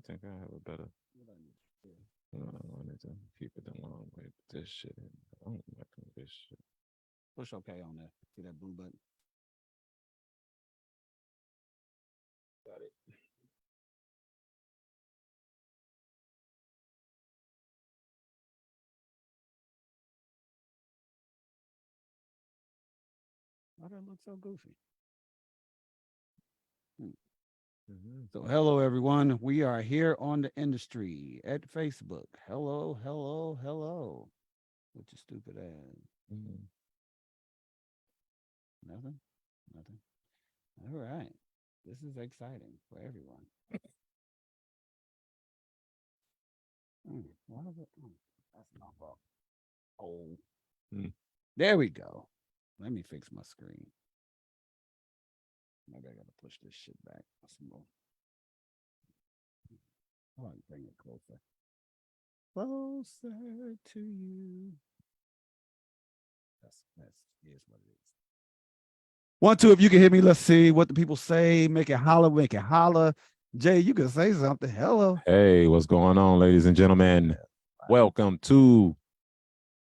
think I have a better. I wanted to keep it the long way. But this shit, I don't like this shit. Push OK on there. See that blue button? Got it. Why does it look so goofy? Mm-hmm. So, hello, everyone. We are here on the industry at Facebook. Hello, hello, hello. With your stupid ass. Mm-hmm. Nothing? Nothing. All right. This is exciting for everyone. Why is it? That's my fault. Oh. Mm. There we go. Let me fix my screen. Maybe I got to push this shit back some more. I want to bring it closer. Closer to you. That's here's what it is. 1, 2, if you can hear me, let's see what the people say. Make it holler, make it holler. Jay, you can say something. Hello. Hey, what's going on, ladies and gentlemen? Welcome to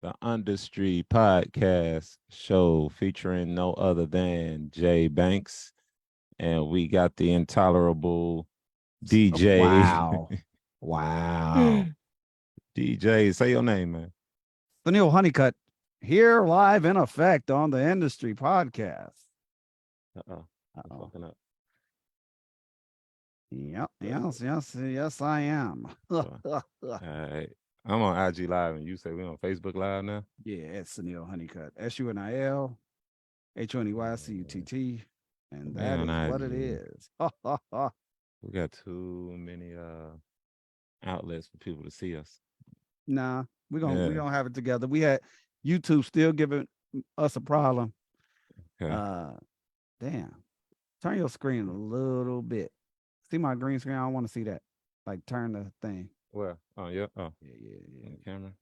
the Industry Podcast show featuring no other than Jay Banks. And we got the intolerable DJ. Wow. Wow. DJ, say your name, man. Sunil Honeycutt here live in effect on the Industry Podcast. Uh-oh. I'm fucking up. Yep. Yes, I am. All right. I'm on IG Live, and you say we're on Facebook Live now? Yeah, it's Sunil Honeycutt. SUNIL, HONEYCUTT. And that is what it is. We got too many outlets for people to see us. Nah, we're gonna have it together. We had YouTube still giving us a problem. Okay. Damn. Turn your screen a little bit. See my green screen? I don't want to see that. Like turn the thing. Where? Oh, yeah. Oh. Yeah. On the camera.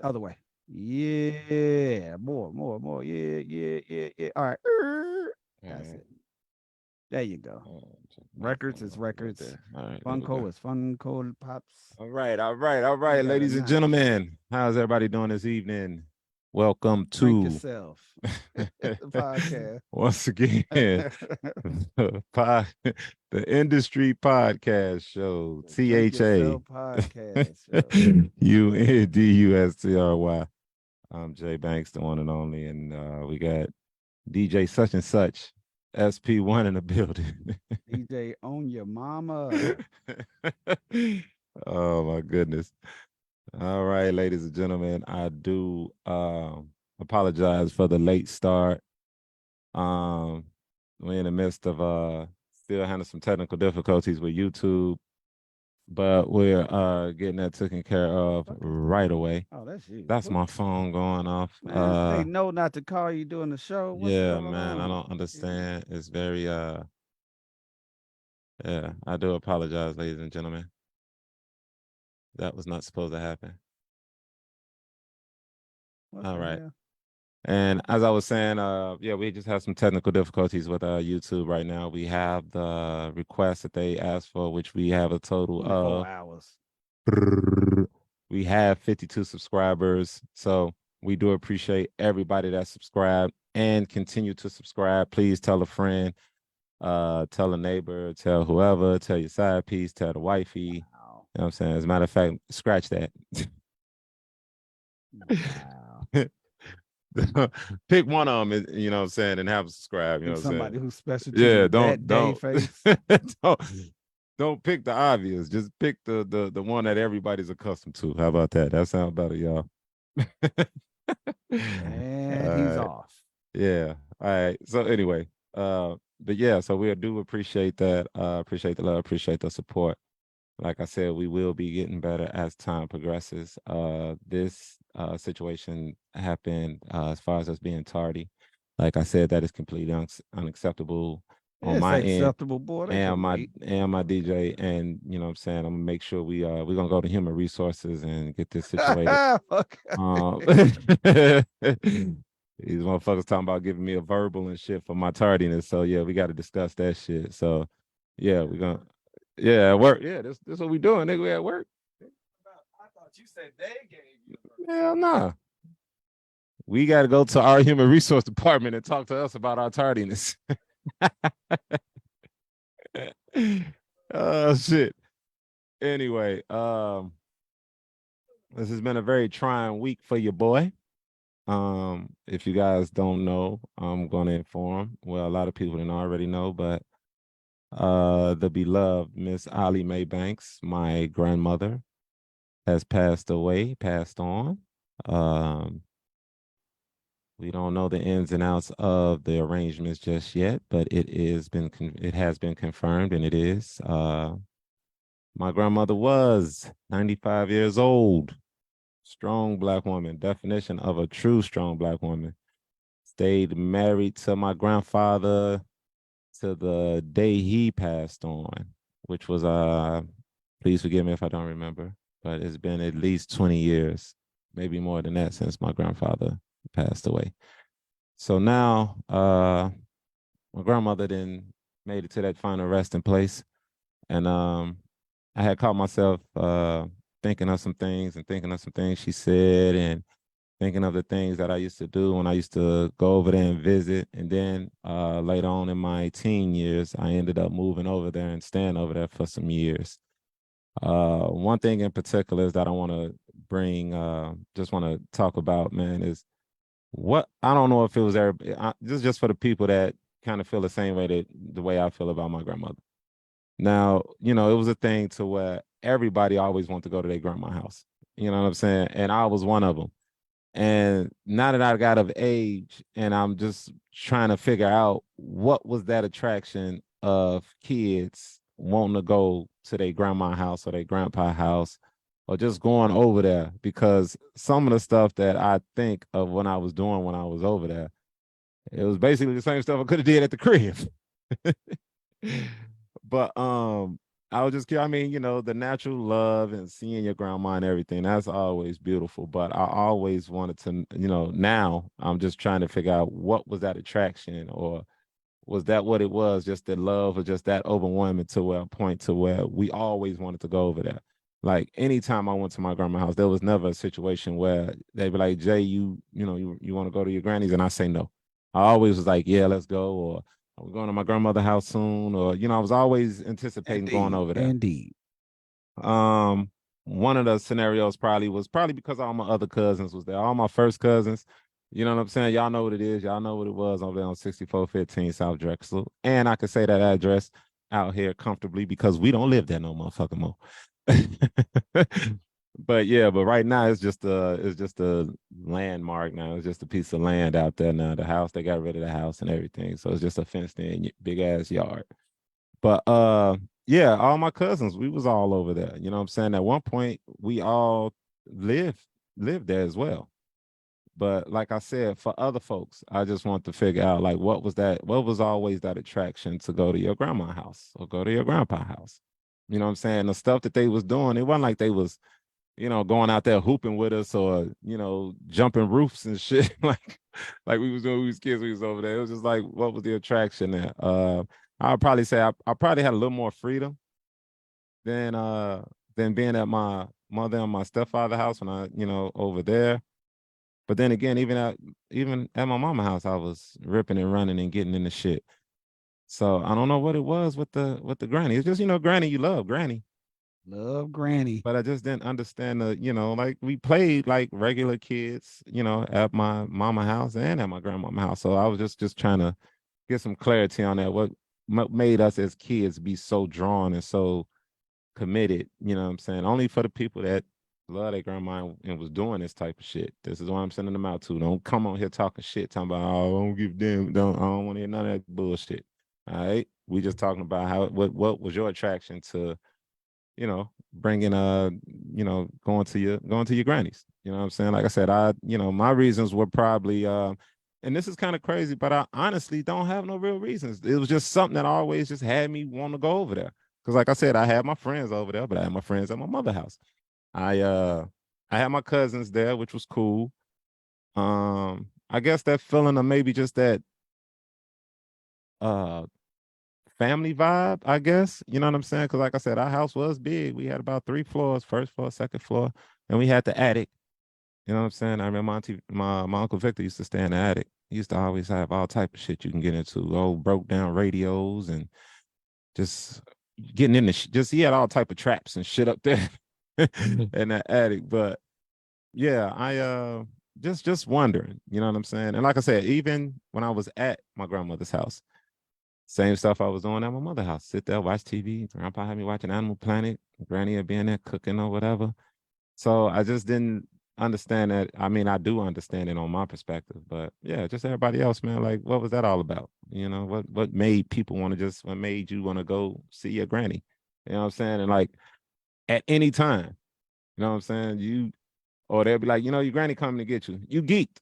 Other way. Yeah. More. Yeah. All right. That's it. There you go. Records is records. Right all right. Funko is Funko Pops. All right. Ladies and gentlemen, how's everybody doing this evening? Welcome to yourself. The podcast. Once again, the Industry Podcast Show. THA Podcast show. UNDUSTRY. I'm Jay Banks, the one and only, and we got DJ such and such, Sp1 in the building. DJ on your mama. Oh my goodness. All right, ladies and gentlemen, I do apologize for the late start. We're in the midst of still having some technical difficulties with YouTube, but we're getting that taken care of right away. Oh, that's you. That's my phone going off. Man, they know not to call you during the show. What's yeah, man, I don't understand. It's very yeah, I do apologize, ladies and gentlemen. That was not supposed to happen. All right. And as I was saying, we just have some technical difficulties with YouTube right now. We have the request that they asked for, which we have a total of 4 hours. We have 52 subscribers. So we do appreciate everybody that subscribed and continue to subscribe. Please tell a friend, tell a neighbor, tell whoever, tell your side piece, tell the wifey. Wow. You know what I'm saying? As a matter of fact, scratch that. Wow. Pick one of them, you know what I'm saying, and have them subscribe. You know what I'm saying? Somebody who's special to you don't face. don't pick the obvious. Just pick the one that everybody's accustomed to. How about that? That sounds better, y'all. And he's off. Yeah. All right. So anyway, but yeah, so we do appreciate that. Appreciate the love, appreciate the support. Like I said, we will be getting better as time progresses. This situation happened as far as us being tardy. Like I said, that is completely unacceptable on my end and my DJ. And you know what I'm saying, I'm gonna make sure we're gonna go to human resources and get this situated. These motherfuckers talking about giving me a verbal and shit for my tardiness. So yeah, we got to discuss that shit. So yeah, we're gonna. Yeah, at work. Yeah, this what we doing, nigga. We at work. I thought you said they gave you the birth Hell nah. We got to go to our human resource department and talk to us about our tardiness. Oh shit. Anyway, this has been a very trying week for your boy. If you guys don't know, I'm gonna inform. Well, a lot of people didn't already know, but the beloved Miss Ali Mae Banks, my grandmother, has passed away, passed on. Um, we don't know the ins and outs of the arrangements just yet, but it has been confirmed, and it is. My grandmother was 95 years old. Strong black woman. Definition of a true strong black woman. Stayed married to my grandfather to the day he passed on, which was please forgive me if I don't remember, but it's been at least 20 years, maybe more than that since my grandfather passed away. So now my grandmother then made it to that final resting place. And I had caught myself thinking of some things and thinking of some things she said and thinking of the things that I used to do when I used to go over there and visit. And then later on in my teen years, I ended up moving over there and staying over there for some years. One thing in particular is that I want to bring, just want to talk about, man, is what I don't know if it was there, just for the people that kind of feel the same way that the way I feel about my grandmother. Now, it was a thing to where everybody always wanted to go to their grandma's house. You know what I'm saying? And I was one of them. And now that I got of age and I'm just trying to figure out what was that attraction of kids wanting to go to their grandma house or their grandpa house or just going over there, because some of the stuff that I think of when I was doing when I was over there, it was basically the same stuff I could have did at the crib. But I was just, I mean, the natural love and seeing your grandma and everything, that's always beautiful. But I always wanted to, now I'm just trying to figure out what was that attraction, or was that what it was, just that love or just that overwhelming to where a point to where we always wanted to go over there. Like anytime I went to my grandma's house, there was never a situation where they'd be like, Jay, you want to go to your granny's? And I say no. I always was like, yeah, let's go, or we're going to my grandmother's house soon, or I was always anticipating going indeed, over there. indeed. Um, One of the scenarios probably because all my other cousins was there, all my first cousins. You know what I'm saying? Y'all know what it is. Y'all know what it was over there on 6415 South Drexel. And I can say that address out here comfortably because we don't live there no motherfucking more. But yeah, but right now it's just a landmark now. It's just a piece of land out there now. The house, they got rid of the house and everything. So it's just a fenced in big ass yard. But yeah, all my cousins, we was all over there. You know what I'm saying? At one point, we all lived lived there as well. But like I said, for other folks, I just want to figure out like what was always that attraction to go to your grandma's house or go to your grandpa's house. You know what I'm saying? The stuff that they was doing, it wasn't like they was, going out there hooping with us or, jumping roofs and shit like we was doing when we was kids, we was over there. It was just like, what was the attraction there? I'll probably say I probably had a little more freedom than being at my mother and my stepfather house when I, over there. But then again, even at my mama house, I was ripping and running and getting in the shit. So I don't know what it was with the granny. It's just, granny, you love granny. Love Granny. But I just didn't understand like we played like regular kids, at my mama house and at my grandmama house. So I was just trying to get some clarity on that. What made us as kids be so drawn and so committed, you know what I'm saying? Only for the people that love their grandma and was doing this type of shit. This is what I'm sending them out to. Don't come on here talking shit, talking about, oh, I don't give a damn, I don't want to hear none of that bullshit. All right. We just talking about what was your attraction to, bringing going to your grannies. You know what I'm saying? Like I said, my reasons were probably and this is kind of crazy, but I honestly don't have no real reasons. It was just something that always just had me want to go over there. Because like I said, I had my friends over there, but I had my friends at my mother's house. I had my cousins there, which was cool. I guess that feeling of maybe just that uh family vibe, I guess. You know what I'm saying? Because like I said, our house was big. We had about 3 floors, first floor, second floor, and we had the attic. You know what I'm saying? I remember my uncle Victor used to stay in the attic. He used to always have all type of shit you can get into, old broke down radios and just getting in the just he had all type of traps and shit up there in that attic. But yeah, I just wondering, you know what I'm saying? And like I said, even when I was at my grandmother's house, same stuff I was doing at my mother's house. Sit there, watch TV. Grandpa had me watching Animal Planet. Granny would be in there cooking or whatever. So I just didn't understand that. I mean, I do understand it on my perspective, but yeah, just everybody else, man. Like, what was that all about? You know, what made people want to what made you want to go see your granny? You know what I'm saying? And like at any time, you know what I'm saying? Or they'll be like, your granny coming to get you. You geeked.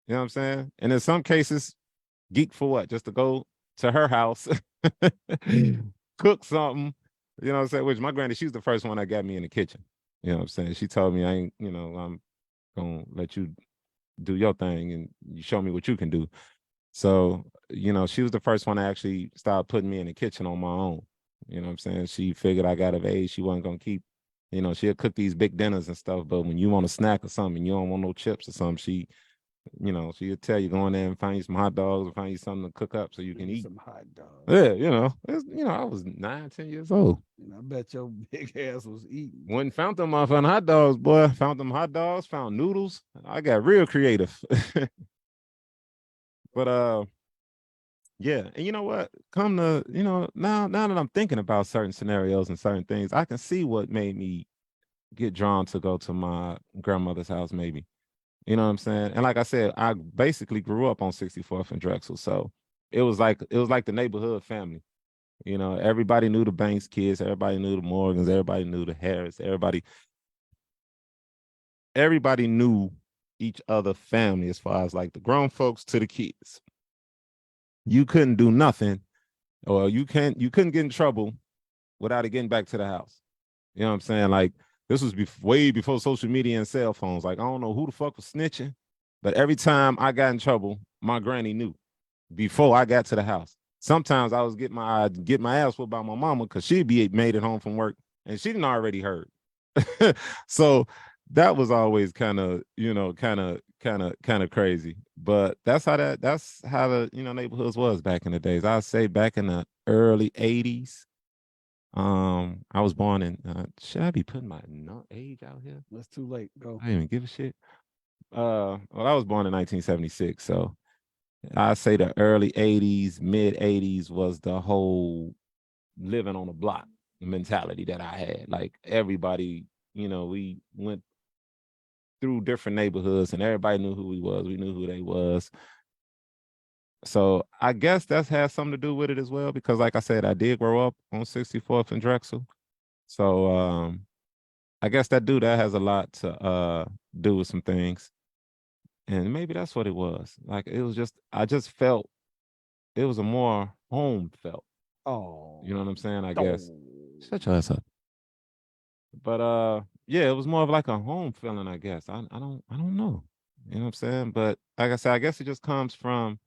You know what I'm saying? And in some cases, geek for what? Just to go to her house, cook something. You know what I'm saying? Which my granny, she's the first one that got me in the kitchen. You know what I'm saying? She told me I ain't, I'm gonna let you do your thing and you show me what you can do. So, she was the first one to actually start putting me in the kitchen on my own. You know what I'm saying? She figured I got of age. She wasn't gonna keep, she'll cook these big dinners and stuff. But when you want a snack or something, you don't want no chips or something, she'll tell you go in there and find you some hot dogs or find you something to cook up so you can eat. Some hot dogs. Yeah, I was 9, 10 years old. And I bet your big ass was eating. When found them motherfucking hot dogs, boy. Found them hot dogs, found noodles. I got real creative. But yeah, and you know what? Come to, now that I'm thinking about certain scenarios and certain things, I can see what made me get drawn to go to my grandmother's house, maybe. You know what I'm saying? And like I said, I basically grew up on 64th and Drexel. So it was like the neighborhood family. Everybody knew the Banks kids, everybody knew the Morgans, everybody knew the Harris, everybody knew each other family as far as like the grown folks to the kids. You couldn't do nothing, or you couldn't get in trouble without it getting back to the house. You know what I'm saying? Like this was way before social media and cell phones. Like I don't know who the fuck was snitching, but every time I got in trouble, my granny knew before I got to the house. Sometimes I was get my ass whooped by my mama because she'd be made it home from work and she didn't already heard. So that was always kind of crazy. But that's how the neighborhoods was back in the days. I'd say back in the early 80s. I was born in should I be putting my age out here? That's too late. Go. I didn't even give a shit. Well, I was born in 1976, so I say the early 80s, mid 80s was the whole living on a block mentality that I had. Like everybody, we went through different neighborhoods and everybody knew who we was. We knew who they was. So I guess that's had something to do with it as well, because like I said, I did grow up on 64th and Drexel. So I guess that has a lot to do with some things. And maybe that's what it was. Like it was just I just felt it was a more home felt. Oh. You know what I'm saying? I guess. Shut your ass up. But yeah, it was more of like a home feeling, I guess. I don't know. You know what I'm saying? But like I said, I guess it just comes from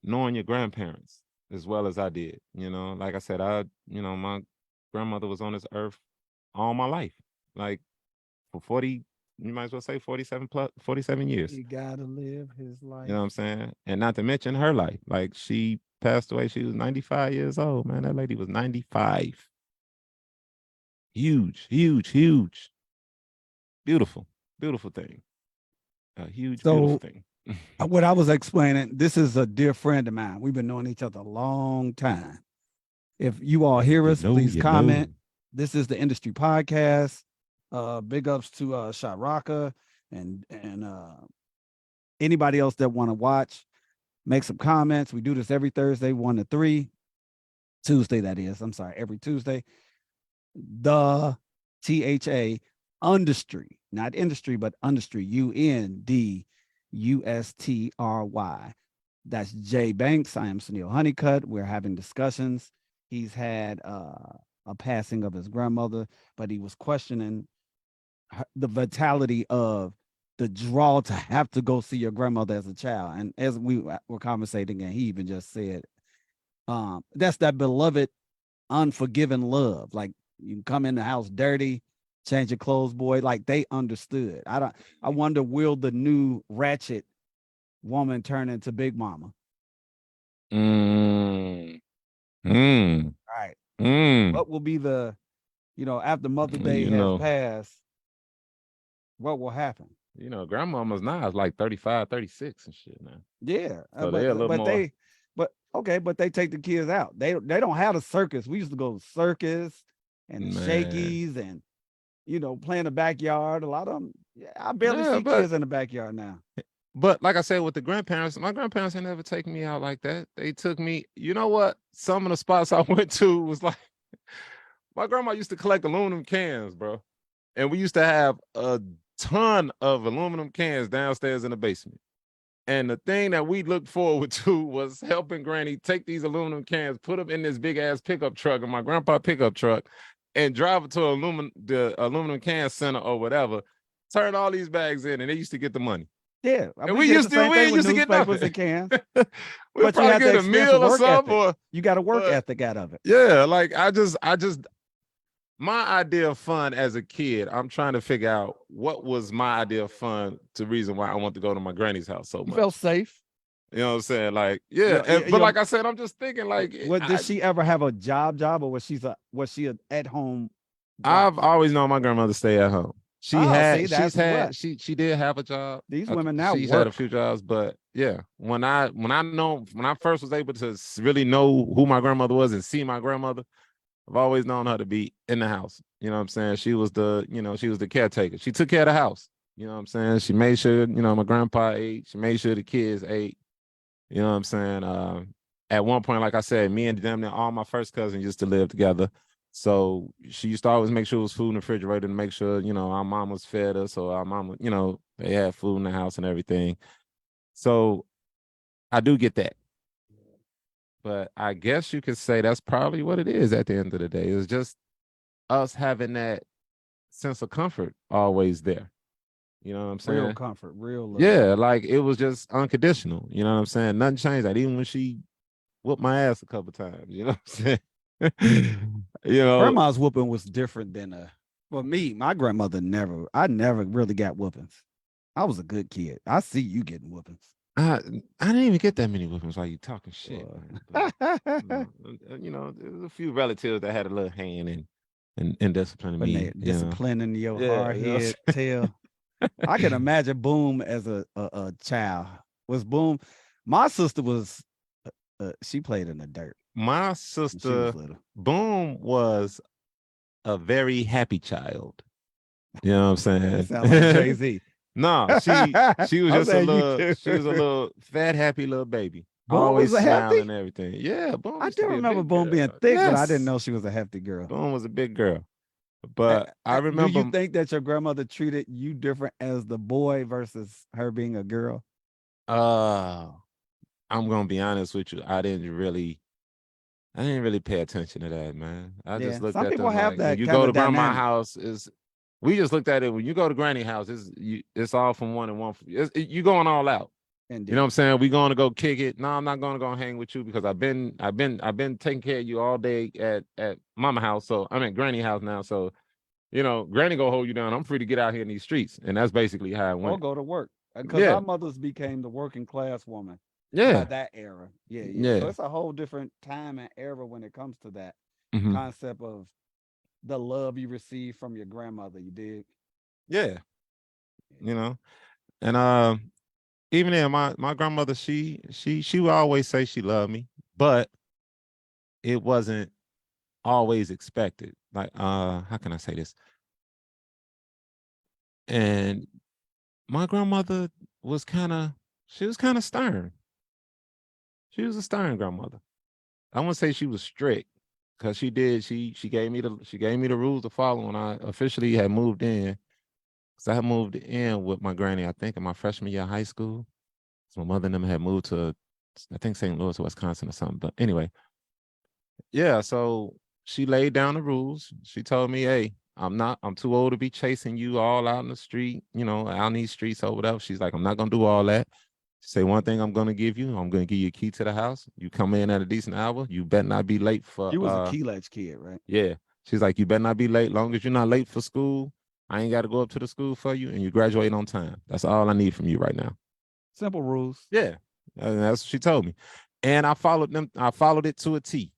knowing your grandparents as well as I did. Like I said, my grandmother was on this earth all my life. Like for 40, you might as well say 47 years. He gotta live his life. You know what I'm saying? And not to mention her life. Like she passed away, she was 95 years old, man. That lady was 95. Huge, huge, huge. Beautiful, beautiful thing. A huge, beautiful thing. What I was explaining, this is a dear friend of mine. We've been knowing each other a long time. If you all hear us, please comment. This is the Industry Podcast. Big ups to Shot Rocka and anybody else that want to watch. Make some comments. We do this every Thursday, 1 to 3. Tuesday, that is. I'm sorry, every Tuesday. The THA Industry, not industry, but industry. UNDUSTRY. That's Jay Banks. I am Sunil Honeycutt. We're having discussions. He's had a passing of his grandmother, but he was questioning the vitality of the draw to have to go see your grandmother as a child. And as we were conversating, and he even just said, That's that beloved, unforgiving love. Like you can come in the house dirty, change your clothes, boy. Like they understood. I don't. I wonder, will the new ratchet woman turn into Big Mama? Mm, mm, Right. mm. What will be the, after Mother Day You has know, passed, what will happen? grandmama's now is like 35, 36 and shit now. Yeah, So they're a little more, but they take the kids out. They don't have a circus. We used to go to circus and the man. shakies and play in the backyard. A lot of them. Yeah, I barely Yeah, see but kids in the backyard now. like I said, with the grandparents, my grandparents ain't never taken me out like that. They took me, you know what? Some of the spots I went to was like my grandma used to collect aluminum cans, bro. And we used to have a ton of aluminum cans downstairs in the basement. And the thing that we looked forward to was helping Granny take these aluminum cans, put them in this big ass pickup truck, and my grandpa pickup truck, and drive it to the aluminum can center or whatever. Turn all these bags in, and they used to get the money. Yeah, And we did the same we thing ain't with used to get newspapers nothing. and cans, We'll but you probably had to get a experience a meal or work something, ethic. You got a work but ethic out of it. yeah, like I just my idea of fun as a kid, I'm trying to figure out what was my idea of fun to reason why I want to go to my granny's house so You felt much. safe. You know what I'm saying? Like, yeah, but Your like I said, I'm just thinking like what did she ever have a job, or was she an at home I've wife? always known my grandmother stay at home. Oh, see, that's what She did have a job. these women now She's had a work. few jobs, but yeah, when I first was able to really know who my grandmother was and see my grandmother, I've always known her to be in the house. You know what I'm saying? She was the caretaker. She took care of the house. You know what I'm saying? She made sure, my grandpa ate. She made sure the kids ate. You know what I'm saying? At one point, like I said, me and them, all my first cousins used to live together. So she used to always make sure it was food in the refrigerator to make sure, our mom was fed us. So our mama, they had food in the house and everything. So I do get that. But I guess you could say that's probably what it is at the end of the day. It's just us having that sense of comfort always there. You know what I'm Real saying? comfort, real love. Yeah, like it was just unconditional. You know what I'm saying? Nothing changed. Like even when she whooped my ass a couple times. You know what I'm saying? you know, Grandma's whooping was different than for me, my grandmother I never really got whoopings. I was a good kid. I see you getting whoopings. I I didn't even get that many whoopings while you talking shit, man. But But there's a few relatives that had a little hand in disciplining they me. disciplining your Yeah, hard head tail. I can imagine Boom as a child. Was Boom? My sister was. She played in the dirt My when she was sister little. Boom was a very happy child. You know what I'm That sound like Jay saying? Z. No, she was I'm just saying you too. she was a little fat, happy little baby. Boom was Always a smiling hefty. and everything. Yeah, Boom I used to do be a remember big Boom being girl. thick, but I didn't Yes. know she was a hefty girl. Boom was a big girl. But I Do you remember think that your grandmother treated you different as the boy versus her being a girl? uh I'm gonna be honest with you. I didn't really pay attention to that, man. I just Yeah, looked some at people them have like when that you kind go of to grandma's dynamic. house, is we just looked at it when you go to granny house, it's all from one and one. You going all out. You know what I'm Indeed. saying? We going to go kick it. No, I'm not going to go hang with you because I've been taking care of you all day at mama house. So I'm at granny house now. So granny go hold you down. I'm free to get out here in these streets, and that's basically how it Or went. go to work. Because Yeah, our mothers became the working class woman by yeah, that era. Yeah, yeah. So yeah, it's a whole different time and era when it comes to that hmm concept of the love you receive from your grandmother. You dig? yeah. You know, and even then, my grandmother, she would always say she loved me, but it wasn't always expected. Like, how can I say this? And my grandmother was she was kind of stern. She was a stern grandmother. I wouldn't say she was strict because she gave me the rules to follow when I officially had moved in. Because I had moved in with my granny, I think, in my freshman year of high school. So my mother and them had moved to, I think, St. Louis, Wisconsin or something. But anyway, yeah, so she laid down the rules. She told me, hey, I'm too old to be chasing you all out in the street, out in these streets or whatever. She's like, I'm not gonna do all that. Say one thing I'm gonna give you. I'm gonna give you a key to the house. You come in at a decent hour. You better not be late for You was a key latch kid, right? yeah. She's like, you better not be late. Long as you're not late for school, I ain't gotta go up to the school for you and you graduate on time. That's all I need from you right now. Simple rules. Yeah. And that's what she told me. And I followed it to a T.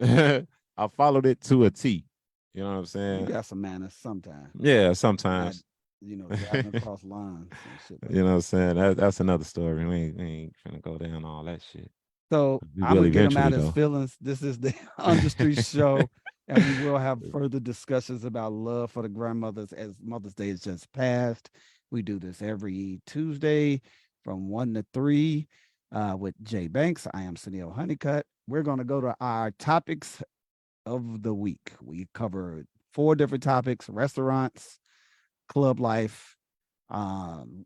I followed it to a T. You know what I'm You saying? got some manners sometimes. Yeah, Not, sometimes. driving across lines and shit like You know what that. I'm saying? That's another story. We ain't finna go down all that shit. So We I'm will gonna get him eventually out of his though. feelings. This is the On the Street show, and we will have further discussions about love for the grandmothers as Mother's Day has just passed. We do this every Tuesday from 1 to 3 with Jay Banks. I am Sunil Honeycutt. We're gonna go to our topics of the week. We covered 4 different topics: restaurants, club life, um,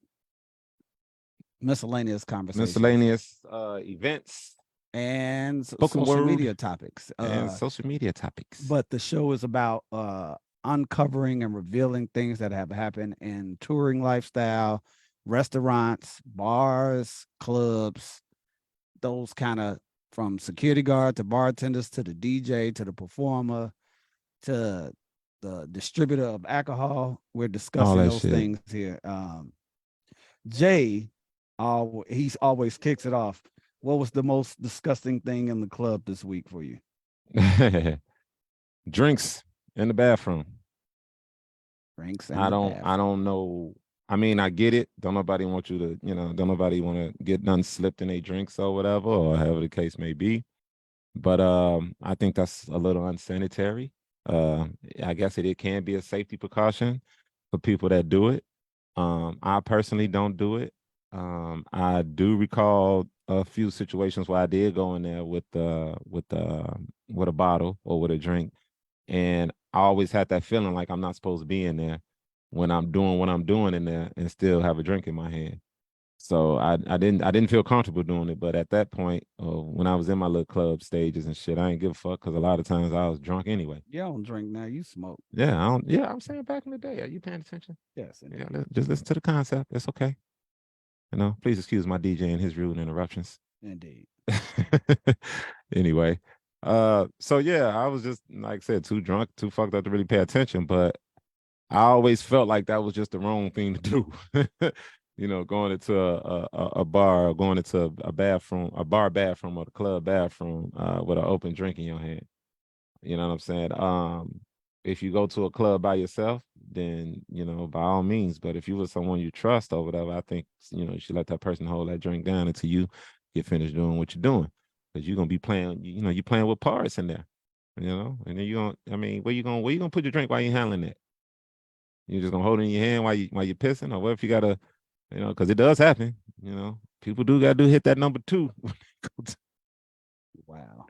miscellaneous conversations, Miscellaneous events, and spoken social word, media topics. and social media topics. But the show is about uncovering and revealing things that have happened in touring lifestyle, restaurants, bars, clubs, those kind of, from security guard to bartenders to the DJ to the performer to the distributor of alcohol. We're All discussing that those shit. things here. Jay, he's always kicks it off. What was the most disgusting thing in the club this week for you? Drinks in the bathroom. Drinks in I the don't I bathroom. don't know. I mean, I get it. Don't nobody want you to, don't nobody want to get none slipped in their drinks or whatever, or however the case may be. But I think that's a little unsanitary. Uh, I guess it can be a safety precaution for people that do it. I personally don't do it. I do recall a few situations where I did go in there with a bottle or with a drink, and I always had that feeling like I'm not supposed to be in there when I'm doing what I'm doing in there and still have a drink in my hand. So I didn't feel comfortable doing it. But at that point, when I was in my little club stages and shit, I ain't give a fuck because a lot of times I was drunk anyway. You don't drink now, you smoke. Yeah, I don't. Yeah, I'm saying back in the day. Are you paying attention? Yes, Yeah, indeed. just listen to the concept. It's okay. Please excuse my DJ and his rude interruptions. Indeed. Anyway, so yeah, I was just like I said, too drunk, too fucked up to really pay attention. But I always felt like that was just the wrong thing to do. Going into a bar or going into a bathroom, a bar bathroom or the club bathroom with an open drink in your hand. You know what I'm saying? If you go to a club by yourself, then by all means. But if you were someone you trust or whatever, I think you should let that person hold that drink down until you get finished doing what you're doing, because you're gonna be playing. You playing with parts in there. And then you gonna. I mean, where you gonna put your drink while you handling it? You just gonna hold it in your hand while you're pissing, or what if you gotta, because it does happen. People do gotta hit that number two Wow.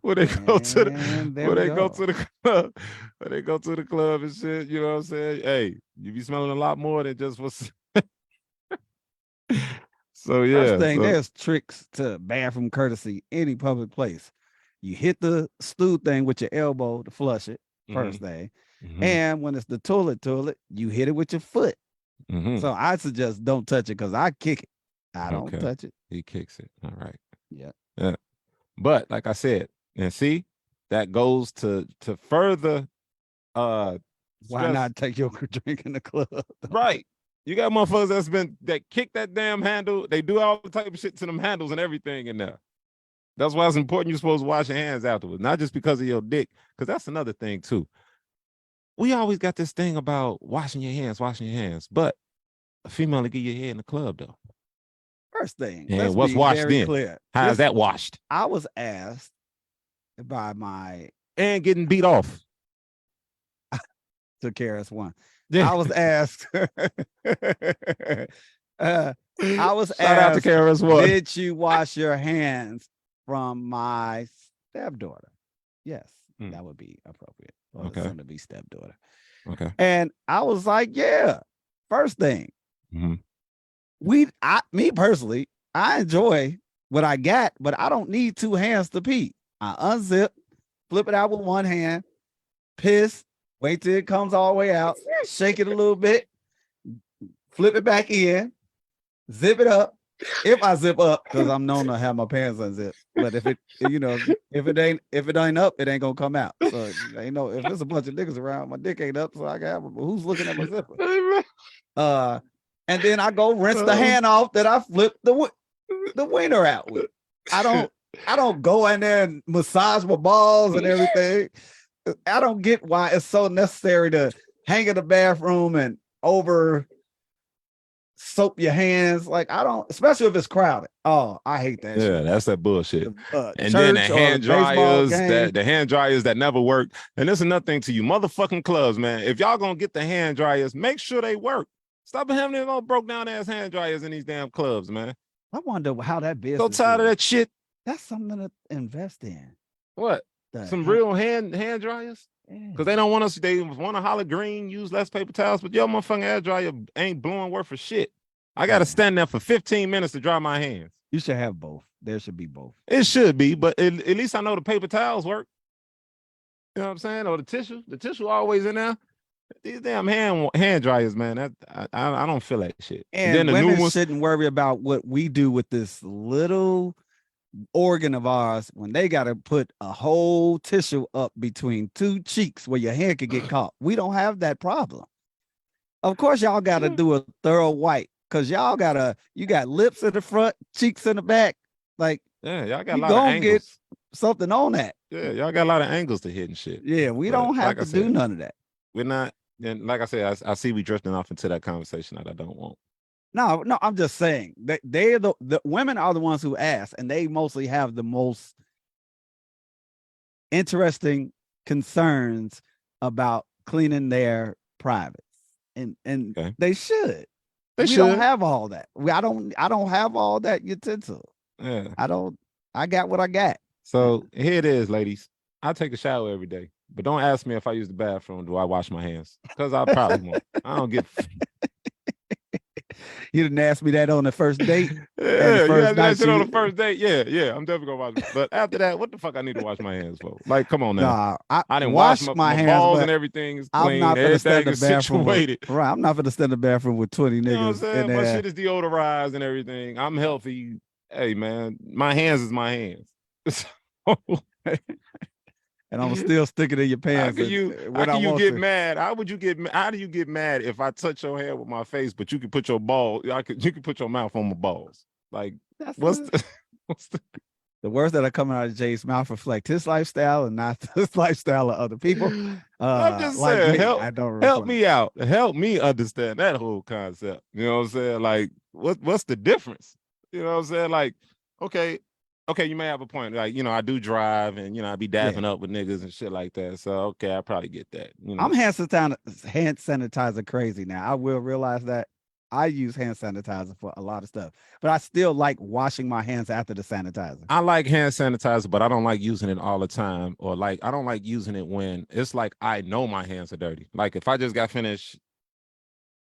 when they go to the And there when we they go go. to the club, when they go to the club and shit. You know what I'm saying? Hey, you be smelling a lot more than just what's. So First yeah, thing, so there's tricks to bathroom courtesy, any public place. You hit the stool thing with your elbow to flush it, first hmm thing. hmm And when it's the toilet, you hit it with your foot. hmm So I suggest don't touch it because I kick it. I don't okay, touch it. he kicks it. All right, Yeah. yeah. But like I said, and see, that goes to further Why stress. not take your drink in the club? Right. You got motherfuckers that kick that damn handle. They do all the type of shit to them handles and everything in there. That's why it's important you're supposed to wash your hands afterwards, not just because of your dick, because that's another thing too. We always got this thing about washing your hands, but a female to get your hair in the club though. First thing, And let's what's be washed very then? clear. How's that washed? I was asked by my And getting beat off. to KRS-One. Yeah. I was asked, uh, I was Shout out to asked, KRS-One. did you wash your hands from my stepdaughter? Yes, that would be appropriate. Or the Okay. soon to be stepdaughter. Okay. And I was like, yeah. First thing, Mm-hmm. me personally, I enjoy what I got, but I don't need 2 hands to pee. I unzip, flip it out with one hand, piss, wait till it comes all the way out, shake it a little bit, flip it back in, zip it up, If I zip up, because I'm known to have my pants unzipped. But if it, if it ain't up, it ain't gonna come out. So ain't no, if there's a bunch of niggas around, my dick ain't up, so I can have. Who's looking at my zipper? Uh, and then I go rinse the hand off that I flipped the wiener out with. I don't go in there and massage my balls and everything. I don't get why it's so necessary to hang in the bathroom and over soap your hands. Like I don't, especially if it's crowded. Oh, I hate that shit. Yeah, that's that bullshit. And then the Church or hand baseball dryers game. the hand dryers that never work. And there's another thing to you motherfucking clubs, man. If y'all gonna get the hand dryers, make sure they work. Stop having them all broke down ass hand dryers in these damn clubs, man. I wonder how that So business tired of is. that shit. That's something to invest in. What? The Some hand- real hand dryers? yeah. Because they don't want us, they want to holler green, use less paper towels, but your motherfucking air dryer ain't blowing worth for shit. I got to Yeah. stand there for 15 minutes to dry my hands. You should have both. There should be both. It should be, but at least I know the paper towels work. You know what I'm saying? Or the tissue always in there. These damn hand dryers, man. I don't feel that shit. And then the women new ones, shouldn't worry about what we do with this little organ of ours when they got to put a whole tissue up between two cheeks where your hand could get caught. We don't have that problem. Of course, y'all got to do a thorough wipe because you got lips in the front, cheeks in the back. Like, yeah, y'all got you a lot of gonna get angles. something on that. Yeah, y'all got a lot of angles to hit and shit. Yeah, we But don't have like I to do said, none of that. we're not. And like I said, I see we drifting off into that conversation that I don't want. No, I'm just saying that they're the women are the ones who ask, and they mostly have the most interesting concerns about cleaning their privates, and Okay. they should. They we should. don't have all that. I don't have all that utensil. Yeah. I got what I got. So here it is, ladies. I take a shower every day, but don't ask me if I use the bathroom. Do I wash my hands? Because I probably won't. I don't get. You didn't ask me that on the first date. Yeah, you first got that night shit on you- the first date. Yeah, I'm definitely gonna wash. But after that, what the fuck I need to wash my hands for? Like, come on now. Nah, I didn't wash wash my my hands, balls but and everything is I'm clean. not gonna stand Everything in is the bathroom situated. right, I'm not gonna stand in the bathroom with 20 You know what I'm niggas saying? in My there. shit is deodorized and everything. I'm healthy. Hey man, my hands is my hands. And I'm still sticking in your How pants. can you get mad? How would you get? How do you get mad if I touch your hair with my face, but you can put your ball? You can put your mouth on my balls. Like what's the the words that are coming out of Jay's mouth reflect his lifestyle and not the lifestyle of other people. I'm just like saying, me, help, I don't help reflect. me out. Help me understand that whole concept. You know what I'm saying? Like, what's the difference? You know what I'm saying? Like, okay, you may have a point. Like, I do drive and I be dapping up with niggas and shit like that. So okay, I probably get that. I'm hand sanitizer crazy now. I will realize that. I use hand sanitizer for a lot of stuff, but I still like washing my hands after the sanitizer. I like hand sanitizer, but I don't like using it all the time. Or like, I don't like using it when it's like I know my hands are dirty. Like if I just got finished.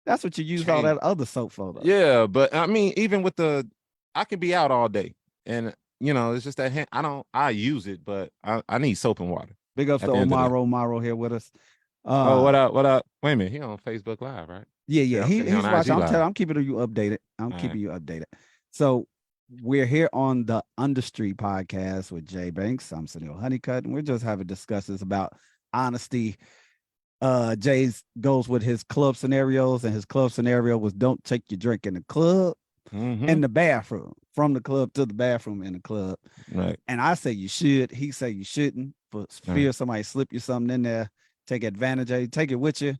That's what you use all that other soap for, though. Yeah, but I mean, even with I can be out all day, and it's just that hand. I use it, but I need soap and water. Big ups to Omaro here with us. Oh, what up? What up? Wait a minute, he on Facebook Live, right? Yeah. He's watching. I'm keeping you updated. You updated. So we're here on the Understreet podcast with Jay Banks. I'm Sunil Honeycutt, and we're just having discussions about honesty. Jay's goes with his club scenarios, and his club scenario was don't take your drink in the club and the bathroom, from the club to the bathroom in the club. Right. And I say you should. He say you shouldn't, for fear somebody slip you something in there, take advantage of you, take it with you.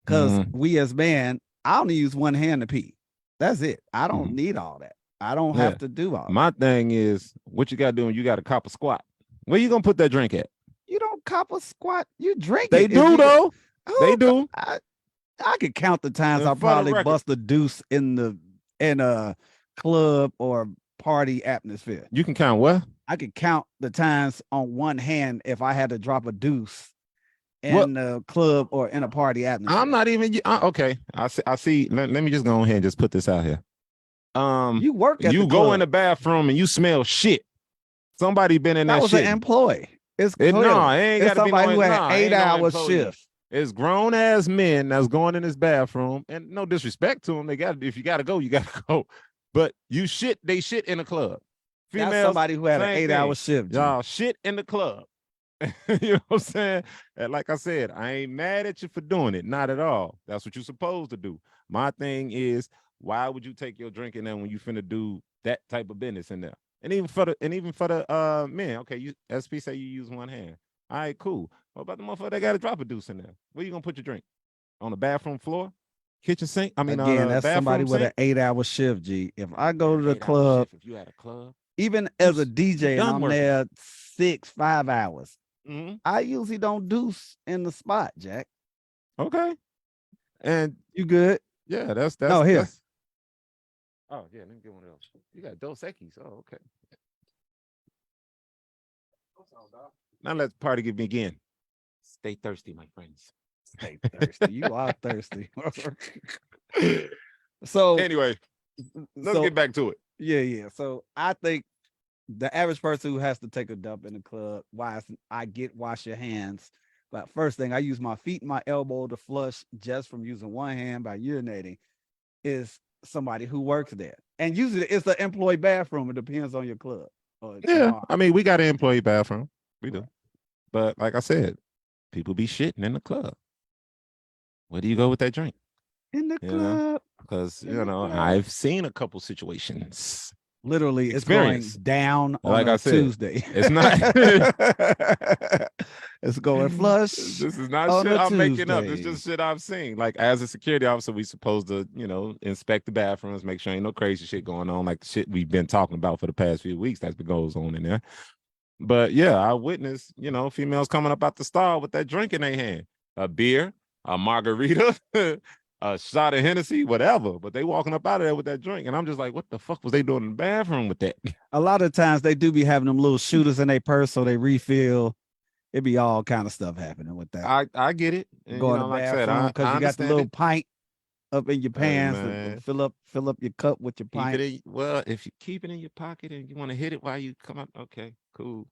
Because we as men, I only use one hand to pee. That's it. I don't need all that. I don't have to do all My thing is, what you got to do when you got to cop a squat? Where you going to put that drink at? You don't cop a squat. You drink they it. Do, though. They do. I could count the times I probably bust a deuce in a club or party atmosphere. You can count what? I could count the times on one hand if I had to drop a deuce in the club or in a party atmosphere. I'm not even okay. I see. Let me just go ahead and just put this out here. You work at you the go club. in the bathroom and you smell shit. Somebody been in that was shit. An employee. It ain't got to be somebody who had 8-hour shift. It's grown ass men that's going in this bathroom, and no disrespect to them. If you got to go, you got to go. But you shit, they shit in the club. That's Females, somebody who had an same 8-hour thing. shift, G. Y'all shit in the club. You know what I'm saying? And like I said, I ain't mad at you for doing it. Not at all. That's what you're supposed to do. My thing is, why would you take your drink in there when you finna do that type of business in there? And even for the men, okay, you SP say you use one hand. All right, cool. What about the motherfucker that got a drop a deuce in there? Where you gonna put your drink? On the bathroom floor? Kitchen sink? I mean Again, that's somebody bathroom with an sink? 8-hour shift, G. If I go to the 8 hour club, shift if you had a club. even You as a you DJ and done I'm working. there 5 hours, Mm-hmm. I usually don't deuce in the spot, Jack. Okay. And You good? yeah, No, here. that's oh yeah, let me get one of those. You got Dos Equis. Oh, okay. Now let the party begin. Stay thirsty, my friends. Stay thirsty. You are thirsty. So, Anyway, let's get back to it. Yeah. So I think the average person who has to take a dump in the club, I get wash your hands. But first thing, I use my feet and my elbow to flush just from using one hand by urinating, is somebody who works there. And usually it's the employee bathroom. It depends on your club or Yeah, bar. I mean, we got an employee bathroom. We do. Right. But like I said, people be shitting in the club. Where do you go with that drink? In the You know, club. because In the club. I've seen a couple situations. Literally, it's going Experience. down on Like a I said, Tuesday. it's not. It's going flush This is not on shit a I'm making up. It's Tuesday. just shit I've seen. Like as a security officer, we supposed to, inspect the bathrooms, make sure ain't no crazy shit going on, like the shit we've been talking about for the past few weeks that goes on in there. But yeah, I witnessed, females coming up out the stall with that drink in their hand, a beer, a margarita, a shot of Hennessy, whatever. But they walking up out of there with that drink, and I'm just like, what the fuck was they doing in the bathroom with that? A lot of times they do be having them little shooters in their purse, so they refill. It be all kind of stuff happening with that. I get it, and Go in the like I said, bathroom because I you got the understand little it. pint up in your Hey pants to man, fill up your cup with your keep it pint. in. Well, if you keep it in your pocket and you want to hit it while you come out, okay, cool.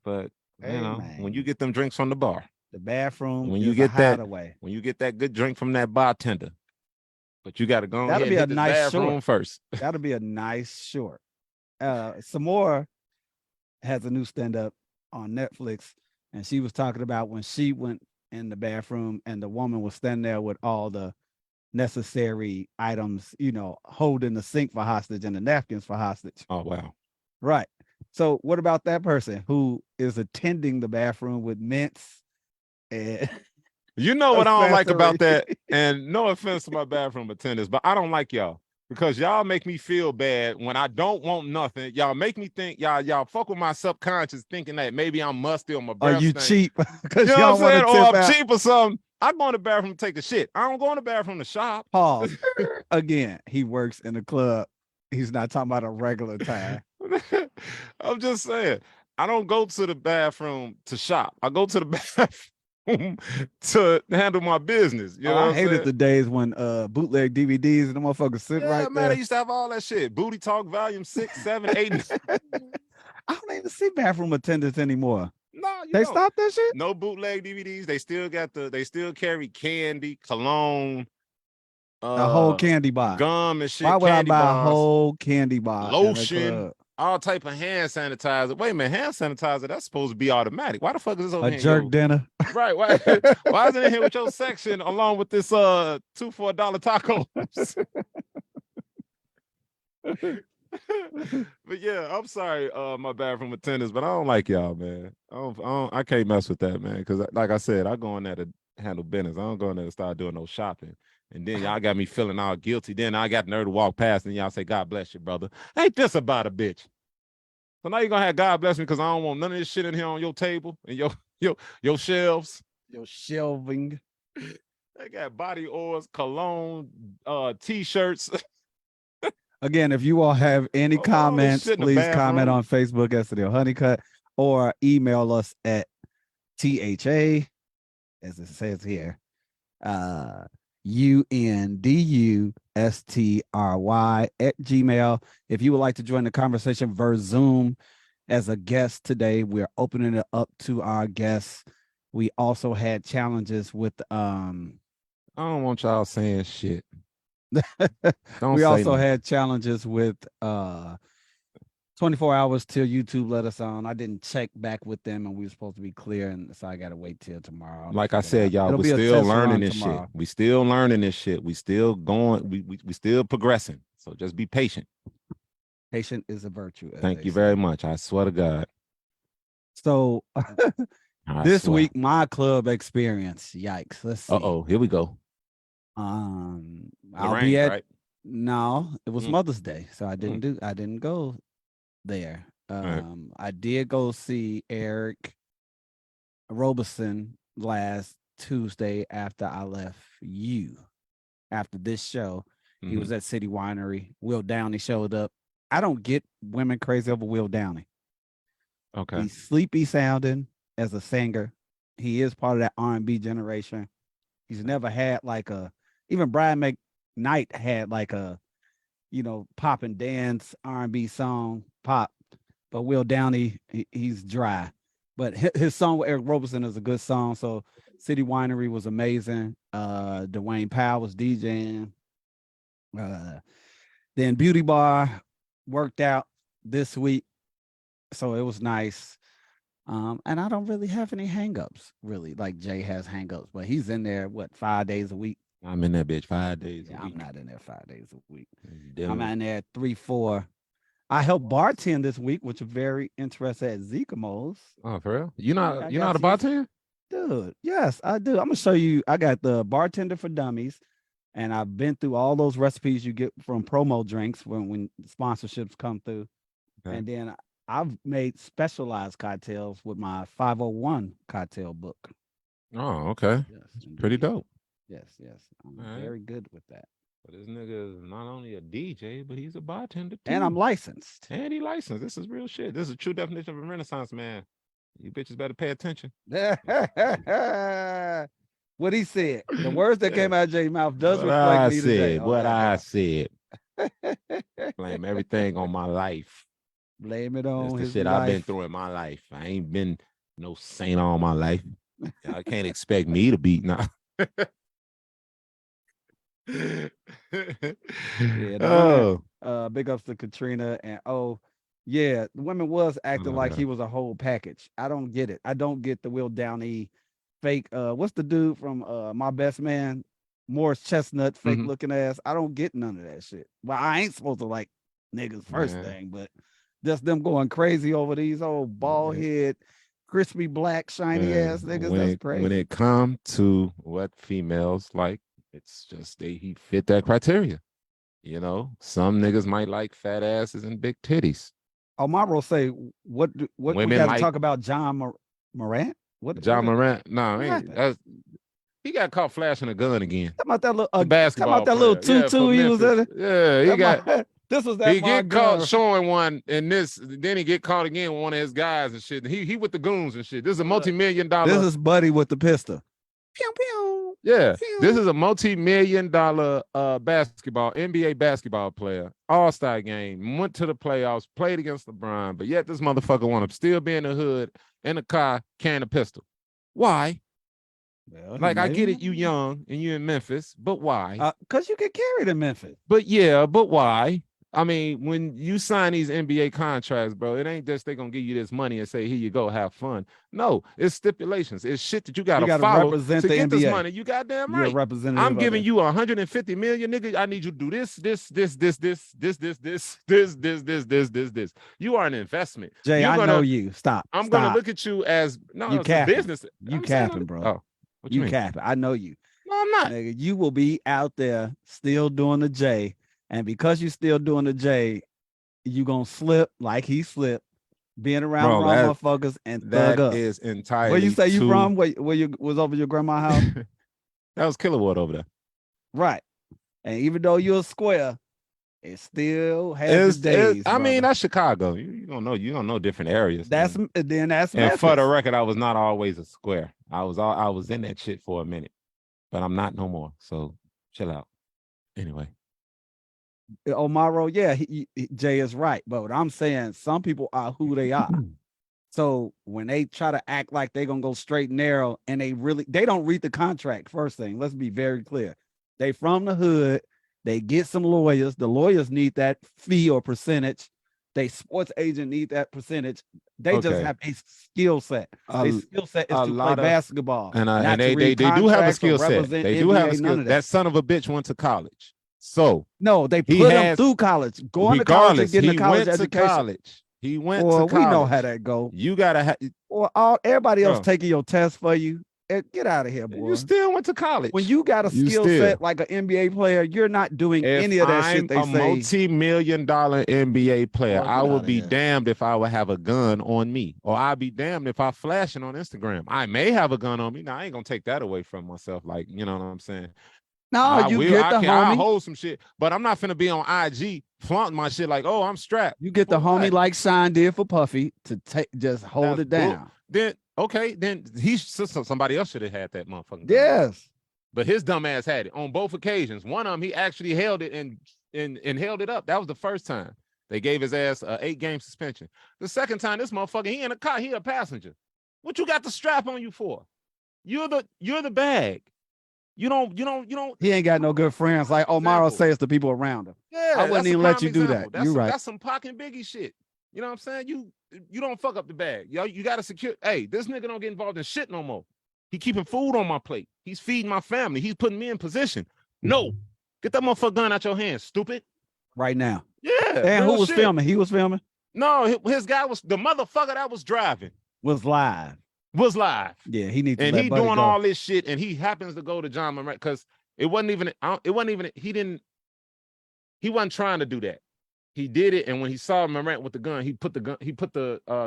But Hey when you man, get them drinks from the bar, the bathroom when you is a get that, hideaway. when you get that good drink from that bartender, but you got to go That'll ahead and be a hit this nice short. bathroom first. That'll be a nice short. Samora has a new stand-up on Netflix, and she was talking about when she went in the bathroom and the woman was standing there with all the necessary items, holding the sink for hostage and the napkins for hostage. Oh wow. Right. So what about that person who is attending the bathroom with mints and You know what I don't like about accessories? that? And no offense to my bathroom attendants, but I don't like y'all because y'all make me feel bad when I don't want nothing. Y'all make me think y'all fuck with my subconscious thinking that maybe I'm musty or my Are breath you stink. cheap? Because You you know what don't I'm want to saying? Or tip I'm out. cheap or something. I go in the bathroom to take a shit. I don't go in the bathroom to shop. Pause. Again, he works in the club. He's not talking about a regular time. I'm just saying, I don't go to the bathroom to shop. I go to the bathroom to handle my business. You Oh, know I what I'm hated saying? the days when bootleg DVDs and the motherfuckers sit Yeah, right man, they there. used to have all that shit. Booty Talk Volume 6, 7, 8. I don't even see bathroom attendants anymore. No, you They don't. stopped that shit? No bootleg DVDs. They still carry candy, cologne, A whole candy bar. gum and Why shit, would I candy buy a bars, whole candy bar in a lotion, club? all type of hand sanitizer. Wait a minute, hand sanitizer, that's supposed to be automatic. Why the fuck is this over A here, jerk yo? dinner. Right. Why is it in here with your section along with this 2 for $1 tacos? But yeah, I'm sorry, my bathroom attendants, but I don't like y'all, man. I can't mess with that, man. Because like I said, I go in there to handle business. I don't go in there to start doing no shopping. And then y'all got me feeling all guilty. Then I got nerve to walk past and y'all say, God bless you, brother. Ain't this about a bitch? So now you're gonna have God bless me because I don't want none of this shit in here on your table and your shelves. Your shelving. They got body oils, cologne, t-shirts. Again, if you all have any All this comments, shit in the please comment bathroom. on Facebook at Studio Honeycut or email us at THA, as it says here, UNDUSTRY at Gmail. If you would like to join the conversation via Zoom as a guest today, we're opening it up to our guests. We also had challenges with I don't want y'all saying shit. Don't We say also nothing. had challenges with 24 hours till YouTube let us on. I didn't check back with them, and we were supposed to be clear, and so I got to wait till tomorrow to Like I figure it out. said, y'all, It'll we be a still test learning run this shit. tomorrow. We still learning this shit. We still going. We still progressing. So just be patient. Patient is a virtue, as Thank they you very say. much. I swear to God. So I this swear. week, my club experience. Yikes. Let's see. Here we go. I'll be Lorraine's, at right? no, it was Mm, Mother's Day, so mm. I didn't go there. All right. I did go see Eric Robeson last Tuesday after I left you. After this show, he Mm-hmm. was at City Winery. Will Downey showed up. I don't get women crazy over Will Downey. Okay. He's sleepy sounding as a singer. He is part of that R&B generation. He's never had like a, even Brian McKnight had like a, pop and dance R&B song pop, but Will Downey, he's dry. But his song with Eric Roberson is a good song. So City Winery was amazing. Dwayne Powell was DJing. Then Beauty Bar worked out this week, so it was nice. And I don't really have any hangups, really. Like Jay has hangups, but he's in there 5 days a week. I'm in that bitch 5 days Yeah, a I'm week. not in there 5 days a week. I'm Dealing. in there 3, 4. I helped bartend this week, which is very interested at Zikamo's. Oh, for real? You Yeah, not I you got not a to use, bartender? dude. Yes, I do. I'm gonna show you. I got the bartender for dummies, and I've been through all those recipes you get from promo drinks when sponsorships come through. Okay. And then I've made specialized cocktails with my 501 cocktail book. Oh, okay. Yes, It's pretty indeed. dope. Yes, yes. I'm All right. very good with that. But this nigga is not only a DJ, but he's a bartender And I'm too. licensed. And he licensed. This is real shit. This is a true definition of a renaissance man. You bitches better pay attention. What he said. The words that Yeah. came out of Jay's mouth does What reflect I me today. said. Oh What my I God. said. Blame everything on my life. Blame it That's on the his shit I've been life. through in my life. I ain't been no saint all my life. I can't expect me to be now. Yeah, the women, Oh, big ups to Katrina. And yeah, the women was I acting love like he that. was a whole package. I don't get it. I don't get the Will Downey fake. What's the dude from My Best Man? Morris Chestnut, fake Mhm. looking ass. I don't get none of that shit. Well, I ain't supposed to like niggas first Yeah. thing, but just them going crazy over these old bald head, crispy black, shiny ass niggas. When That's it crazy. come to what females like, it's just he fit that criteria. You know, some niggas might like fat asses and big titties. Omaro say, what we Women got to like talk about John Morant? John Morant. No, What happened? he got caught flashing a gun again. Talking about that little The talking about basketball that little player, yeah, for tutu he was Memphis. in. Yeah, he That got my this was that he my get caught girl. showing one in this. Then he get caught again with one of his guys and shit. He with the goons and shit. This is a Look, multi-million this dollar. is Buddy with the pistol. Pew pew Yeah, this pew. is a multi-million dollar basketball NBA basketball player. All-star game. Went to the playoffs. Played against LeBron. But yet this motherfucker want to still be in the hood in a car carrying a pistol. Why? Well, he Like I may get it, you young and you in Memphis, but why? because you get carried in Memphis. But yeah, but why? I mean, when you sign these NBA contracts, bro, it ain't just they gonna give you this money and say, here you go, have fun. No, it's stipulations. It's shit that you You gotta got to follow represent to the get this NBA. money. You goddamn You're a right. I'm representative of giving it. you 150 million, nigga. I need you to do this. You are an investment. Jay, You're I know gonna, you. Stop. I'm gonna Stop. look at you as no, You it's a capping. business. You I'm saying, capping, bro. oh, what you You mean? capping. I know you. No, I'm not. Nigga, you will be out there still doing the J. And because you still doing the J, you gonna slip like he slipped, being around the Bro, wrong motherfuckers and thug that up. is Where you entirely say you too. from? Where you was over your grandma's house? That was Kilowatt over there. Right. And even though you're a square, it still has its days, I mean, brother. that's Chicago. You don't know different areas. That's And for the Memphis. record, I was not always a square. I was in that shit for a minute, but I'm not no more. So chill out. Anyway. Omaro, yeah, Jay is right. But what I'm saying, some people are who they are. So when they try to act like they're gonna go straight and narrow, and they don't read the contract. First thing, let's be very clear. They from the hood. They get some lawyers. The lawyers need that fee or percentage. They sports agent need that percentage. They just Okay. have a skill set. Their A, skill set is a to play lot of basketball, and not to they read they do have a contracts or skill set. represent They do have a NBA. None skill. of That that. son of a bitch went to college. So No, they he put them has, through college. Going to college and regardless, getting a he college went to education. college. He went to Or we know how college. that go. You gotta have, Or all everybody else bro. taking your test for you. Get out of here, You boy. still went to When college. you got a You skill still. set like an NBA player, you're not doing If any of that shit I'm they a say. multi-million-dollar NBA player, Boy, I get would out of be here. damned if I would have a gun on me, or I'd be damned if I flashing on Instagram. I may have a gun on me. Now I ain't gonna take that away from myself. Like, you know what I'm saying? No, I you will. get I the can. I'll homie. hold some shit, but I'm not finna be on IG flaunting my shit like, oh, I'm strapped. You get For the homie what? like Sean did for Puffy to take just hold That's it bull. down. Then okay, then somebody else should have had that motherfucking gun. Yes. But his dumb ass had it on both occasions. One of them, he actually held it and held it up. That was the first time. They gave his ass a 8-game suspension. The second time, this motherfucker, he in a car, he a passenger. What you got the strap on you for? You're the bag. You don't. He ain't got no good friends like Omaro says to people around him. I Yeah, wouldn't that's a even let prime you do that. example. You're right. That's some Pac and Biggie shit. You know what I'm saying? You don't fuck up the bag. Yo, you gotta secure. Hey, this nigga don't get involved in shit no more. He keeping food on my plate. He's feeding my family. He's putting me in position. No, get that motherfucker gun out your hands, stupid. Right now. Yeah, And who real was shit. filming? He was filming? No, his guy was the motherfucker that was driving. Was live. Was live. Yeah, he needs to And let he Buddy doing go. all this shit, and he happens to go to John Morant because it wasn't even. He wasn't trying to do that. He did it, and when he saw Morant with the gun, he put the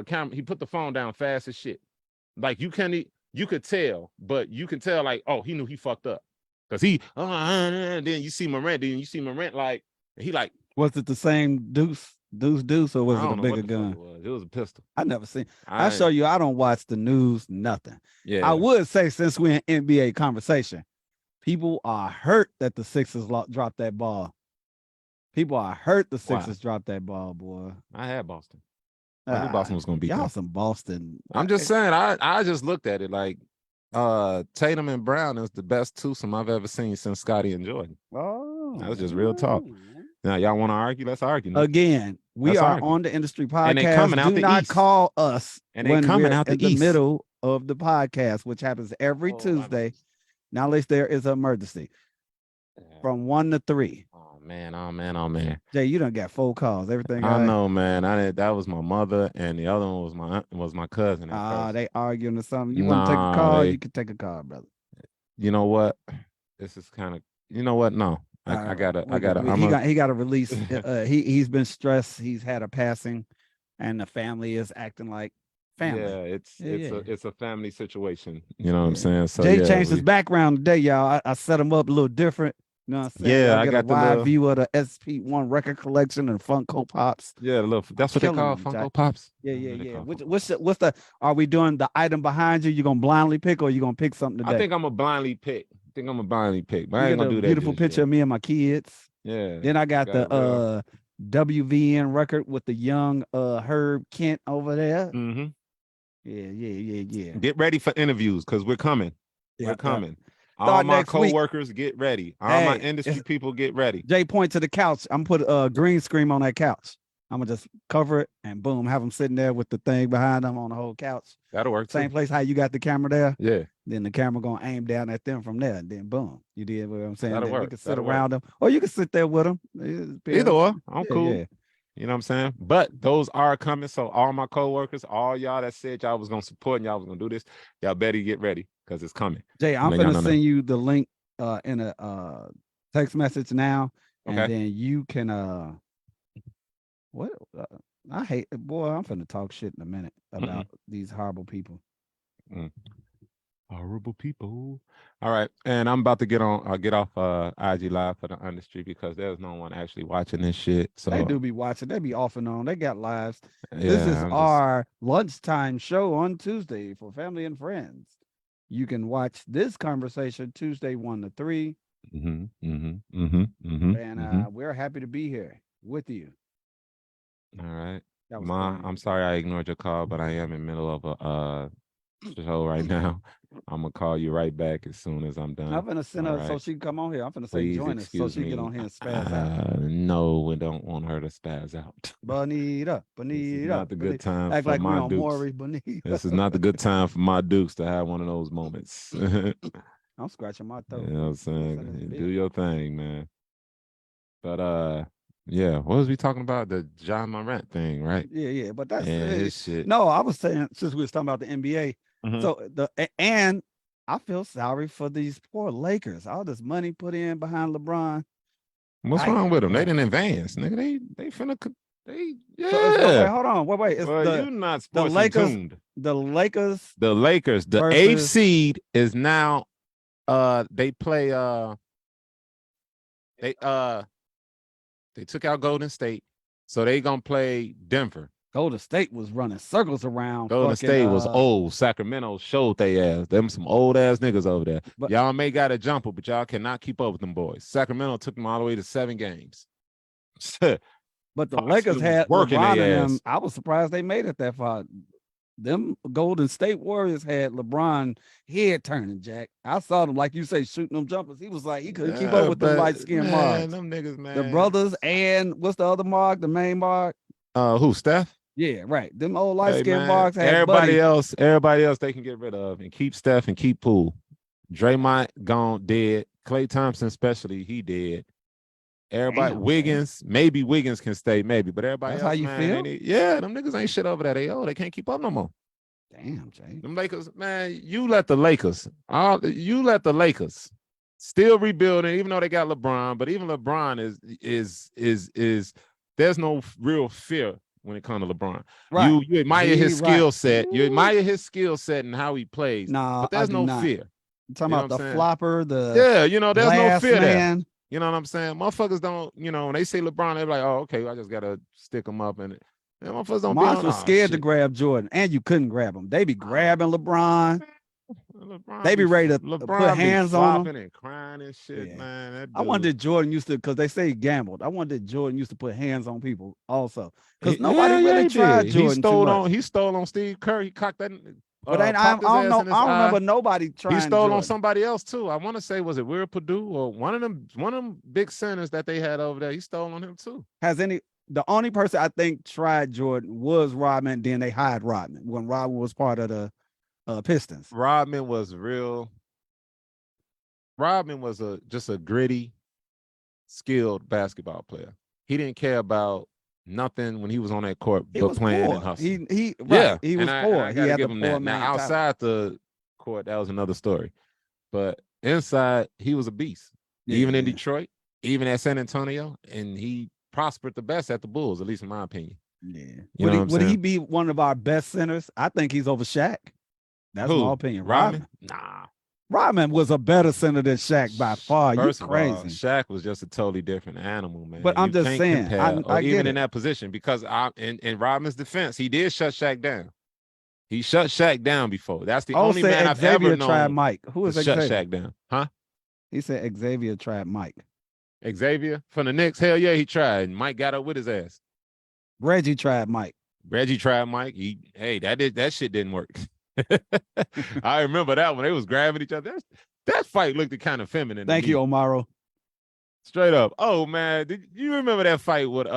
camera, he put the phone down fast as shit. Like you could tell, but you can tell like, oh, he knew he fucked up. Cause then you see Morant like, he like. Was it the same deuce, or was it a bigger gun? It was a pistol. I never seen. I show you, I don't watch the news, nothing. Yeah. I would say since we're in NBA conversation, people are hurt that the Sixers dropped that ball. People are hurt the Sixers dropped that ball, boy. I had Boston. I knew Boston was gonna beat y'all them. some Boston. I'm just saying, I just looked at it like Tatum and Brown is the best twosome I've ever seen since Scottie and Jordan. Oh, that was just real talk. Now y'all want to argue? Let's argue. Man. Again, we are on the industry podcast. And they coming out Do not East. call us and they coming out in the middle of the podcast, which happens every Tuesday. Now, unless there is an emergency, from 1 to 3. Oh man. Jay, you done got 4 calls. Everything. I know, man. That was my mother, and the other one was my cousin. They arguing or something. You want to take a call? You can take a call, brother. You know what? This is kind of. You know what? No. I gotta. He got to release. He's been stressed. He's had a passing, and the family is acting like family. Yeah, it's a family situation. You know what I'm saying? So Jay changed his background today, y'all. I set him up a little different. You know what I'm saying? Yeah, I got a wide view of the Sp1 record collection and Funko Pops. Yeah, that's what they call Funko Pops. Yeah. What's the? Are we doing the item behind you? You gonna blindly pick, or you gonna pick something today? I think I'm a blindly pick. But I ain't gonna do that. Beautiful picture of me and my kids. Yeah. Then I got the WVN record with the young Herb Kent over there. Mm-hmm. Yeah. Get ready for interviews because we're coming. We're coming. All my co-workers get ready. All my industry people get ready. Jay, point to the couch. I'm put a green screen on that couch. I'm gonna just cover it and boom, have them sitting there with the thing behind them on the whole couch. That'll work. Same place how you got the camera there. Yeah. Then the camera gonna aim down at them from there, and then boom, you did what I'm saying. That'll work. You can sit around them, or you can sit there with them. Either or, I'm cool. Yeah. You know what I'm saying? But those are coming. So all my coworkers, all y'all that said y'all was gonna support and y'all was gonna do this, y'all better get ready because it's coming. Jay, I'm gonna send you the link in a text message now, and then you can what I hate, boy. I'm finna talk shit in a minute about these horrible people. Horrible people. All right, and I'm about to get off IG Live for the industry because there's no one actually watching this shit. So they do be watching. They be off and on. They got lives. Yeah, this is our lunchtime show on Tuesday for family and friends. You can watch this conversation Tuesday 1 to 3. And we're happy to be here with you. All right. Ma, I'm sorry I ignored your call, but I am in the middle of show right now. I'm gonna call you right back as soon as I'm I'm done. finna send All her so right. she can come on here. I'm finna say Please join us so excuse she can get me. on here and spaz out. No, we don't want her to spaz out. Bonita, This is bonita, not the good bonita. time Act for like we my on dukes. Maury, bonita. This is not the good time for my dukes to have one of those moments. You I'm scratching my throat. know what I'm What's in this saying? Do bill? your thing, man. But yeah, what was we talking about? The John Morant thing, right? Yeah. But that's And his shit. no. I was saying since we was talking about the NBA, Mhm. so and I feel sorry for these poor Lakers. All this money put in behind LeBron. What's wrong Damn, with them? They bro. didn't advance, nigga. They finna they So it's go. yeah. Wait, hold on. Wait. It's Well, you not the sports in Lakers. tuned. The Lakers The Lakers, the eighth versus. seed is now they play they uh they took out Golden State. So they gonna play Denver. Golden State was running circles around Golden fucking State was old. Sacramento showed they ass. Them some old ass niggas over there. but Y'all may got a jumper, but y'all cannot keep up with them boys. Sacramento took them all the way to 7 games. but the Lakers Constantly had working LeBron and their them. ass. I was surprised they made it that far. Them Golden State Warriors had LeBron head turning, Jack. I saw them, like you say, shooting them jumpers. He was like, he couldn't keep up Yeah, with them light but skinned man, marks. them niggas, The man. brothers and what's the other mark? The main mark? Who, Steph? Yeah, right. Them old light Hey skinned man, marks had Buddy. everybody else they can get rid of and keep Steph and keep Poole. Draymond gone dead. Klay Thompson, especially, he dead. Everybody, Damn, Jay. maybe Wiggins can stay, maybe, but everybody That's how else, you man, feel? them niggas ain't shit over there. They can't keep up no more. Damn, Jay. Them Lakers, man, you let the Lakers still rebuilding, even though they got LeBron, but even LeBron is there's no real fear when it comes to LeBron. Right. You admire his Right. skill set, you Ooh. admire his skill set and how he plays, Nah, but I there's do no not. fear. I'm talking You know about what I'm the saying? flopper, the Yeah, there's no last fear there. man. You know what I'm saying? Motherfuckers don't, when they say LeBron, they're like, oh, okay, I just gotta stick him up. And motherfuckers don't be Moss on, was oh scared to shit. grab Jordan, and you couldn't grab him. They be grabbing LeBron. They be ready to put LeBron be hands on him. flopping and crying and shit, Yeah. man. That I dude. wonder if Jordan used to, because they say he gambled. I wonder if Jordan used to put hands on people also, because nobody Yeah, really he tried did. Jordan too much. He stole on Steve Kerr. He cocked that But I popped his don't ass know. in his I don't eye. remember nobody He trying stole on Jordan. somebody else too. I want to say, was it Will Purdue or one of them big centers that they had over there? He stole on him too. The only person I think tried Jordan was Rodman. Then they hired Rodman when Rodman was part of the Pistons. Rodman was just a gritty, skilled basketball player. He didn't care about nothing when he was on that court He but was playing and poor. hustling. He Yeah, right. He and was I poor. He got to had the give him poor that. Now mentality. outside the court, that was another story. But inside, he was a beast. Even in Yeah. Detroit, even at San Antonio, and he prospered the best at the Bulls, at least in my opinion. Yeah. You know what I'm Would he saying? be one of our best centers? I think he's over Shaq. That's my Who? opinion. Rodman? Nah. Rodman was a better center than Shaq by far. You First of all, crazy. Shaq was just a totally different animal, man. But I'm You just can't saying, compare, or I even get in it. that position, because in Rodman's defense, he did shut Shaq down. He shut Shaq down before. That's the only man Say I've ever Xavier tried known Mike. Who to is shut Xavier? Shaq down. Huh? He said Xavier tried Mike. Xavier from the Knicks? Hell yeah, he tried. Mike got up with his ass. Reggie tried Mike. Reggie tried Mike. That shit didn't work. I remember that when they was grabbing each other. That fight looked kind of feminine. Thank you, Omaro. Straight up. Oh man, did you remember that fight with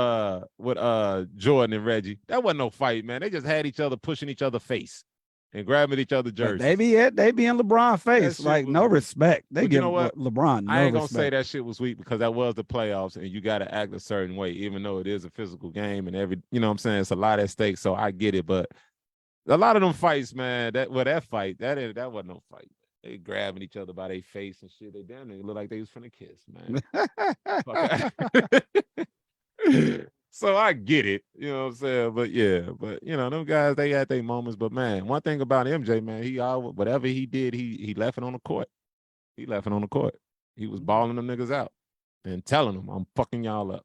Jordan and Reggie? That wasn't no fight, man. They just had each other pushing each other face and grabbing each other jerseys. But they be in LeBron face. Like, no respect. They give LeBron no I ain't gonna respect. say that shit was weak, because that was the playoffs and you gotta act a certain way, even though it is a physical game and you know what I'm saying, it's a lot at stake. So I get it, but a lot of them fights, man, that wasn't no fight. They grabbing each other by their face and shit. They damn near look like they was finna kiss, man. So I get it, you know what I'm saying? But yeah, them guys, they had their moments. But man, one thing about MJ, man, he always, whatever he did, he left it on the court. He left it on the court. He was balling them niggas out and telling them, I'm fucking y'all up.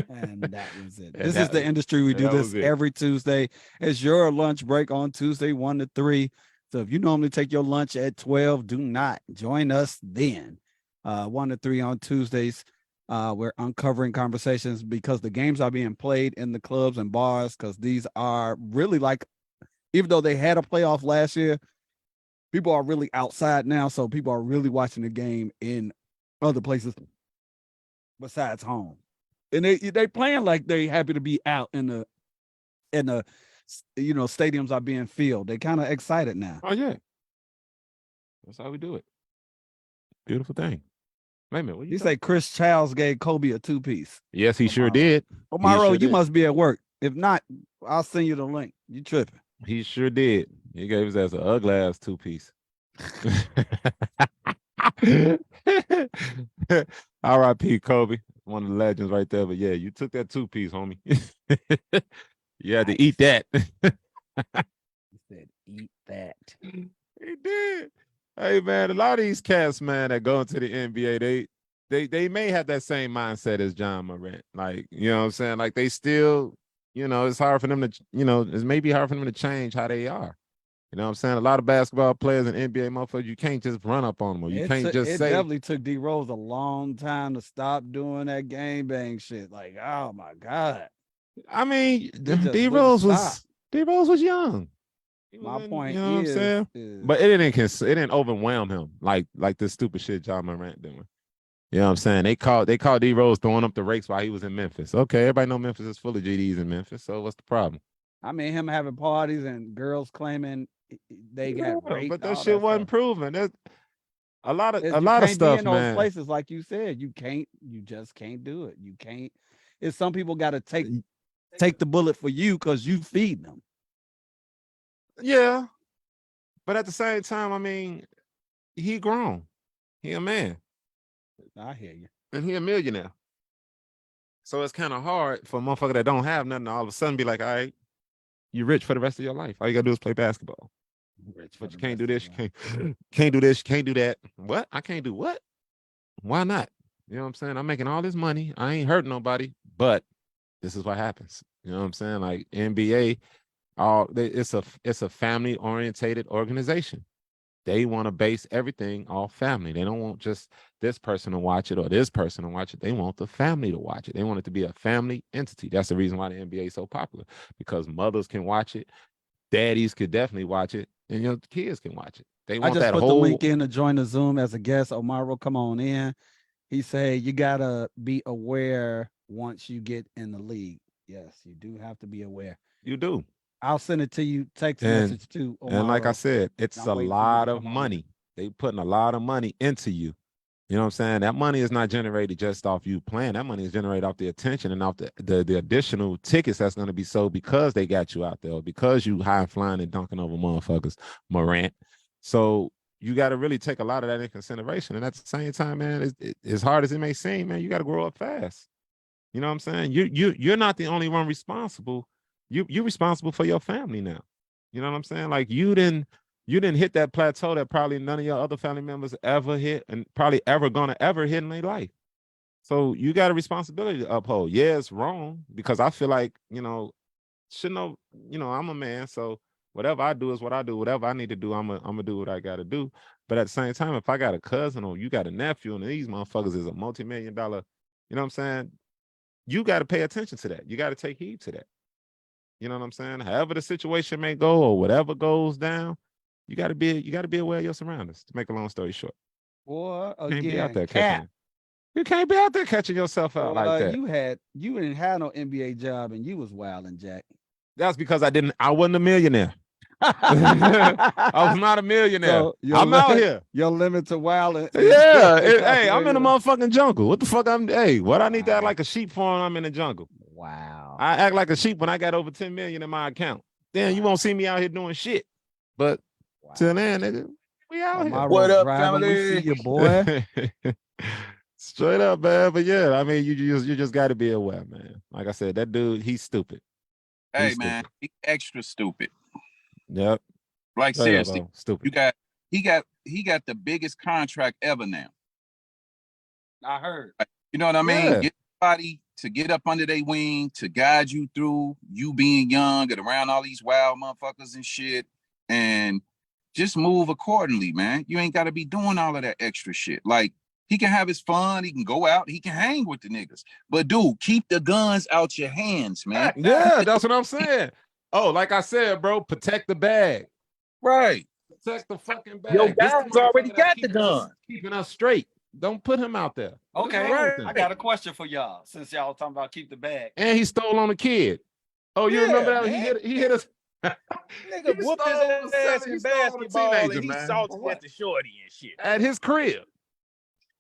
And that was it. This is the industry. We do this every Tuesday. It's your lunch break on Tuesday, 1 to 3. So if you normally take your lunch at 12, do not join us then. 1 to 3 on Tuesdays. We're uncovering conversations because the games are being played in the clubs and bars, because these are really, like, even though they had a playoff last year, people are really outside now, so people are really watching the game in other places besides home, and they playing like they happy to be out in the stadiums are being filled. They kind of excited now. Oh yeah, that's how we do it. Beautiful thing. Wait a minute, what you He talking? say Chris Childs gave Kobe a 2-piece. Yes, he sure Omaro. did. He Omaro, sure you did. must be at work. If not, I'll send you the link. You tripping? He sure did. He gave his ass an ugly ass 2-piece. R.I.P. Kobe, one of the legends right there. But yeah, you took that 2-piece, homie. You had to eat that. He said, "Eat that." He did. Hey man, a lot of these cats, man, that go into the NBA, they may have that same mindset as John Morant. Like, you know what I'm saying? Like they still, it's hard for them to, it's maybe hard for them to change how they are. You know what I'm saying? A lot of basketball players and NBA motherfuckers, you can't just run up on them or you can't just It say, definitely took D Rose a long time to stop doing that game bang shit. Like, oh my god, I mean, he just D wouldn't Rose stop. was young. He was My in, you point know what I'm saying? is But it didn't overwhelm him like this stupid shit John Morant doing. You know what I'm saying? They called D Rose throwing up the rakes while he was in Memphis. Okay, everybody know Memphis is full of GDs in Memphis. So what's the problem? I mean, him having parties and girls claiming they Yeah, got raped, but that all shit that wasn't stuff. proven. There's Is a you lot of can't be stuff, in those man. places, like you said. You just can't do it. You can't. It's some people got to take the bullet for you because you feed them. Yeah, but at the same time, I mean, he grown. He a man, I hear you. and he a millionaire. So it's kind of hard for a motherfucker that don't have nothing to all of a sudden be like, all right, you rich for the rest of your life. All you gotta do is play basketball. Rich for But the you can't do rest of this, your you life. can't do this, you can't do that. What? I can't do what? Why not? You know what I'm saying? I'm making all this money. I ain't hurting nobody, but this is what happens. You know what I'm saying? Like NBA, it's a family orientated organization. They want to base everything off family. They don't want just this person to watch it or this person to watch it. They want the family to watch it. They want it to be a family entity. That's the reason why the NBA is so popular, because mothers can watch it, daddies could definitely watch it, and your kids can watch it. They I want just that put the link whole. in to join the Zoom as a guest. Omaro, come on in. He said you gotta be aware once you get in the league. Yes, you do have to be aware. You do. I'll send it to you text And message too, like I Omaro. said, it's I'm a waiting for you to lot of come on in. money. They putting a lot of money into you. You know what I'm saying? That money is not generated just off you playing. That money is generated off the attention and off the additional tickets that's going to be sold because they got you out there, because you high flying and dunking over motherfuckers, Morant. So you got to really take a lot of that in consideration. And at the same time, man, as hard as it may seem, man, you got to grow up fast. You know what I'm saying? You're not the only one responsible. You're responsible for your family now. You know what I'm saying? Like you didn't hit that plateau that probably none of your other family members ever hit and probably ever hit in their life. So you got a responsibility to uphold. Yeah, it's wrong because I feel like, should know, I'm a man. So whatever I do is what I do. Whatever I need to do, I'm gonna do what I gotta do. But at the same time, if I got a cousin or you got a nephew and these motherfuckers is a multi-million-dollar, you know what I'm saying? You got to pay attention to that. You got to take heed to that. You know what I'm saying? However the situation may go or whatever goes down, you got to be aware of your surroundings. To make a long story short, Boy, you can't be out again, there catching Cap. it. You can't be out there catching yourself out like Boy, that. you didn't have no NBA job and you was wilding, Jack. That's because I wasn't a millionaire. I was not a millionaire. So I'm out here. your limit to wilding is Yeah. not Hey, I'm in the millionaire. motherfucking jungle. What the fuck hey, what I need to act Wow. like a sheep for when I'm in the jungle? Wow. I act like a sheep when I got over 10 million in my account. Then you won't see me out here doing shit. But till Wow. then, nigga, we out here. What Omaro up, driving. We see family? you, boy. Straight up, man. But yeah, I mean, you just got to be aware, man. Like I said, that dude, he's stupid. Hey, He's man, stupid. he extra stupid. Yep. Like Straight up, seriously, bro. Stupid. he got the biggest contract ever now. I heard. You know what I mean? Yeah. Get somebody to get up under their wing to guide you through you being young and around all these wild motherfuckers and shit, and just move accordingly, man. You ain't got to be doing all of that extra shit. Like he can have his fun, he can go out, he can hang with the niggas, but dude, keep the guns out your hands, man. Yeah, that's what I'm saying. Oh, like I said, bro, protect the bag. Right. protect the fucking bag. Your This the guys already motherfucker that's got the keeping us, gun. keeping us straight. Don't put him out there. What's Okay, wrong with him? I got a question for y'all. Since y'all talking about keep the bag, And he stole on a kid. Oh, you remember that? Man. He hit us. Nigga He whooped his stole ass he in stole on a basketball teenager, and he man. salty What? at the shorty and shit. At his crib.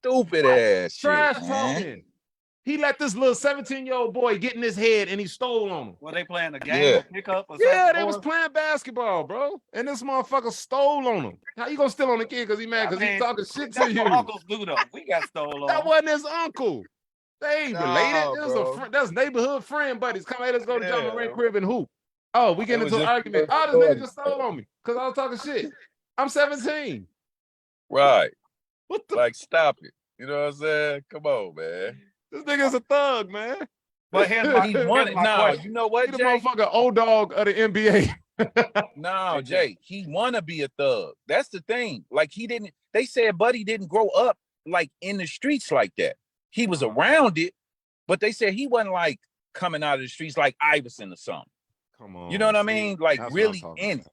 Stupid ass Trash shit, man. talking. He let this little 17-year-old boy get in his head and he stole on him. were they playing a game or pickup or something? Yeah, they was playing basketball, bro. And this motherfucker stole on him. How you gonna steal on the kid because he mad because he's talking shit to That's you? what uncles do though. We got stole on. That wasn't his uncle. They ain't related. It was bro. a friend. That's neighborhood friend buddies. Come here, let's go to John Yeah. Moran crib and hoop. Oh, we get It was into an just- argument. Oh, this nigga just stole on me because I was talking shit. I'm 17. Right. What the? Like, stop it. You know what I'm saying? Come on, man. This nigga's a thug, man. But here's my, He here's wanted my no, question. you know He what, the Jay? motherfucker old dog of the NBA. No, Jay, he wanna be a thug. That's the thing. Like, he didn't, they said Buddy didn't grow up like in the streets like that. He was around it, but they said he wasn't like coming out of the streets like Iverson or something. Come on. You know what I mean? Like, That's what I'm really talking in it.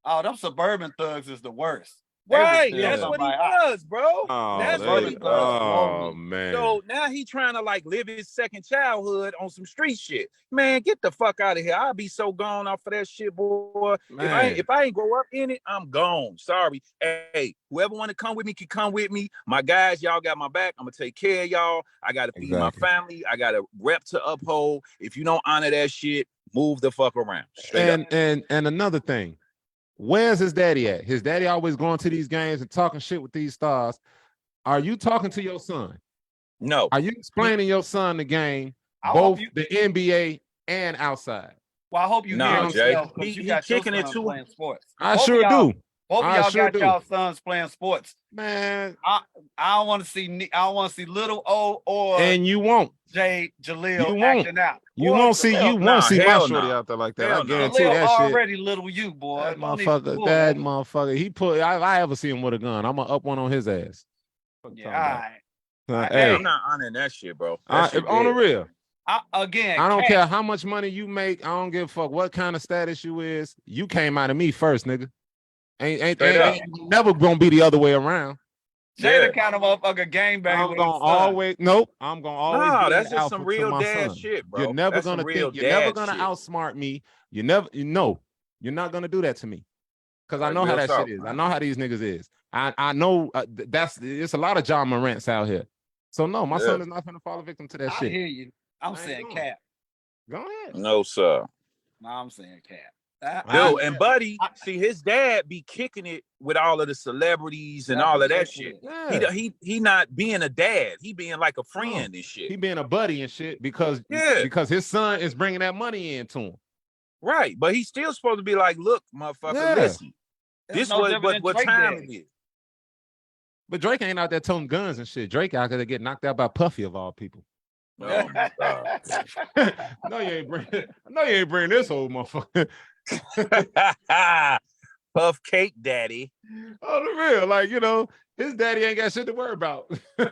about. Oh, them suburban thugs is the worst. They would Right. steal That's what he somebody out. was, bro. Oh, That's they- what he was. oh man. So now he trying to like live his second childhood on some street shit. Man, get the fuck out of here. I'll be so gone off of that shit, boy. Man. If I ain't grow up in it, I'm gone. Sorry. Hey, whoever want to come with me can come with me. My guys, y'all got my back. I'm gonna take care of y'all. I gotta feed my family. I got a rep to uphold. If you don't honor that shit, move the fuck around. Straight up. And another thing, where's his daddy at? His daddy always going to these games and talking shit with these stars. Are you talking to your son? No. Are you explaining your son the game, I both hope you- the NBA and outside? Well, I hope you Nah, hear Jay. yourself because He you got your kicking it son too. playing sports. I Both of sure y'all- do. Both of I y'all sure got do. y'all sons playing sports. Man, I don't want to see little O or and you won't. Jay Jaleel You won't. acting out. You Boy, won't see hell my nah, hell shorty nah. out there like that. Hell I nah. guarantee Jaleel that shit. already little you, boy. That Don't even motherfucker, pull that motherfucker. He put. I ever see him with a gun, I'm gonna up one on his ass. Yeah, all right. Hey, I'm not honoring that shit, bro. That shit on the dead. real. Again, I don't Cat, care how much money you make. I don't give a fuck what kind of status you is. You came out of me first, nigga. Ain't never gonna be the other way around. Jay the Yeah. kind of motherfucker gangbang I'm with gonna his son. always I'm gonna always Nah, be that's the just alpha some to real my dad son. shit, bro. You're never That's some gonna real think you're never dad gonna shit. outsmart me. You're not gonna do that to me. Cause I Like, know how real that talk, shit is. man. I know how these niggas is. I know it's a lot of John Morants out here. So no, my son is not gonna fall victim to that I shit. hear you. I'm I ain't saying going. Cat. Go ahead. No, sir. No, I'm saying Cat. Dude, and Buddy, see, his dad be kicking it with all of the celebrities and That's all of what that they shit. Yeah. He not being a dad. He being like a friend and shit. He being a buddy and shit because his son is bringing that money into him. Right, but he's still supposed to be like, look, motherfucker, Yeah. listen. It's This no what different than Drake time days. it is. But Drake ain't out there toting guns and shit. Drake out there to get knocked out by Puffy of all people. Oh my god. No, you ain't bring this old motherfucker. Puff cake daddy. Oh, the real, like, you know, his daddy ain't got shit to worry about. For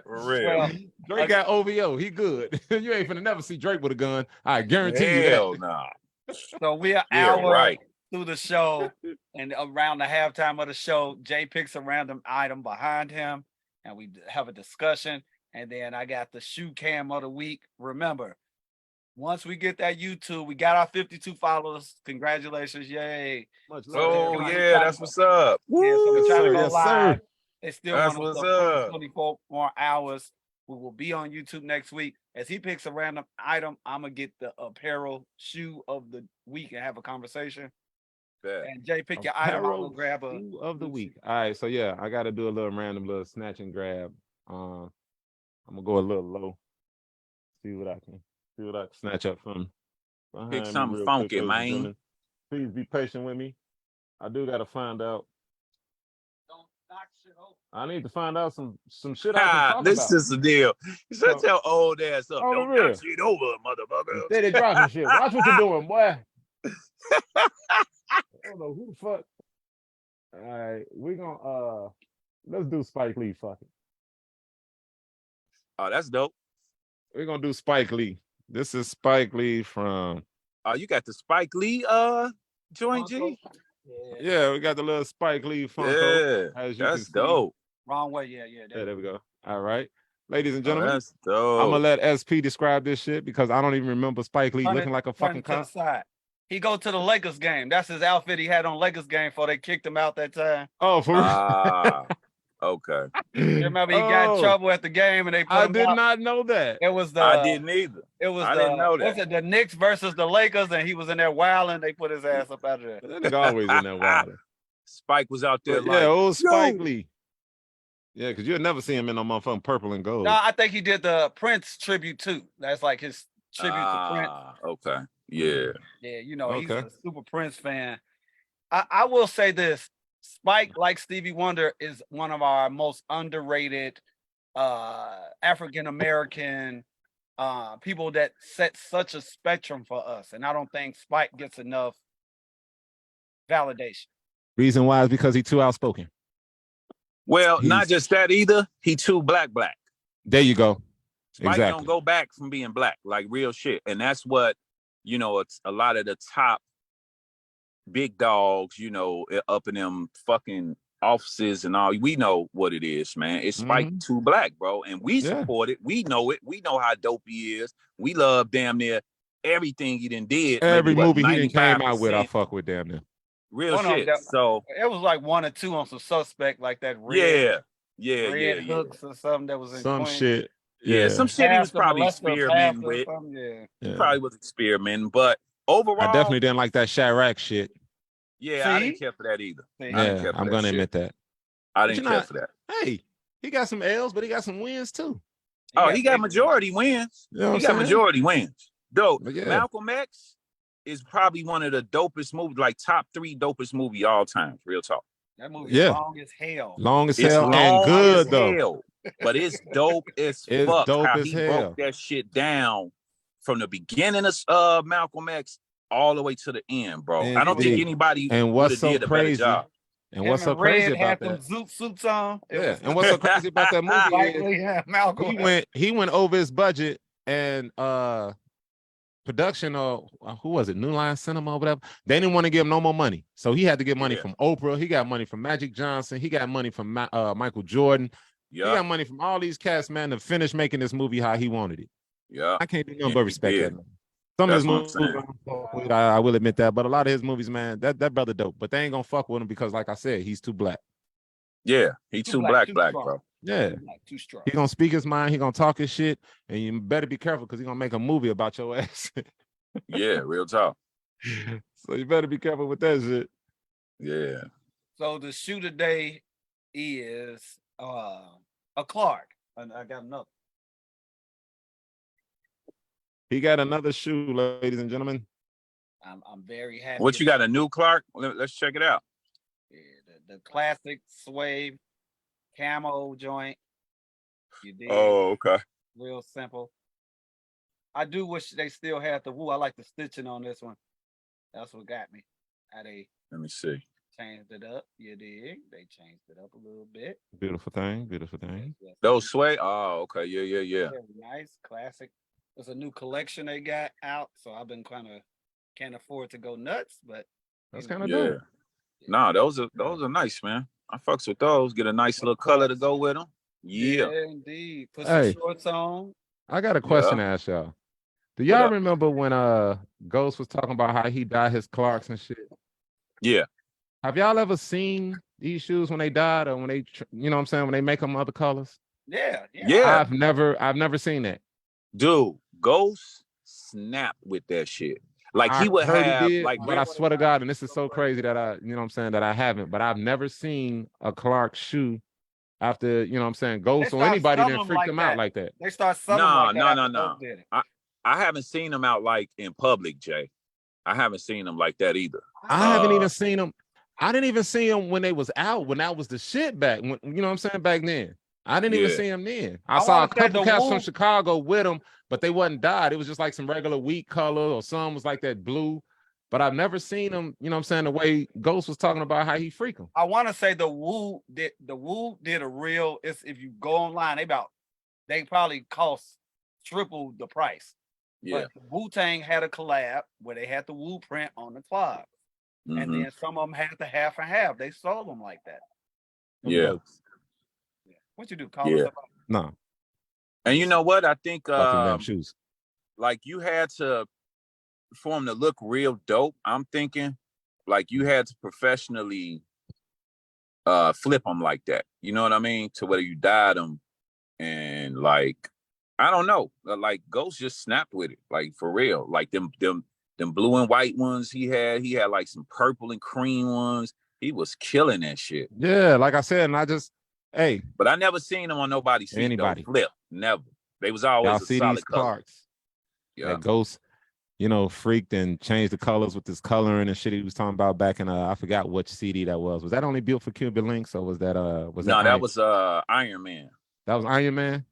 real. Well, Drake got OVO. He good. You ain't finna never see Drake with a gun. I guarantee you Hell that. nah. so we're an Yeah, hour right. through the show, and around the halftime of the show, Jay picks a random item behind him, and we have a discussion. And then I got the shoe cam of the week. Remember, once we get that YouTube, we got our 52 followers. Congratulations, yay! Much love. Oh everybody yeah, try that's to- what's up. Yeah, so we Yes, try to sir. go Yes, live. sir. They still That's want us what's the first up. 24 more hours. We will be on YouTube next week. As he picks a random item, I'm gonna get the apparel shoe of the week and have a conversation. Bet. And Jay, pick your item. I'll go grab a Shoe of the week. All right, so yeah, I got to do a little random little snatch and grab. I'm gonna go a little low. See what I can snatch up from behind Pick me something real funky, quick, ladies and man. gentlemen. Please be patient with me. I do got to find out. Don't knock shit over. I need to find out some shit I can talk This about. is the deal. Shut your old ass up. On the Don't real. knock shit over, motherfucker. Steady dropping shit. Watch what you're doing, boy. I don't know who the fuck. All right, we're gonna let's do Spike Lee. Fuck it. Oh, that's dope. We're gonna do Spike Lee. This is Spike Lee from Oh, you got the Spike Lee joint, G? Yeah, we got the little Spike Lee Funko, Yeah, as you can that's see. dope. Wrong way. Yeah. Yeah, there we go. All right. Ladies and Oh, gentlemen, that's I'm gonna dope. let SP describe this shit because I don't even remember Spike Lee looking like a Turn fucking it to the cop. side. He go to the Lakers game. That's his outfit he had on Lakers game before they kicked him out that time. Oh, for real? Ah, okay. You remember he got in Oh, trouble at the game and they put I him did out. not know that. It was I the didn't either. it was I the didn't know what's that. it, the Knicks versus the Lakers, and he was in there wilding. They put his ass up out of there. That nigga always in that wild. Spike was out there But yeah, like, old Spike yo. Lee. Yeah, because you'll never see him in no motherfucking purple and gold. No, I think he did the Prince tribute too. That's like his tribute to Prince. Okay. Yeah. Yeah, you know, he's Okay. a super Prince fan. I will say this: Spike, like Stevie Wonder, is one of our most underrated African American people that set such a spectrum for us. And I don't think Spike gets enough validation. Reason why is because he's too outspoken. Well, He's- not just that either. He too black. There you go. Spike Exactly. don't go back from being black, like real shit. And that's what, you know, it's a lot of the top big dogs, you know, up in them fucking offices and all. We know what it is, man. It's Spike too black, bro. And we support it. We know it. We know how dope he is. We love damn near everything he done did. Every maybe, movie he done came out with, 95%. I fuck with damn near. Real One of shit. them, So it was like 1 or 2 on some Suspect, like that red, yeah. hooks or something that was in Some Queens. shit. Yeah, some shit he was Pastor, probably molester, experimenting pastor, with. something, yeah. He probably was experimenting, but overall, I definitely didn't like that Chirac shit. yeah, I See? didn't care for that either. See? I didn't Yeah, care for I'm that gonna shit. admit that. I But didn't you're care not- for that. Hey, he got some L's, but he got some wins too. He got majority wins. You know what He I'm got saying? majority wins. Dope. But yeah. Malcolm X is probably one of the dopest movies, like top 3 dopest movie all time. Real talk. That movie Yeah. is long as hell. Long as It's hell and long good as though. hell, but it's dope as It's fuck dope how as he hell. broke that shit down from the beginning of Malcolm X all the way to the end, bro. I don't think Indeed. anybody And would what's have so did a better crazy? job. And Him what's so and crazy Red had about that? them zoot suits on. It Yeah. was And what's so crazy about that movie Spike is Lee and Malcolm. he went over his budget and production or who was it, New Line Cinema or whatever, they didn't want to give him no more money, so he had to get money from Oprah. He got money from Magic Johnson. He got money from Michael Jordan. He got money from all these cast, man, to finish making this movie how he wanted it. Yeah, I can't do nothing but respect that, man. Some That's of his movies I don't fuck with, I will admit that, but a lot of his movies, man, that brother dope, but they ain't gonna fuck with him because, like I said, he's too black. Yeah, he too black, too bro. Yeah, too strong. he gonna speak his mind. He gonna talk his shit, and you better be careful because he gonna make a movie about your ass. Yeah, real talk. So you better be careful with that shit. Yeah. So the shoe today is a Clark. And I got another. He got another shoe, ladies and gentlemen. I'm very happy. What you got, a new Clark? Let's check it out. Yeah, the classic suede camo joint. You did. Oh, okay. Real simple. I do wish they still had the woo. I like the stitching on this one. That's what got me. How they Let me see. changed it up. You dig? They changed it up a little bit. Beautiful thing. Beautiful thing. Yes, Those sway? Oh, okay. Yeah. very nice, classic. There's a new collection they got out, so I've been kind of can't afford to go nuts, but That's kind of Yeah. dope. Nah, those are nice, man. I fucks with those. Get a nice little color to go with them. Yeah. indeed. Put Hey. some shorts on. I got a question to ask y'all. Do What y'all up? remember when Ghost was talking about how he dyed his Clarks and shit? Yeah. Have y'all ever seen these shoes when they dyed or when they, you know what I'm saying, when they make them other colors? Yeah. Yeah. I've never seen that. Dude, Ghost snapped with that shit. Like I he would heard have he did, like but I swear to God, and this is so crazy that I, you know what I'm saying, that I haven't, but I've never seen a Clark shoe after, you know what I'm saying, Ghost or start anybody selling didn't them freak like them that. out like that. They start selling No, like that no, after no, no. Ghost did it. I haven't seen them out like in public, Jay. I haven't seen them like that either. I haven't even seen them. I didn't even see them when they was out, when that was the shit back, when, you know what I'm saying, back then. I didn't even Yeah. see them then. I I saw a wanna say couple the cats from Woo- Chicago with them, but they wasn't dyed. It was just like some regular wheat color, or some was like that blue. But I've never seen them, you know what I'm saying, the way Ghost was talking about how he freak them. I want to say the Woo did a real. It's if you go online, they probably cost triple the price. Yeah. But Wu-Tang had a collab where they had the Wu print on the clock. And then some of them had the half and half. They sold them like that. Yeah. What you do? Call us up? No. And you know what? I think Fuck them damn shoes. like you had to, for them to look real dope, I'm thinking like you had to professionally flip them like that. You know what I mean? To whether you dyed them and like, I don't know, like Ghost just snapped with it, like for real. Like them blue and white ones he had like some purple and cream ones. He was killing that shit. Yeah, like I said, and I just, hey. But I never seen them on nobody's feet. Anybody. Though. Flip, never. They was always y'all a see solid these color. Clarks. Yeah. That Ghost, you know, freaked and changed the colors with this coloring and shit he was talking about back in I forgot which CD that was. Was that only built for Cuban Links, or was that that was Iron Man. That was Iron Man?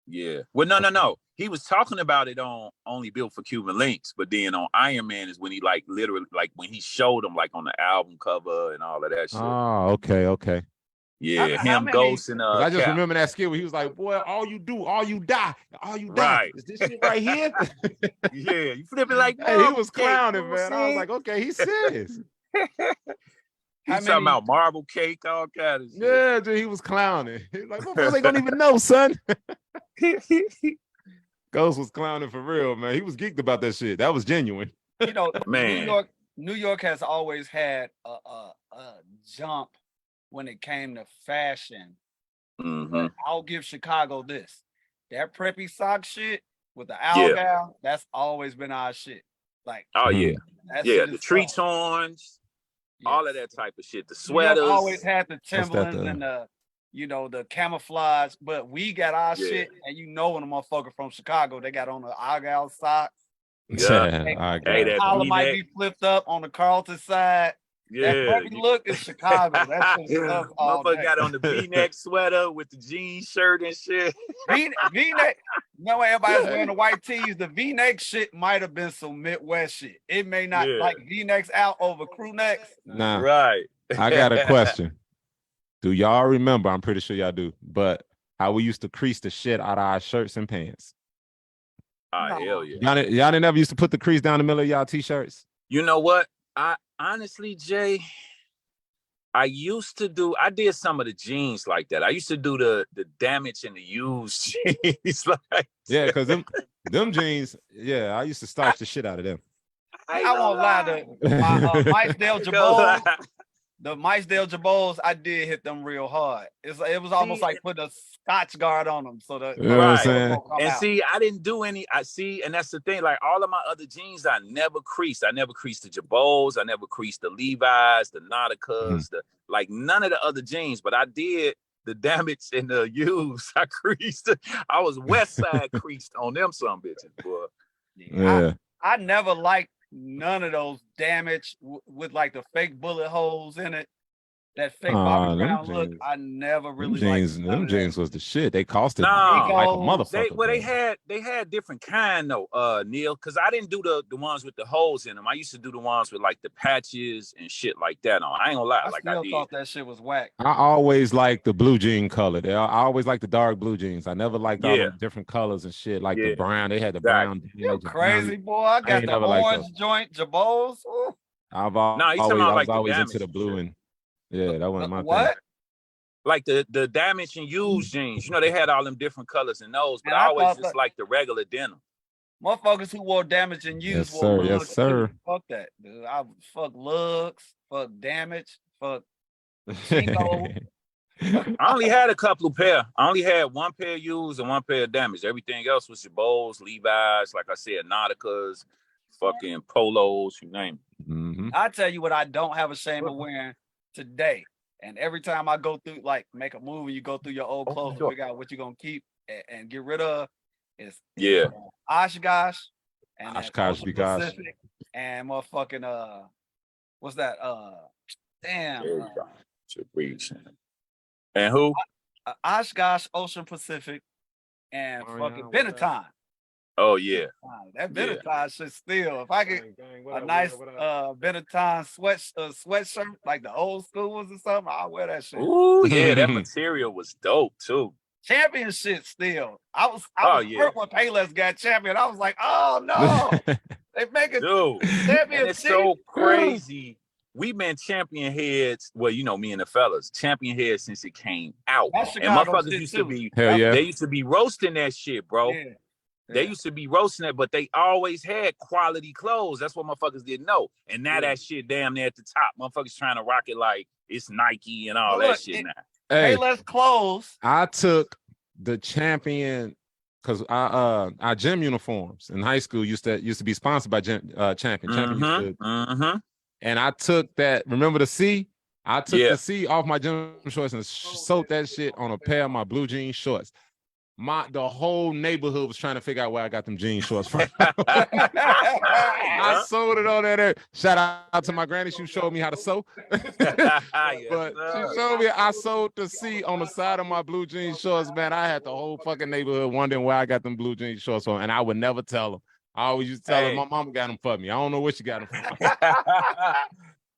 Yeah. Well, no. He was talking about it on Only Built for Cuban Links, but then on Iron Man is when he like literally like when he showed them like on the album cover and all of that shit. Oh, okay. Yeah, him, Ghost, and I just Cap. remember that skit where he was like, "Boy, all you do, all you die, all you die Right. is this shit right here." Yeah, you flip it like hey, he was clowning, man. I was like, "Okay, he's serious." He's talking about marble cake, all kinds of shit. Yeah, dude, he was clowning. He was like, "Motherfuckers ain't gonna even know, son." Ghost was clowning for real, man. He was geeked about that shit. That was genuine. You know, Man. New York has always had a jump when it came to fashion. Mm-hmm. I'll give Chicago this. That preppy sock shit with the owl gal, that's always been our shit. Like, oh yeah. Yeah, the treats horns, all of that type of shit. The sweaters. New York always had the Timberlands and the camouflage, but we got our shit, and you know when a motherfucker from Chicago, they got on the Argyle socks. Yeah. Hey, that collar might be flipped up on the Carlton side. Yeah. That preppy look is Chicago. That's motherfucker got on the V-neck sweater with the jean shirt and shit. V-neck. You know, everybody's wearing the white tees. The V-neck shit might have been some Midwest shit. It may not like V-necks out over crew necks. Nah. Right. I got a question. Do y'all remember? I'm pretty sure y'all do. But how we used to crease the shit out of our shirts and pants. Hell yeah. Y'all didn't ever used to put the crease down the middle of y'all t-shirts? You know what? I honestly, Jay, I did some of the jeans like that. I used to do the damage and the used jeans. Like, yeah, because them jeans, yeah, I used to starch the shit out of them. I won't lie to Micedale Jabot. The Micedale Jabots, I did hit them real hard. It was almost like putting a Scotch guard on them. So that you know what I'm saying? And see, I didn't do any. And that's the thing. Like all of my other jeans, I never creased. I never creased the Jabots. I never creased the Levi's, the Nauticas, like none of the other jeans. But I did the damage and the used. I creased. I was West Side creased on them some bitches, boy. Yeah. I never liked none of those damage with like the fake bullet holes in it. That fake Bobby Brown look, I never really liked. Them jeans was the shit. They costed like a motherfucker. They had different kind though, Neil, because I didn't do the ones with the holes in them. I used to do the ones with like the patches and shit like that on. I ain't gonna lie, I still thought that shit was whack. I always liked the blue jean color. I always liked the dark blue jeans. I never liked all the different colors and shit, like the brown. They had the brown. You crazy boy. I got the orange joint Jabots. I was always into the blue and yeah, that wasn't my thing. Like the damaged and used jeans. You know, they had all them different colors in those, but I always just like the regular denim. Motherfuckers who wore damaged and used yes, sir. Fuck that, dude. I fuck lugs, fuck damage, fuck Chico. I only had a couple of pair. I only had one pair used and one pair damaged. Everything else was Jabots, Levi's, like I said, Nauticas, fucking polos, you name it. I tell you what I don't have a shame of wearing today. And every time I go through, like, make a move and you go through your old clothes and figure out what you're going to keep and get rid of, is Oshkosh and Pacific and motherfucking, what's that? Damn. And who? Oshkosh, Ocean Pacific, and fucking Benetton. Oh yeah, that Benetton shit still. If I get a nice Benetton sweatshirt like the old school ones or something, I'll wear that shit. Ooh yeah, that material was dope too. Champion shit still. I was hurt when Payless got champion. I was like, oh no, they make it dude. champion. And it's so crazy we've been champion heads. Well, you know, me and the fellas, champion heads since it came out. That's And Chicago motherfuckers shit used too. to be, Hell yeah. they used to be roasting that shit, bro. Yeah. They used to be roasting that, but they always had quality clothes. That's what motherfuckers didn't know. And now that shit damn near at the top. Motherfuckers trying to rock it like it's Nike and all that shit now. Hey, Payless clothes. I took the champion because our gym uniforms in high school used to be sponsored by Champion. Champion used to, and I took that. Remember the C? I took the C off my gym shorts and soaked that shit on a pair of my blue jean shorts. The whole neighborhood was trying to figure out where I got them jean shorts from. I sold it on that. Shout out to my granny. She showed me how to sew. But she showed me I sold the C on the side of my blue jean shorts, man. I had the whole fucking neighborhood wondering where I got them blue jean shorts from, and I would never tell them. I always used to tell them my mama got them for me. I don't know where she got them from.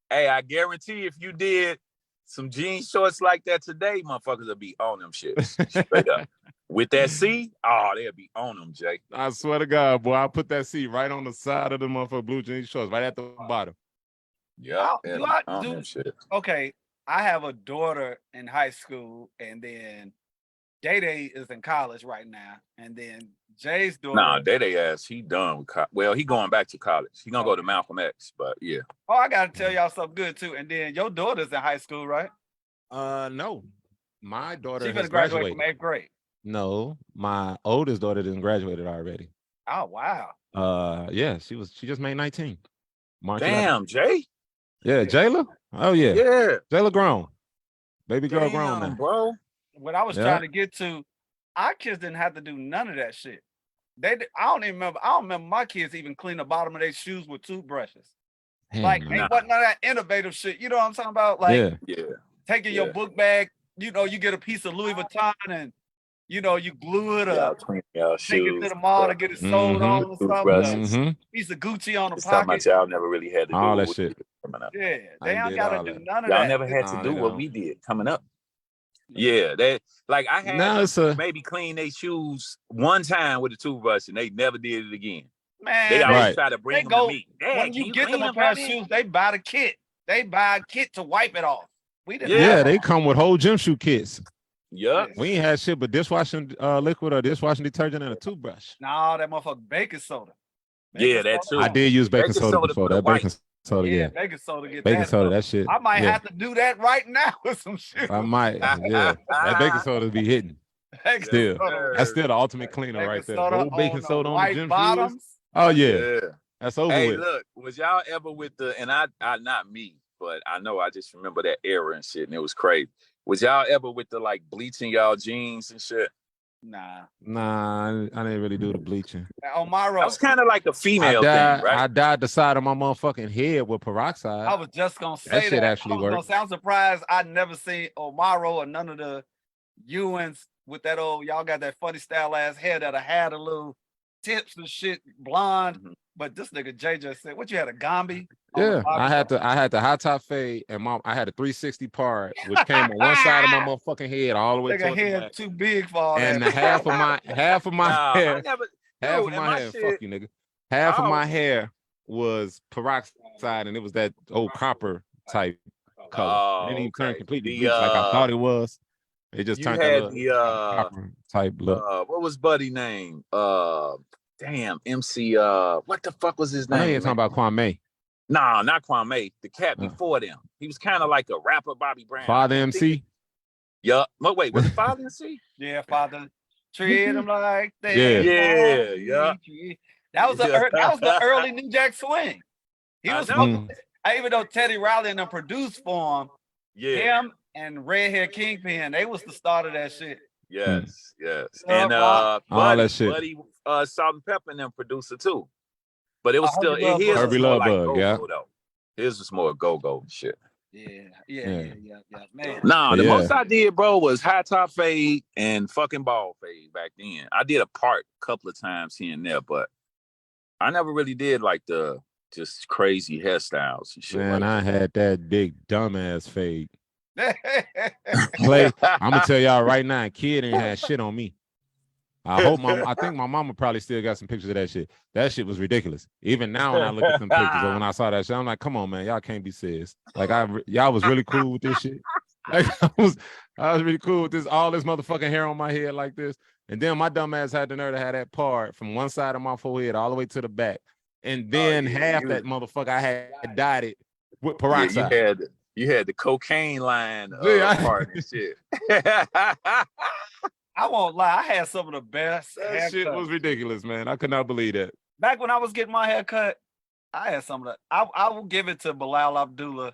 Hey, I guarantee if you did some jean shorts like that today, motherfuckers will be on them shits. Straight up. With that C, they'll be on them, Jay. I swear to God, boy, I put that C right on the side of the motherfucking blue jean shorts, right at the bottom. Yeah. Okay, I have a daughter in high school, and then Day is in college right now, and then Jay's daughter. Nah, Day ass, he done with he going back to college. He gonna go to Malcolm X, but yeah. Oh, I gotta tell y'all something good too. And then your daughter's in high school, right? No. My daughter She's has gonna graduate graduated from 8th grade. No, my oldest daughter didn't graduated already. Oh wow. Yeah, she just made 19. Damn, Jay. Yeah, Jayla. Oh yeah. Yeah. Jayla grown. Baby girl grown now. Bro. What I was trying to get to, our kids didn't have to do none of that shit. I don't remember my kids even clean the bottom of their shoes with toothbrushes. Ain't wasn't none of that innovative shit. You know what I'm talking about? Like taking your book bag, you get a piece of Louis Vuitton and you glue it up, take it to the mall to get it sold on or something. Piece of Gucci on the pocket. Y'all never really had to do all that shit. Yeah, they don't gotta do none of y'all that. Never had to do what we did coming up. Yeah, that like I had maybe clean their shoes one time with a toothbrush and they never did it again. Man, they always try to bring them to me. When you get them a pair of shoes, they buy the kit. They buy a kit to wipe it off. We didn't. Yeah, they come with whole gym shoe kits. Yeah, we ain't had shit but dishwashing liquid or dishwashing detergent and a toothbrush. No, that motherfucker baking soda. That too. I did use baking soda before. That baking soda, baking soda. Baking soda, that shit. I might have to do that right now with some shit. I might, yeah. That baking soda be hitting. Still, that's still the ultimate cleaner right there. Whole baking soda on the gym shoes. Oh yeah, that's over with. Hey, look, was y'all ever with the? And I not me, but I know I just remember that era and shit, and it was crazy. Was y'all ever with the like bleaching y'all jeans and shit? Nah, I didn't really do the bleaching. On my road, that was kind of like a female thing, right? I dyed the side of my motherfucking head with peroxide. I was just gonna say that shit actually worked. I'm surprised I never seen Omaro or none of the Ewans with that old. Y'all got that funny style ass hair that I had a little tips and shit, blonde. But this nigga Jay just said, "What you had a Gombi?" Yeah, I had the high top fade, and I had a 360 part, which came on one side of my motherfucking head all the way to the back. Too big for all and that. half of my hair, fuck you, nigga. Half of my hair was peroxide, and it was that old copper type color. It didn't even turn completely bleach like I thought it was. It just turned copper type look. What was Buddy name? Damn, MC. What the fuck was his name? I know you're talking about Kwame. Nah, not Kwame. The cat before them. He was kind of like a rapper, Bobby Brown. Father MC. Yup. Wait, was it Father MC? Yeah, Father. Treat him like that. Yeah. That was the early New Jack Swing. He was even though Teddy Riley and them produced for him. Yeah. Him and Redhead Kingpin, they was the start of that shit. Yes. And all that shit. Buddy, Salt and Pepper and them producer too. But it was still his Herbie was more like Lovebug, go-go, though. His was more go-go shit. Yeah, man. Nah, the most I did, bro, was high top fade and fucking ball fade back then. I did a part a couple of times here and there, but I never really did like the just crazy hairstyles and shit. Man, like I had that big dumbass fade. I'm gonna tell y'all right now, kid ain't had shit on me. I think my mama probably still got some pictures of that shit. That shit was ridiculous. Even now when I look at them pictures or when I saw that shit, I'm like, come on, man, y'all can't be serious. Like y'all was really cool with this shit. Like I was really cool with this, all this motherfucking hair on my head like this. And then my dumb ass had the nerve to have that part from one side of my forehead all the way to the back. And then half that motherfucker I had dyed it with peroxide. Yeah, you had the cocaine line part and shit. I won't lie, I had some of the best That haircuts. shit was ridiculous, man. I could not believe that. Back when I was getting my hair cut, I had some of that. I will give it to Bilal Abdullah.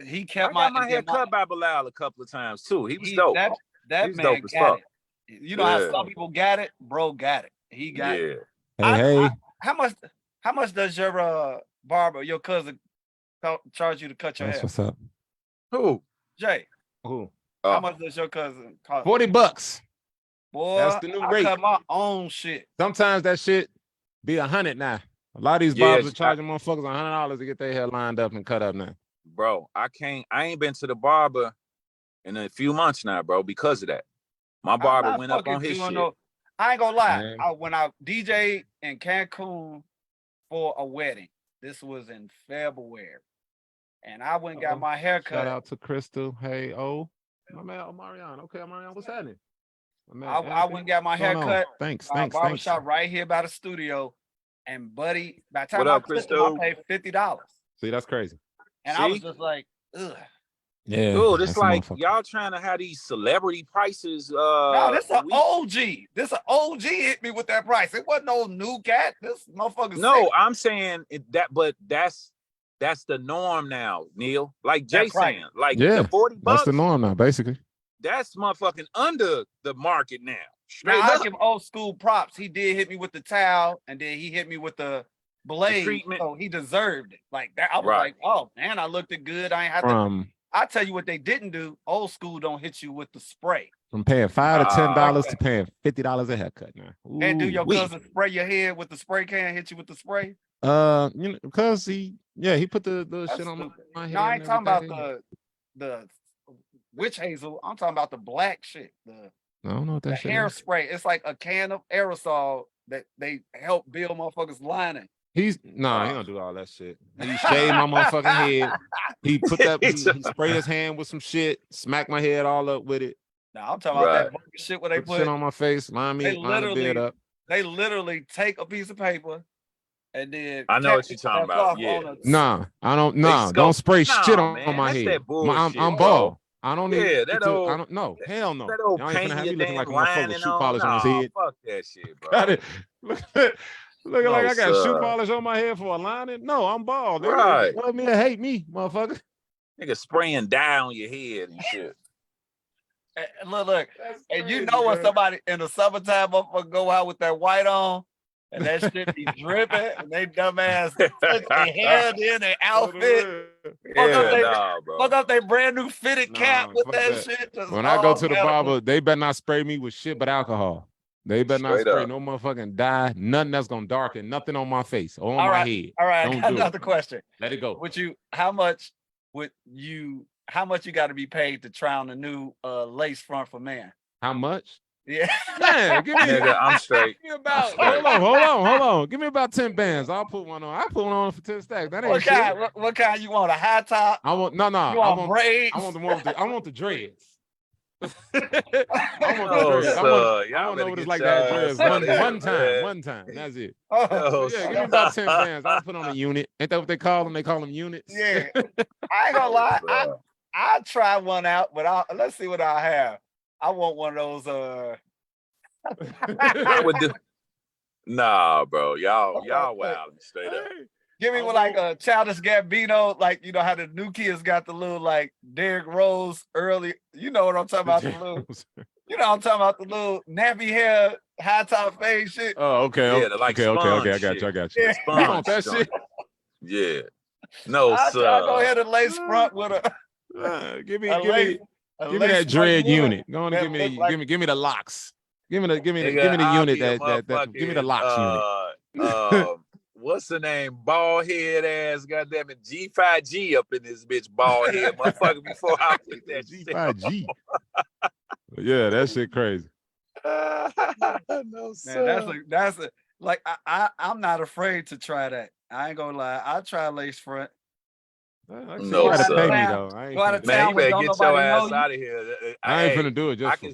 He kept I got my hair cut by Bilal a couple of times too. He was dope. That was man dope as got fuck. it. You know how some people got it? Bro got it. He got it. Hey, how much does your barber, your cousin, charge you to cut your hair? What's up? Who? Jay. Who? How much does your cousin cost? $40. Boy, That's the new I rate. cut my own shit. Sometimes that shit be $100 now. A lot of these barbers are charging motherfuckers $100 to get their hair lined up and cut up now. Bro, I ain't been to the barber in a few months now, bro, because of that. My barber went up on his shit. I ain't gonna lie. When I DJ'd in Cancun for a wedding, this was in February, and I went and got my hair cut. Shout out to Crystal. Hey, my man Omarion. Okay, Omarion, what's happening? I went and got my hair cut. Thanks. Barbershop right here by the studio. And buddy, by the time I paid $50. See, that's crazy. And I was just like, ugh. Yeah. Dude, it's like y'all trying to have these celebrity prices. No, this an OG. This an OG hit me with that price. It wasn't no new cat. This motherfucker. No, I'm saying but that's the norm now, Neil. Like Jay saying, like the $40. That's the norm now, basically. That's motherfucking under the market now. Now I give old school props. He did hit me with the towel, and then he hit me with the blade. So he deserved it. Like that. I was like, oh man, I looked it good. I ain't have to. I tell you what they didn't do. Old school don't hit you with the spray. From paying $5 to $10 to paying $50 a haircut now. And do your cousin spray your head with the spray can? Hit you with the spray? Because he put the shit on my head. No, I ain't talking about the witch hazel. I'm talking about the black shit. I don't know what that shit is. Hairspray. It's like a can of aerosol that they help build motherfuckers lining. He don't do all that shit. He shaved my motherfucking head. He put that, he sprayed his hand with some shit, smacked my head all up with it. Now I'm talking about that shit where they put shit on my face, line the beard up. They literally take a piece of paper and then I know what you're talking about. Yeah. Nah, I don't. Nah, don't spray shit on my head. I'm bald. I don't need. I don't. No, hell no. Y'all ain't gonna have me looking like a motherfucker with shoe polish on his head. Fuck that shit, bro. Got it. Looking like I got shoe polish on my head for a lining. No, I'm bald. Right. Love me or hate me, motherfucker. Nigga spraying dye on your head and shit. Look. And you know when somebody in the summertime motherfucker go out with that white on and that shit be dripping and they dumbass touch their hair in their outfit. Fuck up their brand new fitted cap with that shit. When I go to the barber, they better not spray me with shit but alcohol. They better not spray no motherfucking dye, nothing that's gonna darken, nothing on my face or on my head. All right, I got another question. Let it go. How much you got to be paid to try on the new lace front for man? How much? Yeah. Man, give me nigga, I'm straight. Give me about, hold on. Give me about 10 bands. I'll put one on. I'll put one on for 10 stacks. That ain't shit. What kind you want? A high top? I want no. You want braids? I want the one with I want the dreads. I want know what it's like to have dreads. One time. That's it. Give me about 10 bands. I'll put on a unit. Ain't that what they call them? They call them units. Yeah. I ain't gonna lie. I'll try one out, but let's see what I have. I want one of those. I would do. Nah, bro. Y'all wild straight up. Give me one like a Childish Gambino, like you know how the new kids got the little like Derrick Rose early. You know what I'm talking about? The little nappy hair, high top fade shit. Oh, okay. Yeah, okay. I got you. Yeah. You want that shit? Yeah. No, sir. I'll go ahead and lace front with a. Give me that dread unit. Go on and give me the locks. Give me the unit that give me the locks unit. What's the name? Bald head ass, goddamn it, G5G up in this bitch bald head, motherfucker. Before I take that G5G. Yeah, that shit crazy. No, Man, that's a like I'm not afraid to try that. I ain't gonna lie. I try lace front. Like I said, you No, gotta sir. pay me Town, though. I ain't go out finna of do Man, it. you town where better don't get your nobody know ass you. out of here. I ain't Hey, finna do it I just can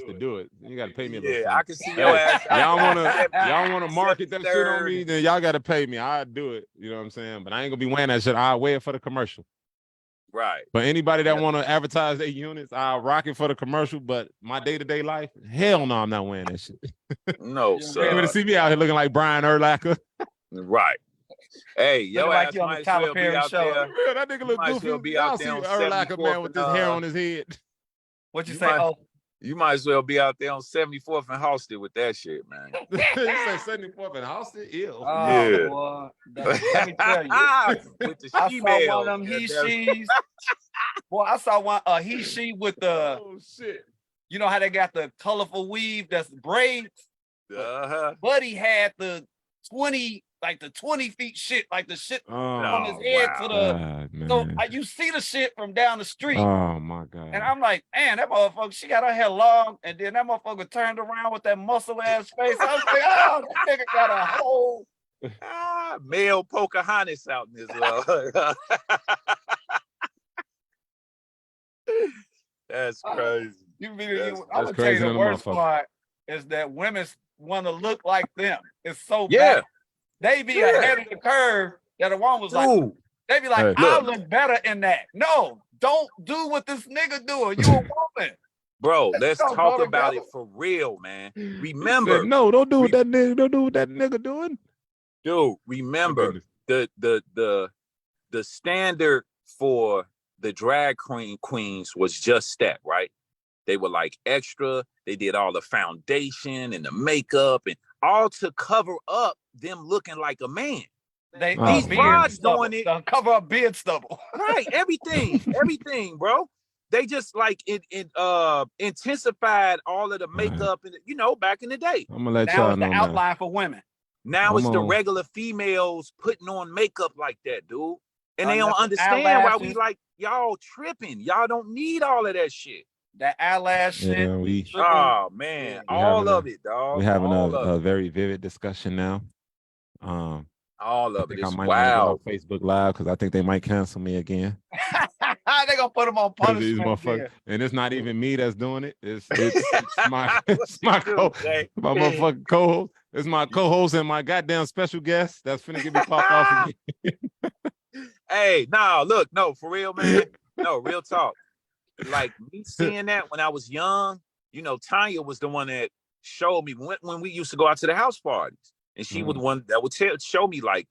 to do it. You gotta pay me a little yeah, I something. can see your Hey, ass out y'all there. wanna market that shit on 73rd. me, then y'all gotta pay me. I'll do it. You know what I'm saying? But I ain't gonna be wearing that shit. I'll wear it for the commercial. Right. But anybody that Yeah. wanna advertise their units, I'll rock it for the commercial. But my day-to-day life, hell no, I'm not wearing that shit. No, You You wear- gonna sir. see me out here looking like Brian Urlacher. Right. Hey, Looking your like ass you on the might as Tyler well be Perry out show. there. Yeah, that nigga You look might as goofy. well be out Y'all there see on Urlacher 74th man with and this hair on his head. What you You say? might- Oh, you might as well be out there on 74th and Halsted with that shit, man. You say 74th and Austin? Ew. Yeah. boy. Let me tell you. With the I saw she-males. one of them he she's. Boy, I saw one he she with the Oh shit. you know how they got the colorful weave that's braids. Uh-huh. Buddy had the 20 feet shit, like the shit from his Oh head to the God, man. so you see the shit from down the street. Oh my God. And I'm like, man, that motherfucker, she got her hair long, and then that motherfucker turned around with that muscle ass face. I was like, oh, that nigga got a whole. Male Pocahontas out in this world. That's crazy. I'm That's gonna tell crazy you the than a worst motherfucker. part is that women want to look like them. It's so Yeah. bad. They be Yeah. ahead of the curve that a woman was like, Dude, they be like, Hey. I Look. look better in that. No, don't do what this nigga doing. You a woman. bro, let's Don't talk go about together. it for real, man. He Remember, said, no, don't do what that nigga. Don't do what that nigga doing. dude, My remember goodness. the standard for the drag queens was just that, right? They were like extra. They did all the foundation and the makeup and all to cover up them looking like a man. These broads doing it. Cover up beard stubble. Right, everything, bro. They just like it intensified all of the makeup and back in the day. I'm gonna let Now y'all it's the know now. outline for women. Now it's the on. regular females putting on makeup like that, dude. And they Enough don't understand why we eyelashes. like y'all tripping. Y'all don't need all of that shit. That eyelash Yeah, shit. we Oh man, We all having of it, dog. we're having all of a it. very vivid discussion now. All I of it. think I It's might want to go wild. on Facebook Live because I think they might cancel me again. They gonna put them on Because these punishment. motherfuckers, and it's not even me that's doing it. It's my What you do, Jay? my motherfucking co-host. It's my co-host and my goddamn special guest that's finna get me popped off again. Hey, look, for real, man. No, real talk. Like me seeing that when I was young, Tanya was the one that showed me when we used to go out to the house parties, and she was the one that would show me like,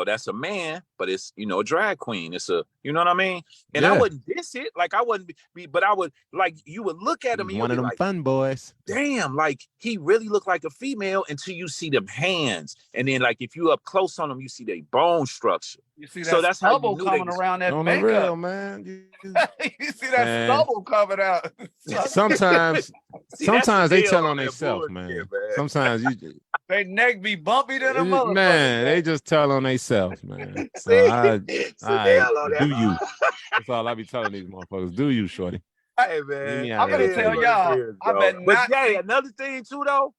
that's a man, but it's a drag queen. It's a, you know what I mean? And I wouldn't diss it, like I wouldn't be, but I would like you would look at him and One you'd of be them like, fun boys. damn, like he really looked like a female until you see them hands, and then like if you up close on them, you see their bone structure. You see that So that's how you stubble knew coming they was around that On the real, makeup. man. You see that Man. stubble coming out. Sometimes they tell on themselves, man. Sometimes They neck be bumpy than a motherfucker. man, they just tell on themselves, man. So I do you. That's all I be telling these motherfuckers. Do you, shorty? Hey man, I'm gonna tell y'all. I bet but not. Jay, another thing too though,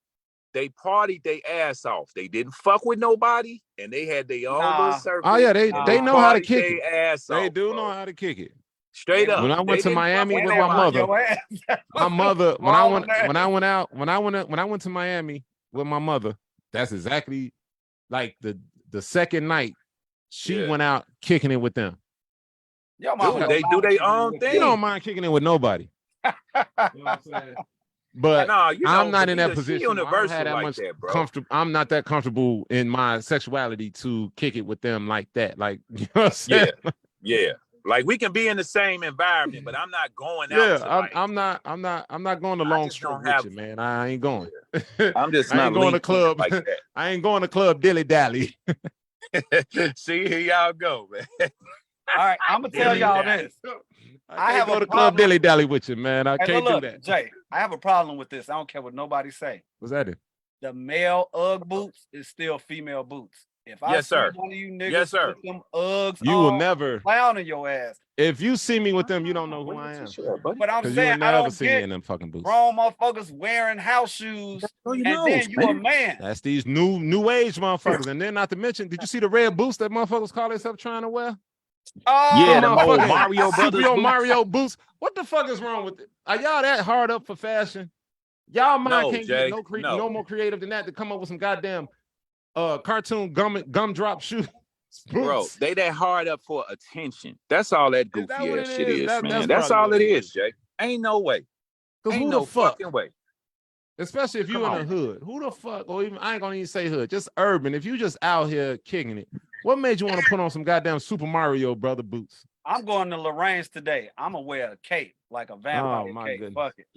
they partied their ass off. They didn't fuck with nobody, and they had their own little circle. Oh yeah, they know how to kick it. Ass they off, do bro. know how to kick it. Straight up. When I went to Miami with my mother, when I went to Miami with my mother, that's exactly like the second night she went out kicking it with them. Dude, they do their own thing. You don't mind kicking it with nobody. You know what I'm saying? But I'm not in that position. I don't have that much comfortable. I'm not that comfortable in my sexuality to kick it with them like that. Like, you know what I'm saying? Yeah. Like we can be in the same environment, but I'm not going out. I'm not going to long stroke with you, man. I ain't going. I'm just I ain't going to club like that. I ain't going to club dilly dally. See, here y'all go, man. All right, I'm gonna tell y'all this. I have a club dilly dally with you, man. I can't do that. Jay, I have a problem with this. I don't care what nobody say. What's that? The male UGG boots is still female boots. If I Yes, see sir. one of you niggas Yes, sir. with them Uggs You will on, never. clowning your ass. If you see me with them, you don't know who I am. But I'm Because you saying will I never don't see me get in them fucking boots. grown motherfuckers wearing house shoes, Oh, you and know, then you a man. man. That's these new age motherfuckers. And then not to mention, did you see the red boots that motherfuckers call themselves trying to wear? Oh, Yeah, The them old motherfucking Mario Brothers Super boots. Mario boots. What the fuck is wrong with it? Are y'all that hard up for fashion? Y'all mind No, can't Jay, get no. no more creative than that to come up with some goddamn cartoon gumdrop shoes. Bro, Boots. they that hard up for attention. That's all that Is that goofy what ass it shit is? is, man. That's That's probably all what it it is, is. Jay. Ain't no way. Because Ain't who no the fuck? fucking way. Especially if you Come in the hood. Who the fuck, or even I ain't gonna even say hood, just urban. If you just out here kicking it, what made you want to put on some goddamn Super Mario brother boots? I'm going to Lorraine's today. I'm gonna wear a cape, like a vampire Oh my cape. goodness. Fuck it.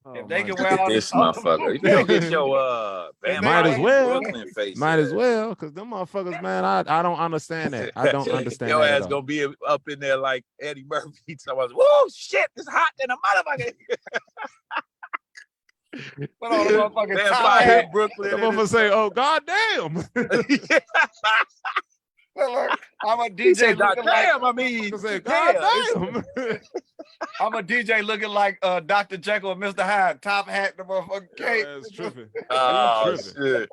Oh, If they my can Look wear at all this this other motherfucker. You bullshit, don't get your If they Might vampire as wear- in well. Brooklyn face. Might as ass. well, because them motherfuckers, man, I don't understand that. I don't understand Your that at ass all. gonna be up in there like Eddie Murphy. Someone's, whoa, shit, it's hot than a motherfucker. put on a motherfucking top Vampire hat. in Brooklyn. That motherfucker say, oh, goddamn. Look, I'm a He DJ said, God looking like damn, I mean, Motherfucker say, yeah, it's- goddamn. I'm a DJ looking like Dr. Jekyll and Mr. Hyde, top hat, the motherfucking cape. That's tripping. Oh, tripping. shit.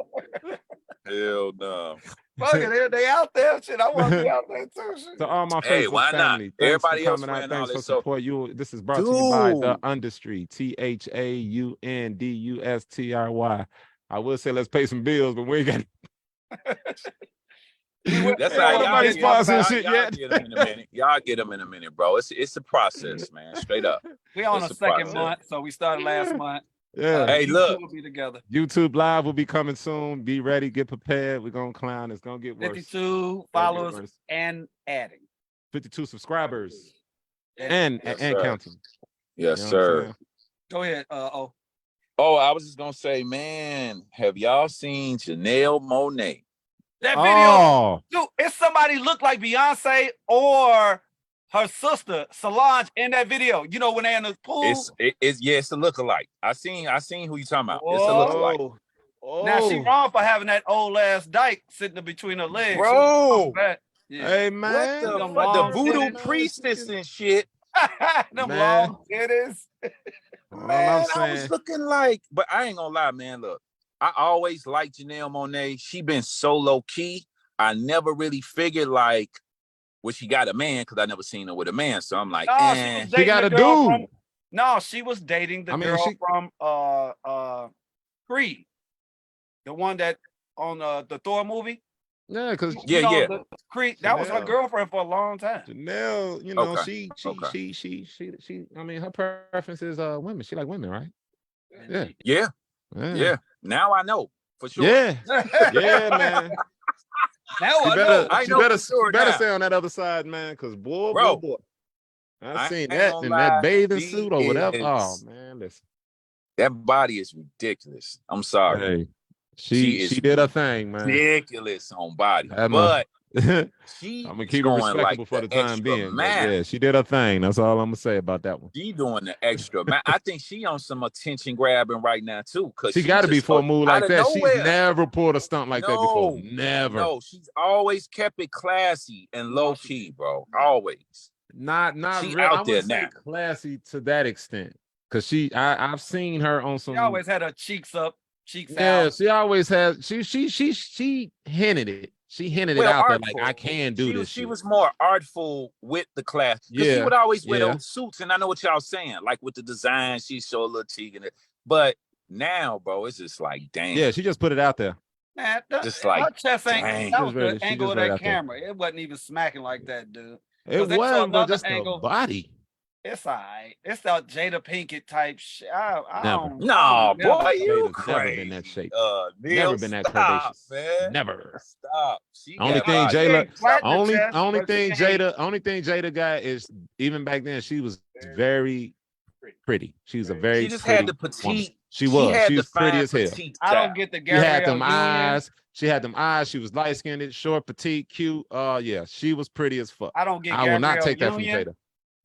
Hell no. Fuck it, they out there. Shit, I want to be out there too. Shit. To all my Hey, Facebook why not? family, thanks Everybody for else coming out. wearing all Thanks for this, so- support. This is brought to you by the Dude. Industry, THAUNDUSTRY. I will say let's pay some bills, but we ain't got That's Ain't how got y'all nobody get sponsoring y'all, shit y'all yet. get them in a minute. Y'all get them in a minute, bro. It's a process, man. Straight up. We on It's a a second process. month, so we started last month. Yeah. Hey, look. We'll be together. YouTube Live will be coming soon. Be ready, get prepared. We're gonna clown. It's gonna get worse. 52 It's gonna get followers worse. and adding. 52 subscribers And and Yes, and sir. counting. Yes, You know what I'm sir. saying? go ahead. Oh, I was just gonna say, man, have y'all seen Janelle Monáe? That video, Oh, dude, it's somebody look like Beyonce or her sister Solange in that video. You know when they in the pool. It's a lookalike. I seen who you talking about. It's a Whoa. lookalike. Now she oh. wrong for having that old ass dyke sitting between her legs. Bro. Yeah. Hey What man, the Them fuck? The long voodoo titties. priestess and shit. Them Man. long titties. All Man, I'm I saying, was looking like, but I ain't gonna lie, man. Look, I always liked Janelle Monáe. She been so low key. I never really figured like, well, she got a man because I never seen her with a man. So I'm like, No, she eh. was dating got the a girl dude. from. No, she was dating the I mean, girl she- from Creed, the one that on the Thor movie. yeah, because You Yeah, know, yeah. the Creed. That was her Janelle. girlfriend for a long time. Janelle, you know, Okay, she. I mean, her preference is women. She like women, right? Yeah, Yeah, yeah, yeah. Now I know for sure. yeah, yeah, man. Now She I better, know. I she know better, for sure she better now. stay on that other side, man. Because boy, Bro, boy, I I seen ain't that gonna in that lie, bathing she suit or whatever. Oh is- man, listen. That body is ridiculous. I'm sorry. Hey, She is she did her thing, man. Ridiculous on body. That But I'm she gonna is keep it going respectable like for the the time extra being. But mile. yeah, she did her thing. That's all I'm gonna say about that one. She doing the extra mile. I think she on some attention grabbing right now too. Cause She got to be just for a move like out of that. She's nowhere. never pulled a stunt like that before. No, Never. No, she's always kept it classy and low key, bro. Always. Not She real. I out there wouldn't say now. classy to that extent. Cause I've seen her on some. She always had her cheeks up, cheeks Yeah, out. she always has. She hinted it. She hinted it Well, out there artful. like I can do this. She shit. was more artful with the class. Because she Yeah, would always wear yeah. those suits, and I know what y'all saying. Like with the design, she showed a little cheek in it. But now, bro, it's just like, damn. Yeah, she just put it out there. Man, Just her like, chest ain't. dang. That She was just read the it. She angle just of read that out there. camera. It wasn't even smacking like that, dude. It they saw wasn't, but another just angle. the body. It's all right. It's that Jada Pinkett type shit. I Never. don't. No, boy, you Jada's never been crazy. that shape. Neil, Never been that stop, curvaceous. man. Never. Stop. She Only got thing body. Jada, flat the only chest, but she thing Jada got is even back then she was very pretty. She was a very She just pretty had the woman. petite. She was. had She the was pretty fine as hell. petite I don't style. get the She had Gabrielle them Union. eyes. She had them eyes. She was light skinned, short, petite, cute. Yeah, she was pretty as fuck. I don't get I will not Gabrielle take that from Union. Jada.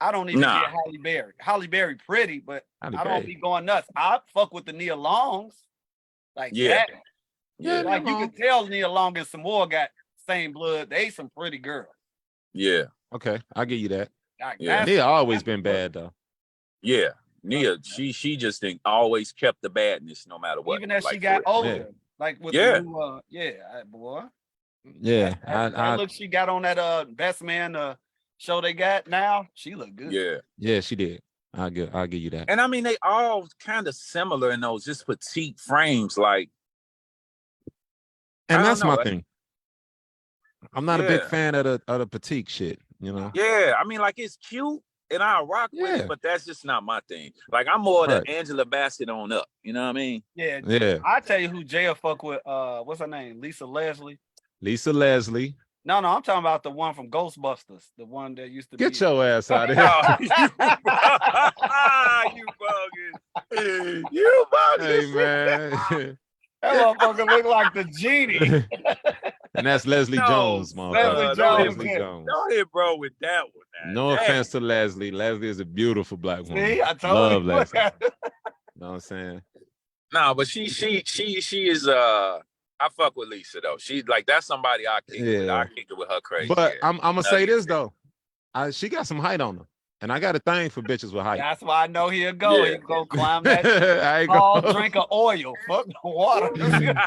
I don't even Nah. get Halle Berry. Halle Berry pretty, but Halle I don't Berry. be going nuts. I fuck with the Nia Longs. Like Yeah. that. Yeah, Like you can tell Nia Long and Samoa got same blood. They some pretty girls. Yeah. Okay, I'll give you that. Like, Yeah. Nia always that's been the look. bad though. Yeah. Nia, she just always kept the badness no matter what. Even as she Like, got for real. older, like with Yeah. the new, boy. Yeah, That look she got on that Best Man show they got now, she look good. Yeah. she did. I'll give you that. And I mean, they all kind of similar in those just petite frames. Like, And I that's don't know. my thing. I'm not a big fan of the petite shit, you know. Yeah, I mean, like it's cute and I'll rock with it, but that's just not my thing. Like I'm more the Angela Bassett on up. You know what I mean? Yeah. Yeah. I tell you who Jay fuck with. What's her name? Lisa Leslie. Lisa Leslie. No, I'm talking about the one from Ghostbusters, the one that used to Get be. your ass out of here. You bugging. You bugging. Hey man. That motherfucker look like the genie. And that's Leslie Jones, motherfucker. Leslie Jones. Don't hit bro with that one. No offense to Leslie. Leslie is a beautiful black woman. See, I told Love you. Leslie. You know what I'm saying? No, but she is I fuck with Lisa though. She's like that's somebody I kick it with. I kick it with her crazy. But I'm gonna say this though. She got some height on her. And I got a thing for bitches with height. That's why I know he'll go. He'll go climb that I ain't tall gonna drink of oil. Fuck the water.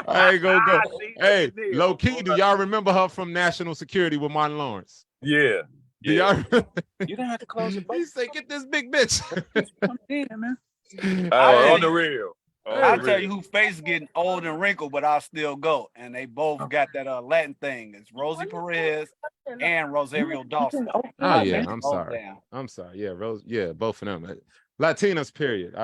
I ain't gonna go. Hey, low key, do y'all remember her from National Security with Martin Lawrence? Yeah. Do y'all? You didn't have to close it. He said, "Get this big bitch." Man. On the real. I'll tell you who face getting old and wrinkled, but I'll still go. And they both got that Latin thing. It's Rosie Perez and Rosario Dawson. Oh yeah, I'm sorry. I'm sorry. Yeah, Rose. Yeah, both of them. Latinas, period.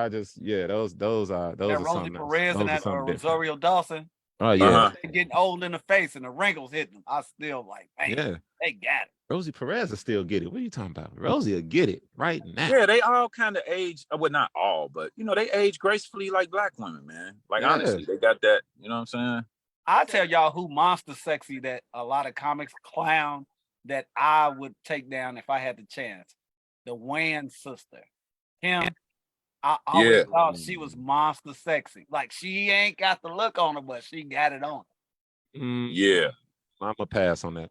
Those are Rosie Perez and that Rosario Dawson. Oh yeah, they're getting old in the face and the wrinkles hitting them. I still like, man, they got it. Rosie Perez will still get it. What are you talking about? Rosie will get it right now. Yeah, they all kind of age. Well, not all, but they age gracefully like black women, man. Like honestly, they got that. You know what I'm saying? I'll tell y'all who monster sexy that a lot of comics clown that I would take down if I had the chance. The Wayans sister. Kim. I always thought she was monster sexy. Like she ain't got the look on her, but she got it on. Yeah. I'm gonna pass on that.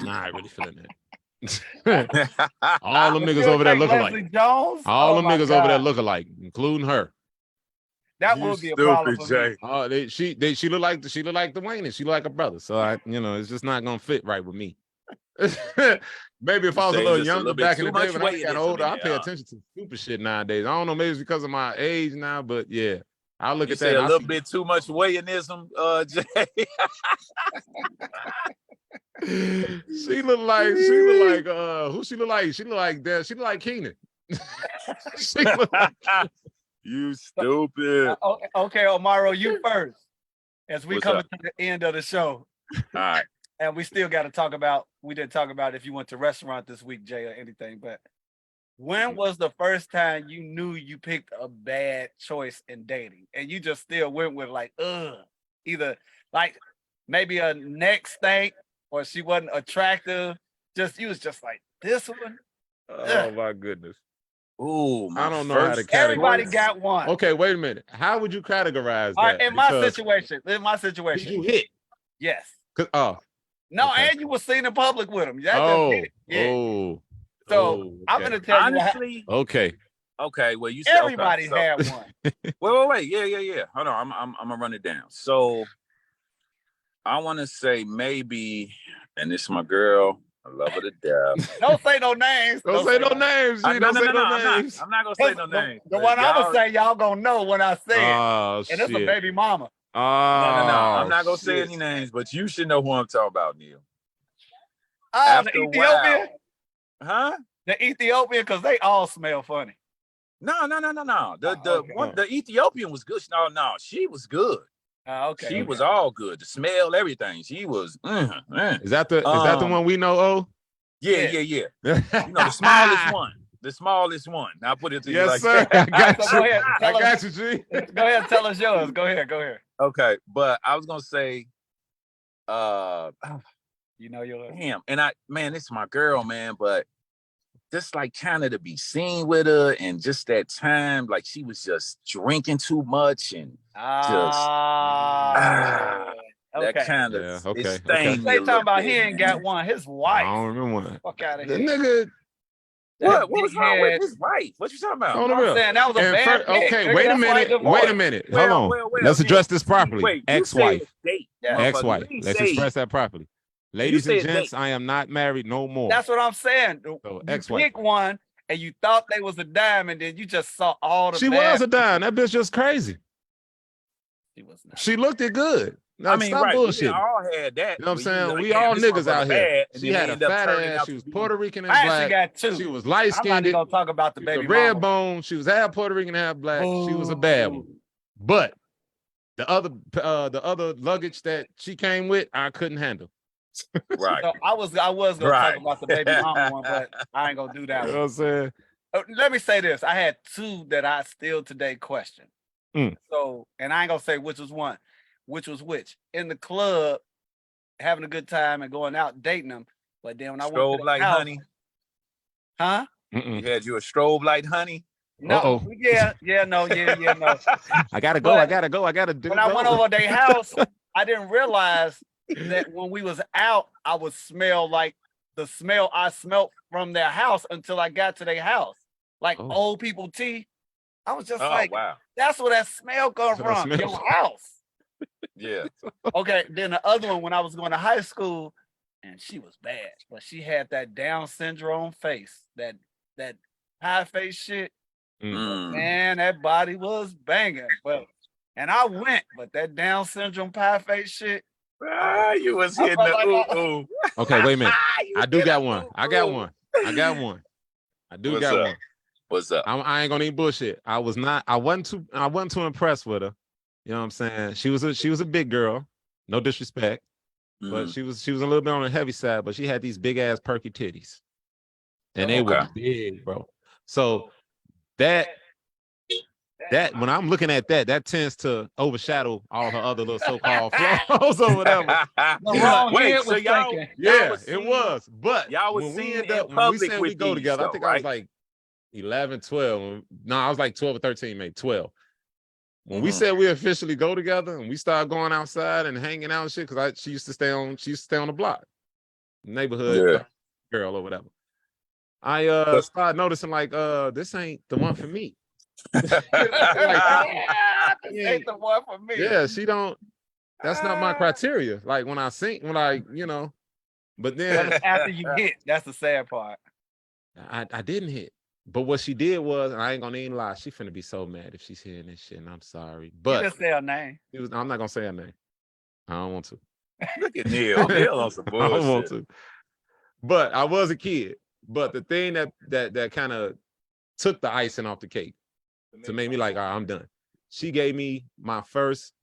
Nah, I really feeling that. All them niggas over there look alike. Jones? All them niggas over there look alike, including her. That would be a problem for me. Oh, she look like the Wayne, and she look like a brother. So it's just not gonna fit right with me. Maybe if I was a little younger back in the day when I got older, I pay attention to stupid shit nowadays. I don't know, maybe it's because of my age now, but yeah. I'll look at that. A little bit too much Wayanism, Jay. She look like who she look like? She look like that. She look like Keenan. She look like you stupid. Okay, Omaro, you first. As we come to the end of the show. All right. And we still got to talk about, we didn't talk about if you went to a restaurant this week, Jay, or anything, but when was the first time you knew you picked a bad choice in dating and you just still went with like, either like maybe a neck stank or she wasn't attractive, you was just like, this one? Oh my goodness. Oh, I don't know how to categorize. Everybody got one. Okay, wait a minute. How would you categorize that? All right, in my situation. Did you hit? Yes. No, okay. And you were seen in public with him. So I'm gonna tell honestly, you. Okay. Well, you said everybody had one. Wait. Yeah. Hold on. I'm gonna run it down. So I want to say maybe, and this is my girl. I love her to death. Don't say no names. Don't say no names. I'm not gonna say no names. The one I'm gonna say, y'all gonna know when I say it. Oh, and it's a baby mama. No. I'm not gonna say any names, but you should know who I'm talking about, Neil. The Ethiopian? Huh? The Ethiopian, because they all smell funny. No. The Ethiopian was good. No, she was good. Okay. She was all good. The smell, everything. She was. Is that the one we know? Oh, yeah. The smallest one. The smallest one. I'll put it to you like sir. that. I got so you. I got you, G. Go ahead, tell us yours. Go ahead. Okay, but I was gonna say, you know yours. Damn, and this is my girl, man, but just like kind of to be seen with her and just that time, like she was just drinking too much and that That Okay. kind of Yeah, okay, it okay. stained me They a talking little about bit, he ain't man. got one. His I wife. don't remember one. Fuck out of The here. nigga What was big wrong with head. his wife? What you talking about? on the I'm real. saying that was a And bad pick. okay, Nigga, wait a that's why he minute. Wait a divorced. minute. Hold on. Let's address this properly. You said Ex-wife. date, Yeah. motherfucker. Ex-wife. You didn't Let's say- express that properly. you Ladies and said gents, date. I am not married no more. That's what I'm saying. So, You ex-wife. pick one and you thought they was a dime, and then you just saw all the She bad. was a dime. That bitch just crazy. She was not. She looked it good. Now, I mean, stop right? We bullshitting. all had that. You know what I'm but saying? like, We damn, all this niggas motherfucker out here. bad, and She then they had a end up fat turning ass. out She to was be- Puerto Rican and I actually black. got two. She was light I'm not skinned. even gonna talk about the She was a baby red mama. bone. She was half Puerto Rican, half black. She was a bad one. But the other luggage that she came with, I couldn't handle. Right. So I was gonna Right. talk about the baby mama one, but I ain't gonna do You that know what one. I'm saying? Let me say this: I had two that I still today question. So, and I ain't gonna say which was one, which was which. In the club, having a good time and going out dating them, but then when I went to Strobe the light house, honey. huh? Mm-mm. You had you a strobe light honey. No, Uh-oh. yeah, no. I gotta go. But I gotta go. I gotta do. when I went over their house, I didn't realize that when we was out, I would smell like the smell I smelt from their house until I got to their house, like Oh. old people tea. I was just Oh like, wow. that's where that smell come That's where that from, smell your house. Yeah. Okay, then the other one when I was going to high school, and she was bad, but she had that Down syndrome face, that high face shit. Mm. Man, that body was banging, and I went, but that Down syndrome pie face shit. Ah, you was I hitting felt the like ooh. Okay, wait a minute. You I do hit got a one. I ooh-ooh. got one. I got one. I do What's got up? one. What's up? I ain't gonna even bullshit. I wasn't too impressed with her. You know what I'm saying? She was a big girl. No disrespect. But Mm. she was a little bit on the heavy side, but she had these big ass perky titties. And they were Okay. big, bro. So that when I'm looking at that tends to overshadow all her other little so-called flaws or whatever. The wrong Wait, head so was y'all, thinking. Yeah, was it seen- was. But y'all was when we seen end in up, when we public said with we go these, together, I though, think I was right? like 11, 12. No, I was like 12 or 13, maybe 12. When we Mhm. said we officially go together and we started going outside and hanging out and shit, because she used to stay on the block, neighborhood Yeah. girl or whatever. I started noticing like this ain't the one for me. Yeah, this ain't the one for me. Yeah, she don't. That's not my criteria. Like when I but But then it's after you hit, that's the sad part. I didn't hit. But what she did was, and I ain't gonna even lie, she finna be so mad if she's hearing this shit, and I'm sorry. You But just say her name. I'm not gonna say her name. I don't want to. Look at Neil. Neil on some I don't want bullshit. to. But I was a kid. But the thing that kind of took the icing off the cake to make me like, all right, I'm done. She gave me my first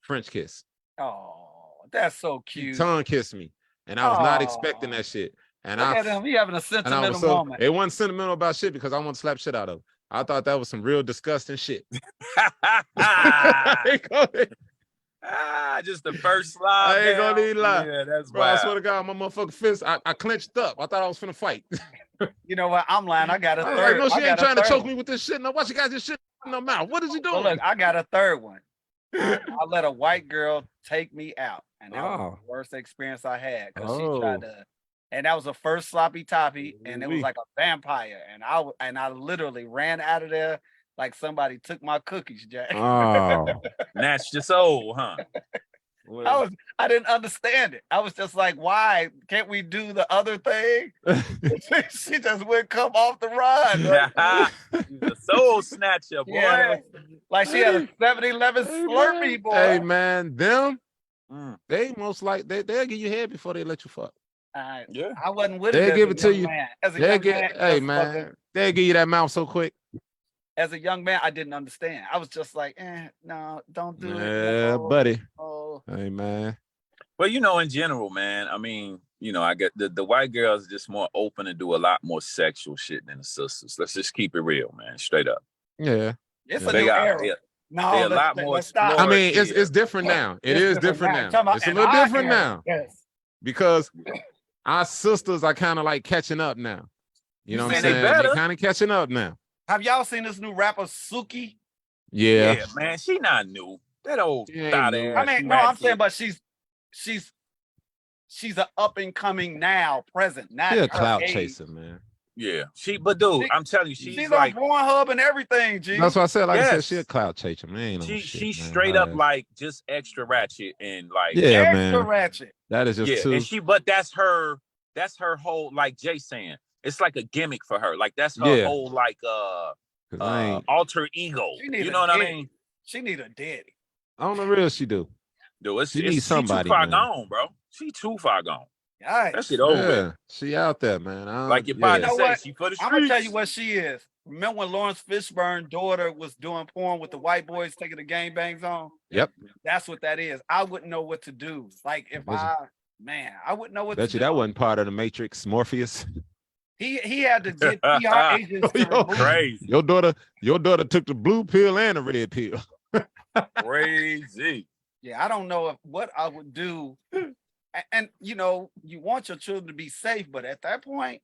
French kiss. Oh, that's so She cute. tongue kissed me, and I was not expecting Aw. that shit. And Look at him. He having a and I sentimental was so moment. it wasn't sentimental about shit because I want to slap shit out of her. I thought that was some real disgusting shit. Just the first slide. I ain't gonna even lie. Yeah, that's Bro, I wild. swear to God, my motherfucking fist, I clenched up. I thought I was finna fight. You know what? I'm lying. I got a I was third. like, no, she I ain't got a trying to third choke one. me with this shit. No, why she got this shit in her mouth? What is she doing? Well, look, I got a third one. I let a white girl take me out, and that was the worst experience I had because she tried to. And that was the first sloppy toppy, and it was like a vampire, and I literally ran out of there like somebody took my cookies, Jack. Oh. Snatched your soul, huh? I didn't understand it. I was just like, why can't we do the other thing? She just wouldn't come off the ride. The soul snatcher, boy. Yeah, like she had a 7-Eleven Slurpee, boy. Hey man, them Mm. they most like they'll give you head before they let you fuck. Yeah. I wasn't with They'll it give as it a to young you. man. As a They'll young get man, hey just man, fucking- they'll give you that mouth so quick. as a young man, I didn't understand. I was just like, no, don't do it. Yeah, No. buddy. Oh. Hey man. Well, in general, man, I mean, I get the white girls are just more open to do a lot more sexual shit than the sisters. Let's just keep it real, man. Straight up. Yeah. It's Yeah. a They new got era. No, they a lot more let's stop. I mean, it's explorative. different now. It is different now. Talking about It's a in little our different era, now Yes. because our sisters are kind of like catching up now. You know what I'm saying they saying? They better? kind of catching up now. Have y'all seen this new rapper Suki? Yeah. Yeah, man. She not new. That old She ain't thought new. ass. I mean, no, I'm saying, but she's she's an up and coming now, present, not She a her clout age. chaser, man. Yeah, but dude, I'm telling you, She's she's on like, Pornhub and everything, G. That's what I said. Like I said, she a yes, clout chaser, man. Ain't no shit, she's man. straight Her up ass. like just extra ratchet and like, Yeah, Extra man. ratchet. That is just yeah, too. and but that's her whole, like Jay saying, it's like a gimmick for her. Like that's her Yeah. whole like 'Cause I ain't alter ego. She need You a know what I daddy. mean? She need a daddy. on the real. She do. Dude, She needs she too somebody, far man. gone, bro. She too far gone. Yikes. That shit over with. Yeah, she out there, man. Like your yeah. partner You know say, what? she for the streets. I'm gonna tell you what she is. Remember when Lawrence Fishburne's daughter was doing porn with the white boys taking the gangbangs on? Yep. That's what that is. I wouldn't know what to do. Like if I wouldn't know what Bet to you do. that wasn't part of the Matrix, Morpheus. He had to get PR agents to Yo, remove him. Crazy. Your daughter took the blue pill and the red pill. Crazy. Yeah, I don't know what I would do. And you know, you want your children to be safe, but at that point,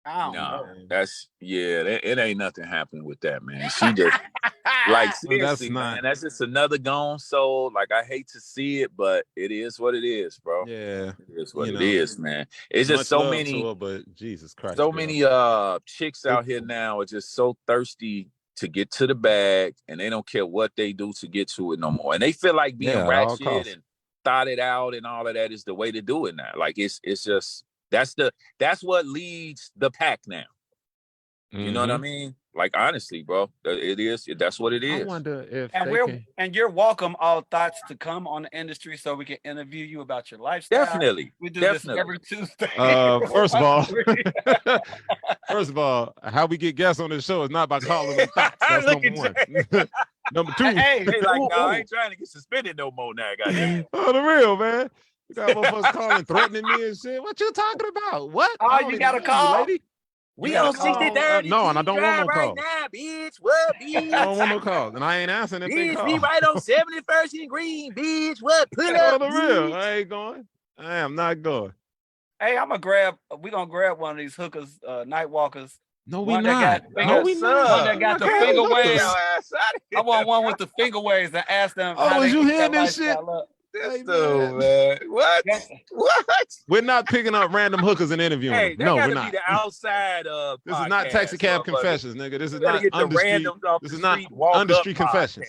I don't No, know. that's it ain't nothing happening with that, man. She just like Well, that's seriously, not- man. That's just another gone soul. Like I hate to see it, but it is what it is, bro. Yeah, It is what you it know, is, man. It's much just so love many, to her, but Jesus Christ, so girl. many chicks out here now are just so thirsty to get to the bag, and they don't care what they do to get to it no more. And they feel like being Yeah, at all ratchet costs. and thought it out and all of that is the way to do it now. Like it's just that's what leads the pack now. You know what I Mhm. mean? Like honestly, bro, it is. That's what it I is. wonder if And they can. and you're welcome, all thoughts, to come on the industry so we can interview you about your lifestyle. Definitely. We do Definitely. this every Tuesday. First of all, how we get guests on this show is not by calling them thoughts. That's Look number one. at Number two, Hey, They like, ooh, no, I ooh. ain't trying to get suspended no more now, goddamn. on the real, man. You got motherfuckers calling, threatening me and shit. What you talking about? What? Oh, I don't you even got a know call? lady. We gotta on call, 63rd no, and I don't want no right call. now, bitch. What, bitch? I don't want no calls, and I ain't answering if they Bitch, call. we right on 71st and Green, bitch. What? Pull up, On the real, bitch. I ain't going. I am not going. Hey, we're gonna grab one of these hookers, night walkers. No, we One that not. got No, we fingers, not. one that got the finger waves. I want one with the the finger waves and ask them Oh, how they is you keep hearing that this shit? lifestyle up. Hey, man. What? That's- What? We're not picking up random hookers and interviewing Hey, them. that No, we're gotta not. be the outside of This is not taxi cab confessions, nigga. This is not get the under street. randoms off This the is not street, walk under up street confessions.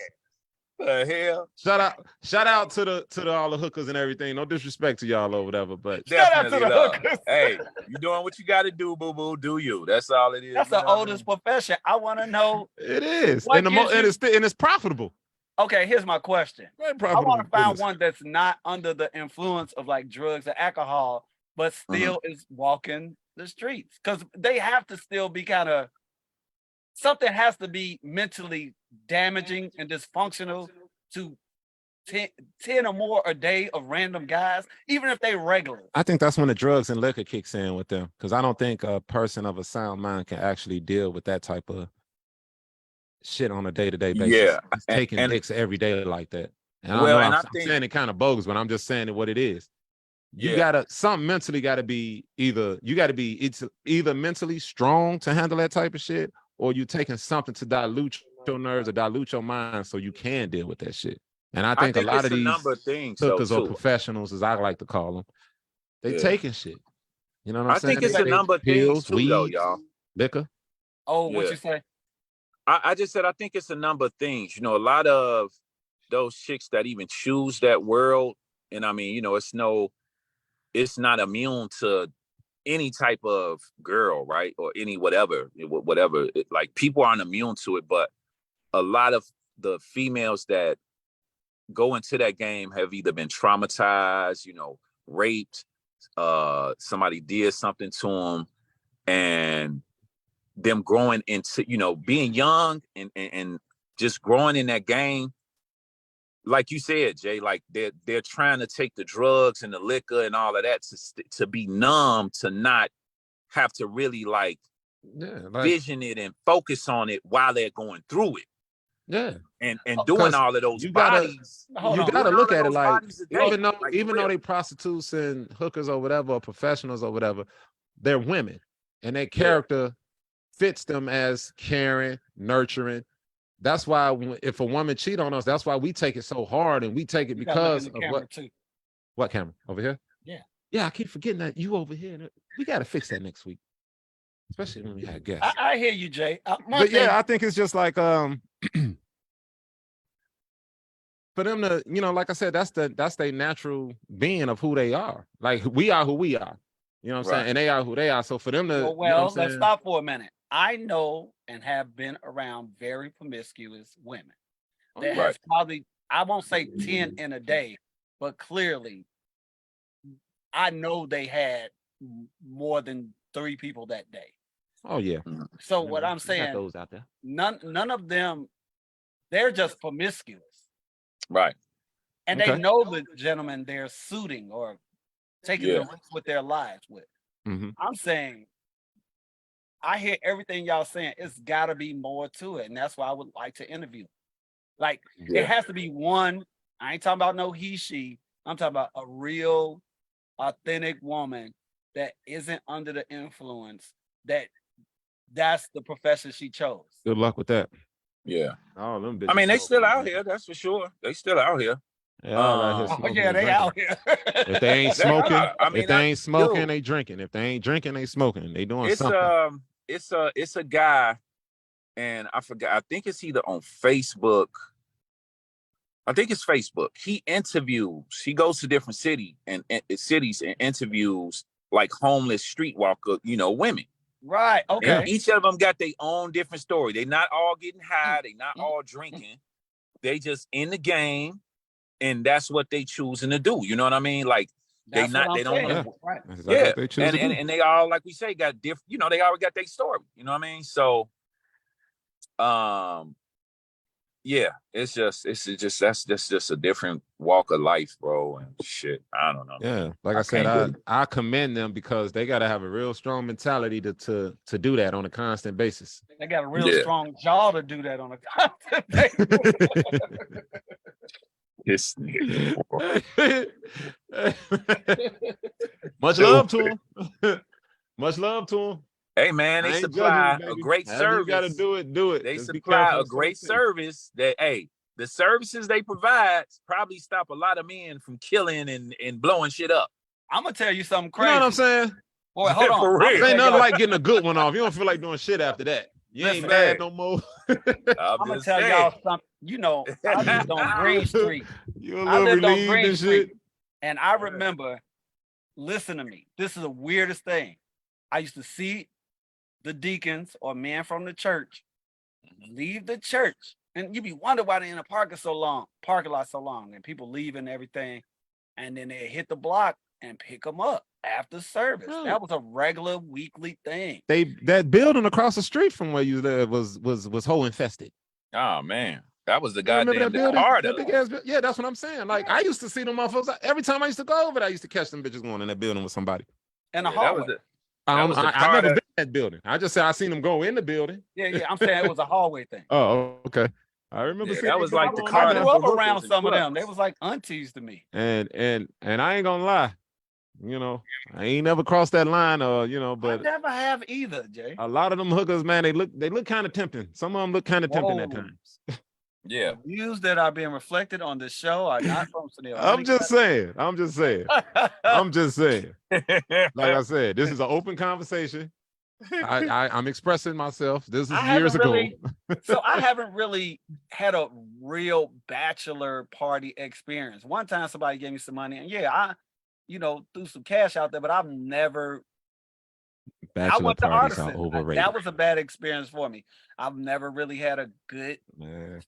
The hell? Shout out to the all the hookers and everything. No disrespect to y'all or whatever, but Shout out to Definitely the love. hookers. Hey, you doing what you got to do, boo boo. Do you? That's all it is. That's you the know what I oldest mean? profession. I want to know. it is. What And gives you- it's profitable. Okay, here's my question. Very I profitable want to find business. one that's not under the influence of like drugs or alcohol, but still is walking the streets, because they have to still be kind of, something has to be mentally damaging and dysfunctional to 10 or more a day of random guys, even if they regular. I think that's when the drugs and liquor kicks in with them, because I don't think a person of a sound mind can actually deal with that type of shit on a day-to-day basis. Yeah, It's taking dicks every day like that. And I Well, know and I'm I think- saying it kind of bogus, but I'm just saying it what it is. You Yeah. gotta, something mentally gotta be it's either mentally strong to handle that type of shit, or you taking something to dilute your nerves or dilute your mind so you can deal with that shit. And I think a lot it's of a these number of things, though, hookers or too. professionals, as I like to call them, they Yeah. taking shit. You know what I'm I saying? think it's They a number of things pills, too, though, weed, y'all. liquor. Oh, what Yeah. you say? I just said I think it's a number of things. You know, a lot of those chicks that even choose that world, and I mean, you know, it's not immune to any type of girl, right? Or any whatever. Like people aren't immune to it, but a lot of the females that go into that game have either been traumatized, you know, raped, somebody did something to them, and them growing into, you know, being young and just growing in that game. Like you said, Jay, like they're trying to take the drugs and the liquor and all of that to be numb, to not have to really like vision it and focus on it while they're going through it. Yeah. And doing all of those bodies. You gotta look at it like, even though real. they prostitutes and hookers or whatever, or professionals or whatever, they're women, and their character fits them as caring, nurturing. That's why if a woman cheat on us, that's why we take it so hard, and we take it because of what. What camera? Over here? Yeah. Yeah, I keep forgetting that you over here. We got to fix that next week, especially when we have guests. I hear you, Jay. But yeah, I think it's just like for them to, like I said, that's their natural being of who they are. Like we are who we are. You know what I'm saying? And they are who they are. So for them to, well, let's stop for a minute. I know and have been around very promiscuous women. That has probably, I won't say 10 in a day, but clearly I know they had more than 3 people that day. Oh yeah. So what I'm saying, those out there. None of them, they're just promiscuous. Right. And they know the gentleman they're suiting or taking the risk with their lives with. I'm saying, I hear everything y'all saying. It's got to be more to it. And that's why I would like to interview. Like, it has to be one. I ain't talking about no he, she. I'm talking about a real, authentic woman that isn't under the influence, that's the profession she chose. Good luck with that. Yeah. All them bitches. I mean, they still out here. That's for sure. They still out here. They all out here smoking. Yeah, they out here. If they ain't smoking, if they ain't smoking, dude, they drinking. If they ain't drinking, they smoking. They doing something. It's a guy, and I forgot. I think it's either on Facebook. I think it's Facebook. He interviews. He goes to different cities and interviews like homeless streetwalker, women. Right. Okay. And each of them got their own different story. They not all getting high. They not all drinking. They just in the game, and that's what they choosing to do. You know what I mean? Like they don't want to. Right. Yeah. And they all, like we say, got different. They already got their story. You know what I mean? So, yeah, it's just that's just a different walk of life, bro, and shit. I don't know. Yeah, like I said, I commend them because they got to have a real strong mentality to do that on a constant basis. They got a real strong jaw to do that on a constant basis. Much love to him. Much love to him. Hey man, they supply a great service. You gotta do it. They supply a great service that, the services they provide probably stop a lot of men from killing and blowing shit up. I'm gonna tell you something crazy. You know what I'm saying? Boy, hold on. For real. Ain't nothing like getting a good one off. You don't feel like doing shit after that. You ain't mad no more. I'm gonna tell y'all something. I lived on Green Street. I lived on Green Street. And I remember, listen to me, this is the weirdest thing. I used to see the deacons or men from the church leave the church, and you be wondering why they in the parking lot so long, and people leaving everything, and then they hit the block and pick them up after service. Oh. That was a regular weekly thing. That building across the street from where you live was hole infested. Oh man, that was the goddamn hard. Yeah, that's what I'm saying. Like I used to see them motherfuckers every time I used to go over there. I used to catch them bitches going in that building with somebody. In the hallway. I never been in that building. I just said I seen them go in the building. Yeah. I'm saying it was a hallway thing. Oh, okay. I remember seeing that was like the car. I grew up around some of them. They was like aunties to me. And I ain't gonna lie, I ain't never crossed that line, but I never have either, Jay. A lot of them hookers, man, they look kind of tempting. Some of them look kind of tempting at times. Yeah. The views that are being reflected on this show are not from Sp1. I'm just saying. Like I said, this is an open conversation. I'm expressing myself. This is years ago. So I haven't really had a real bachelor party experience. One time somebody gave me some money, and I threw some cash out there, but I've never. Bachelor parties are overrated. That was a bad experience for me. I've never really had a good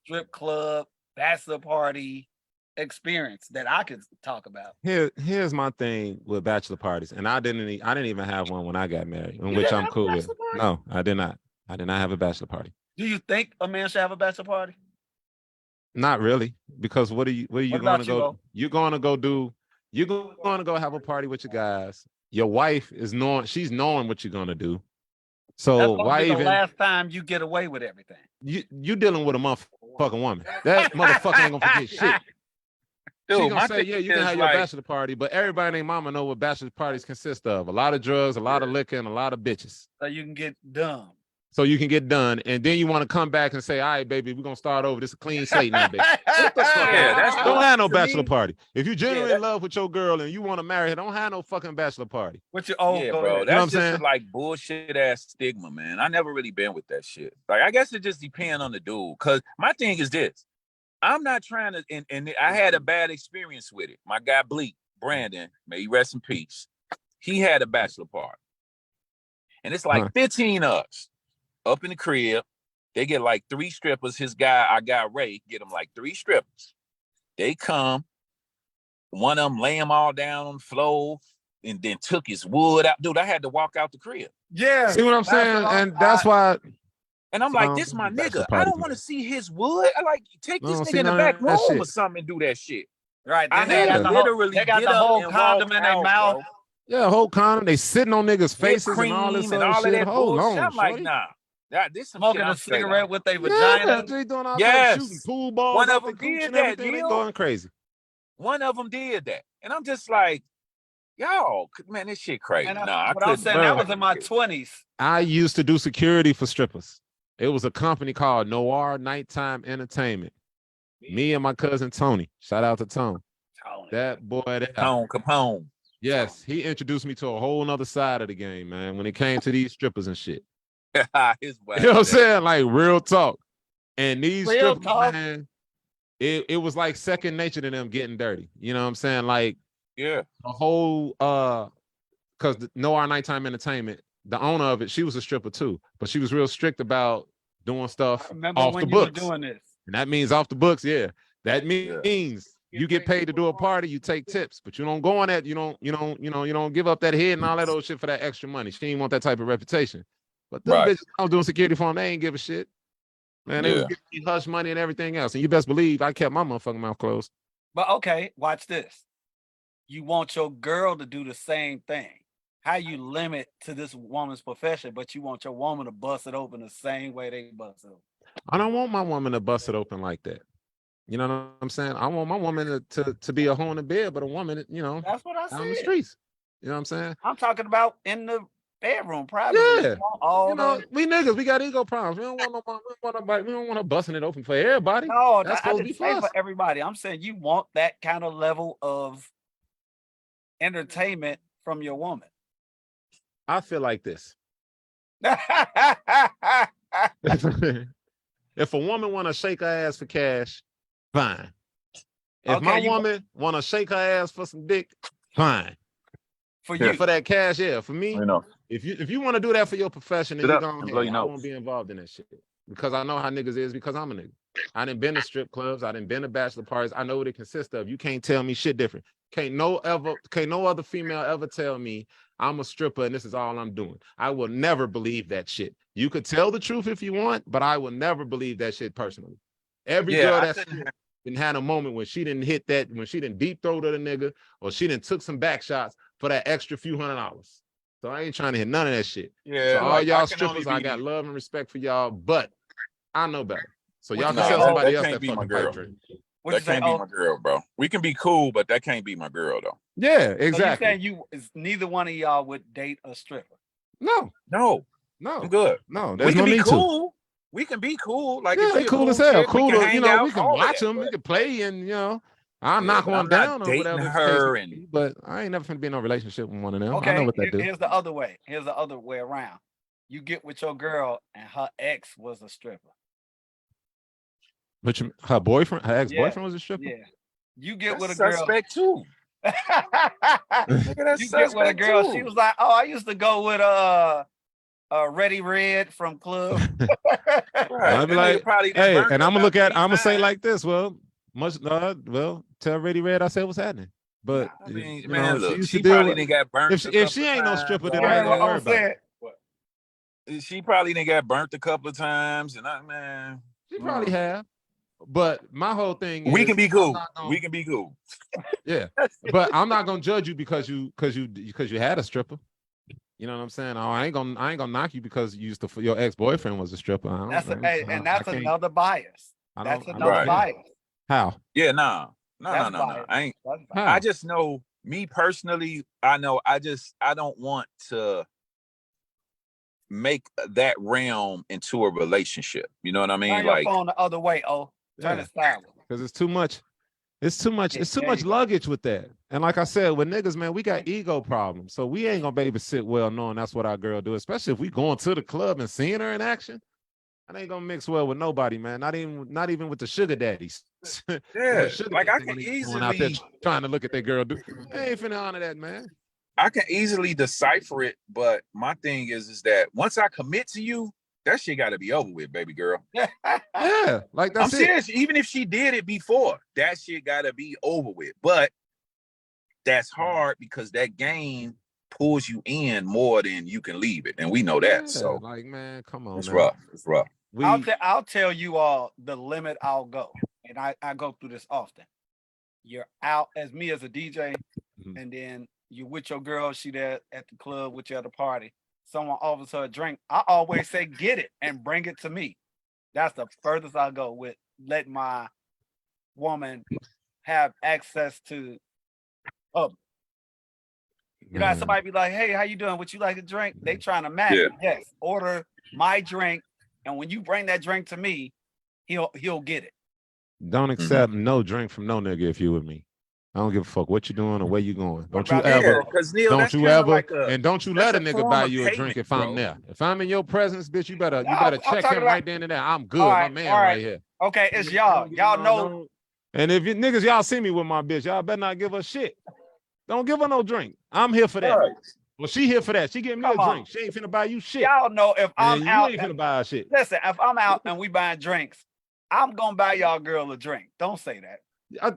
strip club bachelor party experience that I could talk about. Here's my thing with bachelor parties, and I didn't even have one when I got married, which I'm cool with. No, I did not. I did not have a bachelor party. Do you think a man should have a bachelor party? Not really, because what are you going to go? You're going to go have a party with your guys. Your wife is she's knowing what you're gonna do. So why even the last time you get away with everything? You dealing with a motherfucking woman. That motherfucker ain't gonna forget shit. Dude, she gonna say, you can have your bachelor party, but everybody and their mama know what bachelor parties consist of. A lot of drugs, a lot of liquor, and a lot of bitches. So you can get dumb. so you can get done, and then you want to come back and say, all right, baby, we're gonna start over. This is a clean slate now, baby. What the fuck? Yeah, that's don't have no to bachelor me. party. If you genuinely that- love with your girl and you want to marry her, don't have no fucking bachelor party. What you Yeah, go bro, ahead. You know what I'm that's just saying? like bullshit ass stigma, man. I never really been with that shit. Like, I guess it just depends on the dude. Cause my thing is this: I'm not trying to, and I had a bad experience with it. My guy Bleak, Brandon, may he rest in peace. He had a bachelor party, and it's like 15 of us up in the crib. They get like 3 strippers. Our guy Ray, get them like 3 strippers. They come. One of them lay them all down on the floor and then took his wood out. Dude, I had to walk out the crib. Yeah. See what I'm saying? And that's why. And I'm like, this my nigga. I don't want to see his wood. I like, take this nigga in the back room or something and do that shit. Right. I Then had to literally they got get the up whole and condom walk in their out, mouth. bro. Yeah, whole condom. They sitting on niggas' faces Whipped cream and all this and other all of shit. that Hold bullshit. on, I'm like, shorty. nah. This some Smoking shit a I'm straight cigarette on. with their Yeah, vagina. they doing all Yes. shooting pool balls One off of their them cooch did and that, everything. They Neil. going crazy. One of them did that. And I'm just like, y'all, man, this shit crazy. And I but I'm couldn't. saying that was in my 20s. I used to do security for strippers. It was a company called Noir Nighttime Entertainment. Me and my cousin Tony. Shout out to Tone. That boy there. Capone. Yes, he introduced me to a whole nother side of the game, man, when it came to these strippers and shit. His You know what I'm saying? Like real talk. And these Real strippers, talk. man, it was like second nature to them getting dirty. You know what I'm saying? Like yeah, the whole because No Our Nighttime Entertainment, the owner of it, she was a stripper too, but she was real strict about doing stuff off the books. Were doing this. And that means off the books, yeah. That means you get paid to do a party, you take tips, but you don't go on that, you don't give up that head and all that old shit for that extra money. She didn't want that type of reputation. But them bitches I was doing security for them, they ain't give a shit. Man, they was giving me hush money and everything else. And you best believe I kept my motherfucking mouth closed. But okay, watch this. You want your girl to do the same thing. How you limit to this woman's profession, but you want your woman to bust it open the same way they bust it open. I don't want my woman to bust it open like that. You know what I'm saying? I want my woman to be a hoe in the bed, but a woman, that's what I said. On the streets. You know what I'm saying? I'm talking about in the bedroom, privately. Yeah. We niggas, we got ego problems. We don't want to busting it open for everybody. No, that's I didn't say for everybody. I'm saying you want that kind of level of entertainment from your woman. I feel like this. If a woman want to shake her ass for cash, fine. If my woman want to shake her ass for some dick, fine. For you, for that cash, yeah. For me, if you want to do that for your profession, then I won't be involved in that shit because I know how niggas is because I'm a nigga. I done been to strip clubs. I done been to bachelor parties. I know what it consists of. You can't tell me shit different. Can't no other female ever tell me I'm a stripper and this is all I'm doing. I will never believe that shit. You could tell the truth if you want, but I will never believe that shit personally. Every girl that's been had a moment when she didn't hit that, when she didn't deep throat at a nigga, or she didn't took some back shots for that extra few $100. So I ain't trying to hit none of that shit. Yeah. So all y'all strippers, I got love and respect for y'all, but I know better. So y'all can tell somebody else that fucking pipe dream. That can't be my girl, bro. We can be cool, but that can't be my girl, though. Yeah, exactly. So you saying neither one of y'all would date a stripper? No. I'm good. No, there's no need to. We can be cool. Like, yeah, they cool as hell. Cool to, we can watch them, but... we can play, and I'll knock one down or whatever. Her but I ain't never gonna be in no relationship with one of them. Okay, I know what that do. Here's the other way. Here's the other way around. You get with your girl and her ex was a stripper. But her boyfriend, her ex-boyfriend was a stripper? Yeah. You get with a girl. Suspect too. You get with a girl. She was like, "Oh, I used to go with Ready Red from Club." Right. I'd be like, hey, and I'm gonna say like this. Well, tell Ready Red I said what's happening. But I mean, look, she probably didn't get burnt. If she ain't no stripper, then I ain't gonna worry about it. She probably didn't get burnt a couple of times, and she probably have. But my whole thing is we can be cool. We can be cool. Yeah, but I'm not gonna judge you because you had a stripper. You know what I'm saying? Oh, I ain't gonna knock you because your ex-boyfriend was a stripper. That's another bias. That's another bias. How? Yeah, no. I ain't. I just know me personally. I know. I don't want to make that realm into a relationship. You know what I mean? Turn your Like, phone the other way, turn Yeah. it sideways. Because it's too much. It's too much. Yeah, It's too there much you go. luggage with that. And like I said, with niggas, man, we got ego problems. So we ain't gonna be able to sit well knowing that's what our girl do, especially if we going to the club and seeing her in action. I ain't gonna mix well with nobody, man. Not even with the sugar daddies. yeah, Sugar like I daddies can ain't going out there easily, trying to look at their girl do. I ain't finna honor that, man. I can easily decipher it. But my thing is that once I commit to you, that shit got to be over with, baby girl. Yeah, like I'm that's it. serious. Even if she did it before, that shit got to be over with. But that's hard because that game pulls you in more than you can leave it, and we know that. Yeah, So like, man, come on, it's man. rough. It's rough. I'll tell you all the limit I'll go, and I go through this often. You're out as me as a DJ, and then you with your girl. She there at the club with you at the party. Someone offers her a drink. I always say, get it and bring it to me. That's the furthest I go with letting my woman have access to public. You know, somebody be like, "Hey, how you doing? Would you like a drink?" They trying to match. Yeah. Yes, order my drink, and when you bring that drink to me, he'll get it. Don't accept no drink from no nigga if you with me. I don't give a fuck what you doing or where you going. Don't you ever, because Neil, don't that's you kinda ever, like and don't you that's let a nigga form buy of you a drink payment, if I'm bro. there. If I'm in your presence, bitch, you better I'm check talking him about- right then and there. I'm good, All my right, man all right here. Okay, it's y'all. Y'all know. And if you niggas y'all see me with my bitch, y'all better not give her shit. Don't give her no drink. I'm here for that. Right. Well, she here for that. She give me Come a on. drink. She ain't finna buy you shit. Y'all know if I'm And you out. ain't finna buy her shit. Listen, if I'm out and we buying drinks, I'm gonna buy y'all girl a drink. Don't say that.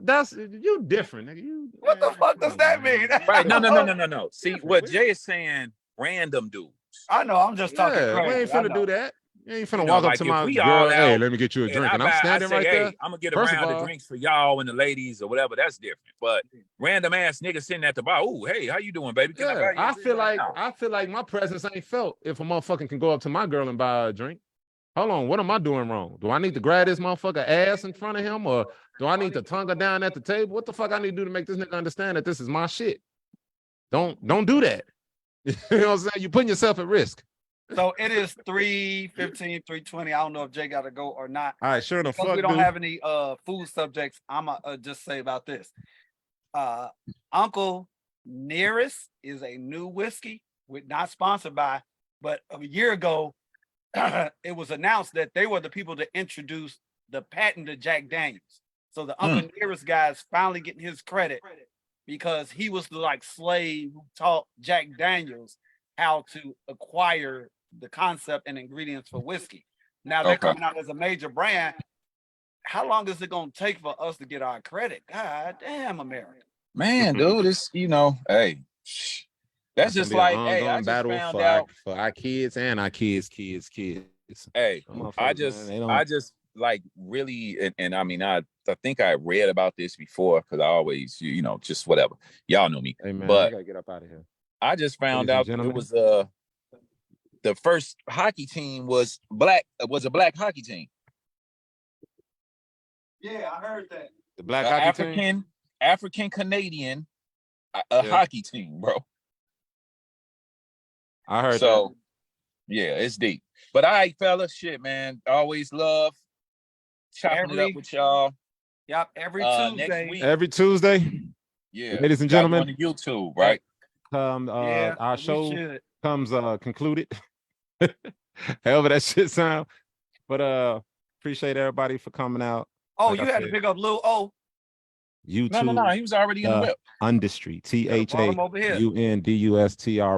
That's you different, nigga. What the fuck does that mean? Right. No. See, what Jay is saying, random dudes. I know. I'm just talking Yeah, crazy. we ain't finna do that. You ain't finna You know, walk up like to if my we girl, all hey, out let me get you a drink. And I'm I standing say, right hey, there. I'm gonna get First around of the all, drinks for y'all and the ladies or whatever. That's different. But random ass niggas sitting at the bar. Oh, hey, how you doing, baby? Can I buy you a drink? I feel like my presence ain't felt if a motherfucker can go up to my girl and buy her a drink. Hold on, what am I doing wrong? Do I need to grab this motherfucker ass in front of him, or do I need to tongue her down at the table? What the fuck I need to do to make this nigga understand that this is my shit? Don't do that. You know what I'm saying? You're putting yourself at risk. So it is 3:15, 3:20. I don't know if Jay got to go or not. All right, sure the Because fuck we don't do. have any food subjects. I'ma just say about this. Uncle Nearest is a new whiskey, not sponsored by, but a year ago, it was announced that they were the people to introduce the patent to Jack Daniels. So the Uncle Nearest guy is finally getting his credit because he was the like slave who taught Jack Daniels how to acquire the concept and ingredients for whiskey. Now they're coming out as a major brand. How long is it going to take for us to get our credit? God damn, America. Man, dude, it's, hey, that's just like, hey, I just battle found for out. our kids and our kids. Hey, I just like really, and I mean, I think I read about this before because I always, just whatever. Y'all know me. Hey man, but we gotta get up out of here. I just found Ladies and out it gentlemen. was the first hockey team was a black hockey team. Yeah, I heard that. The black hockey team? African Canadian hockey team, bro. I heard so. Yeah, it's deep. But all right, fellas, shit, man. Always love chopping it up with y'all. Yep, every Tuesday. Next week. Every Tuesday. Yeah. Ladies and gentlemen. On the YouTube, right? Our show comes concluded. However that shit sound. But appreciate everybody for coming out. Oh, like you had to pick up Lil O. YouTube. No, he was already in the whip. Undustry. THAUNDUSTRY.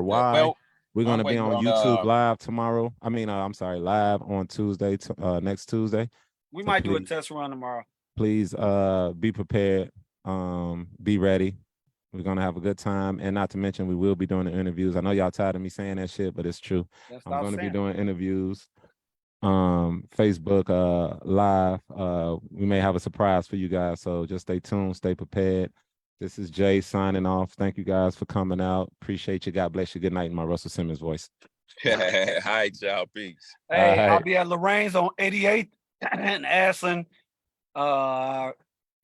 Well, we're gonna be on YouTube live tomorrow. I'm sorry, live on Tuesday, next Tuesday. We might do a test run tomorrow. Please be prepared. Be ready. We're gonna have a good time. And not to mention, we will be doing the interviews. I know y'all tired of me saying that shit, but it's true. I'm gonna be doing interviews. Facebook live. We may have a surprise for you guys. So just stay tuned, stay prepared. This is Jay signing off. Thank you guys for coming out. Appreciate you. God bless you. Good night in my Russell Simmons voice. Hi, y'all. Peace. Hey, I'll be at Lorraine's on 88th and Ashland for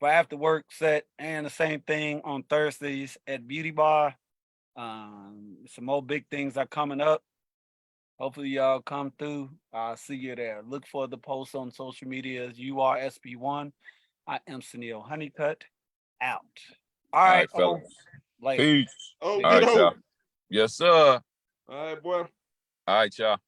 after work set, and the same thing on Thursdays at Beauty Bar. Some more big things are coming up. Hopefully y'all come through. I'll see you there. Look for the posts on social media. You are Sp1. I am Sunil Honeycutt. Out. All All right, right, fellas. later. Peace. Oh, All get right, y'all. out. Yes, sir. All right, boy. All right, y'all.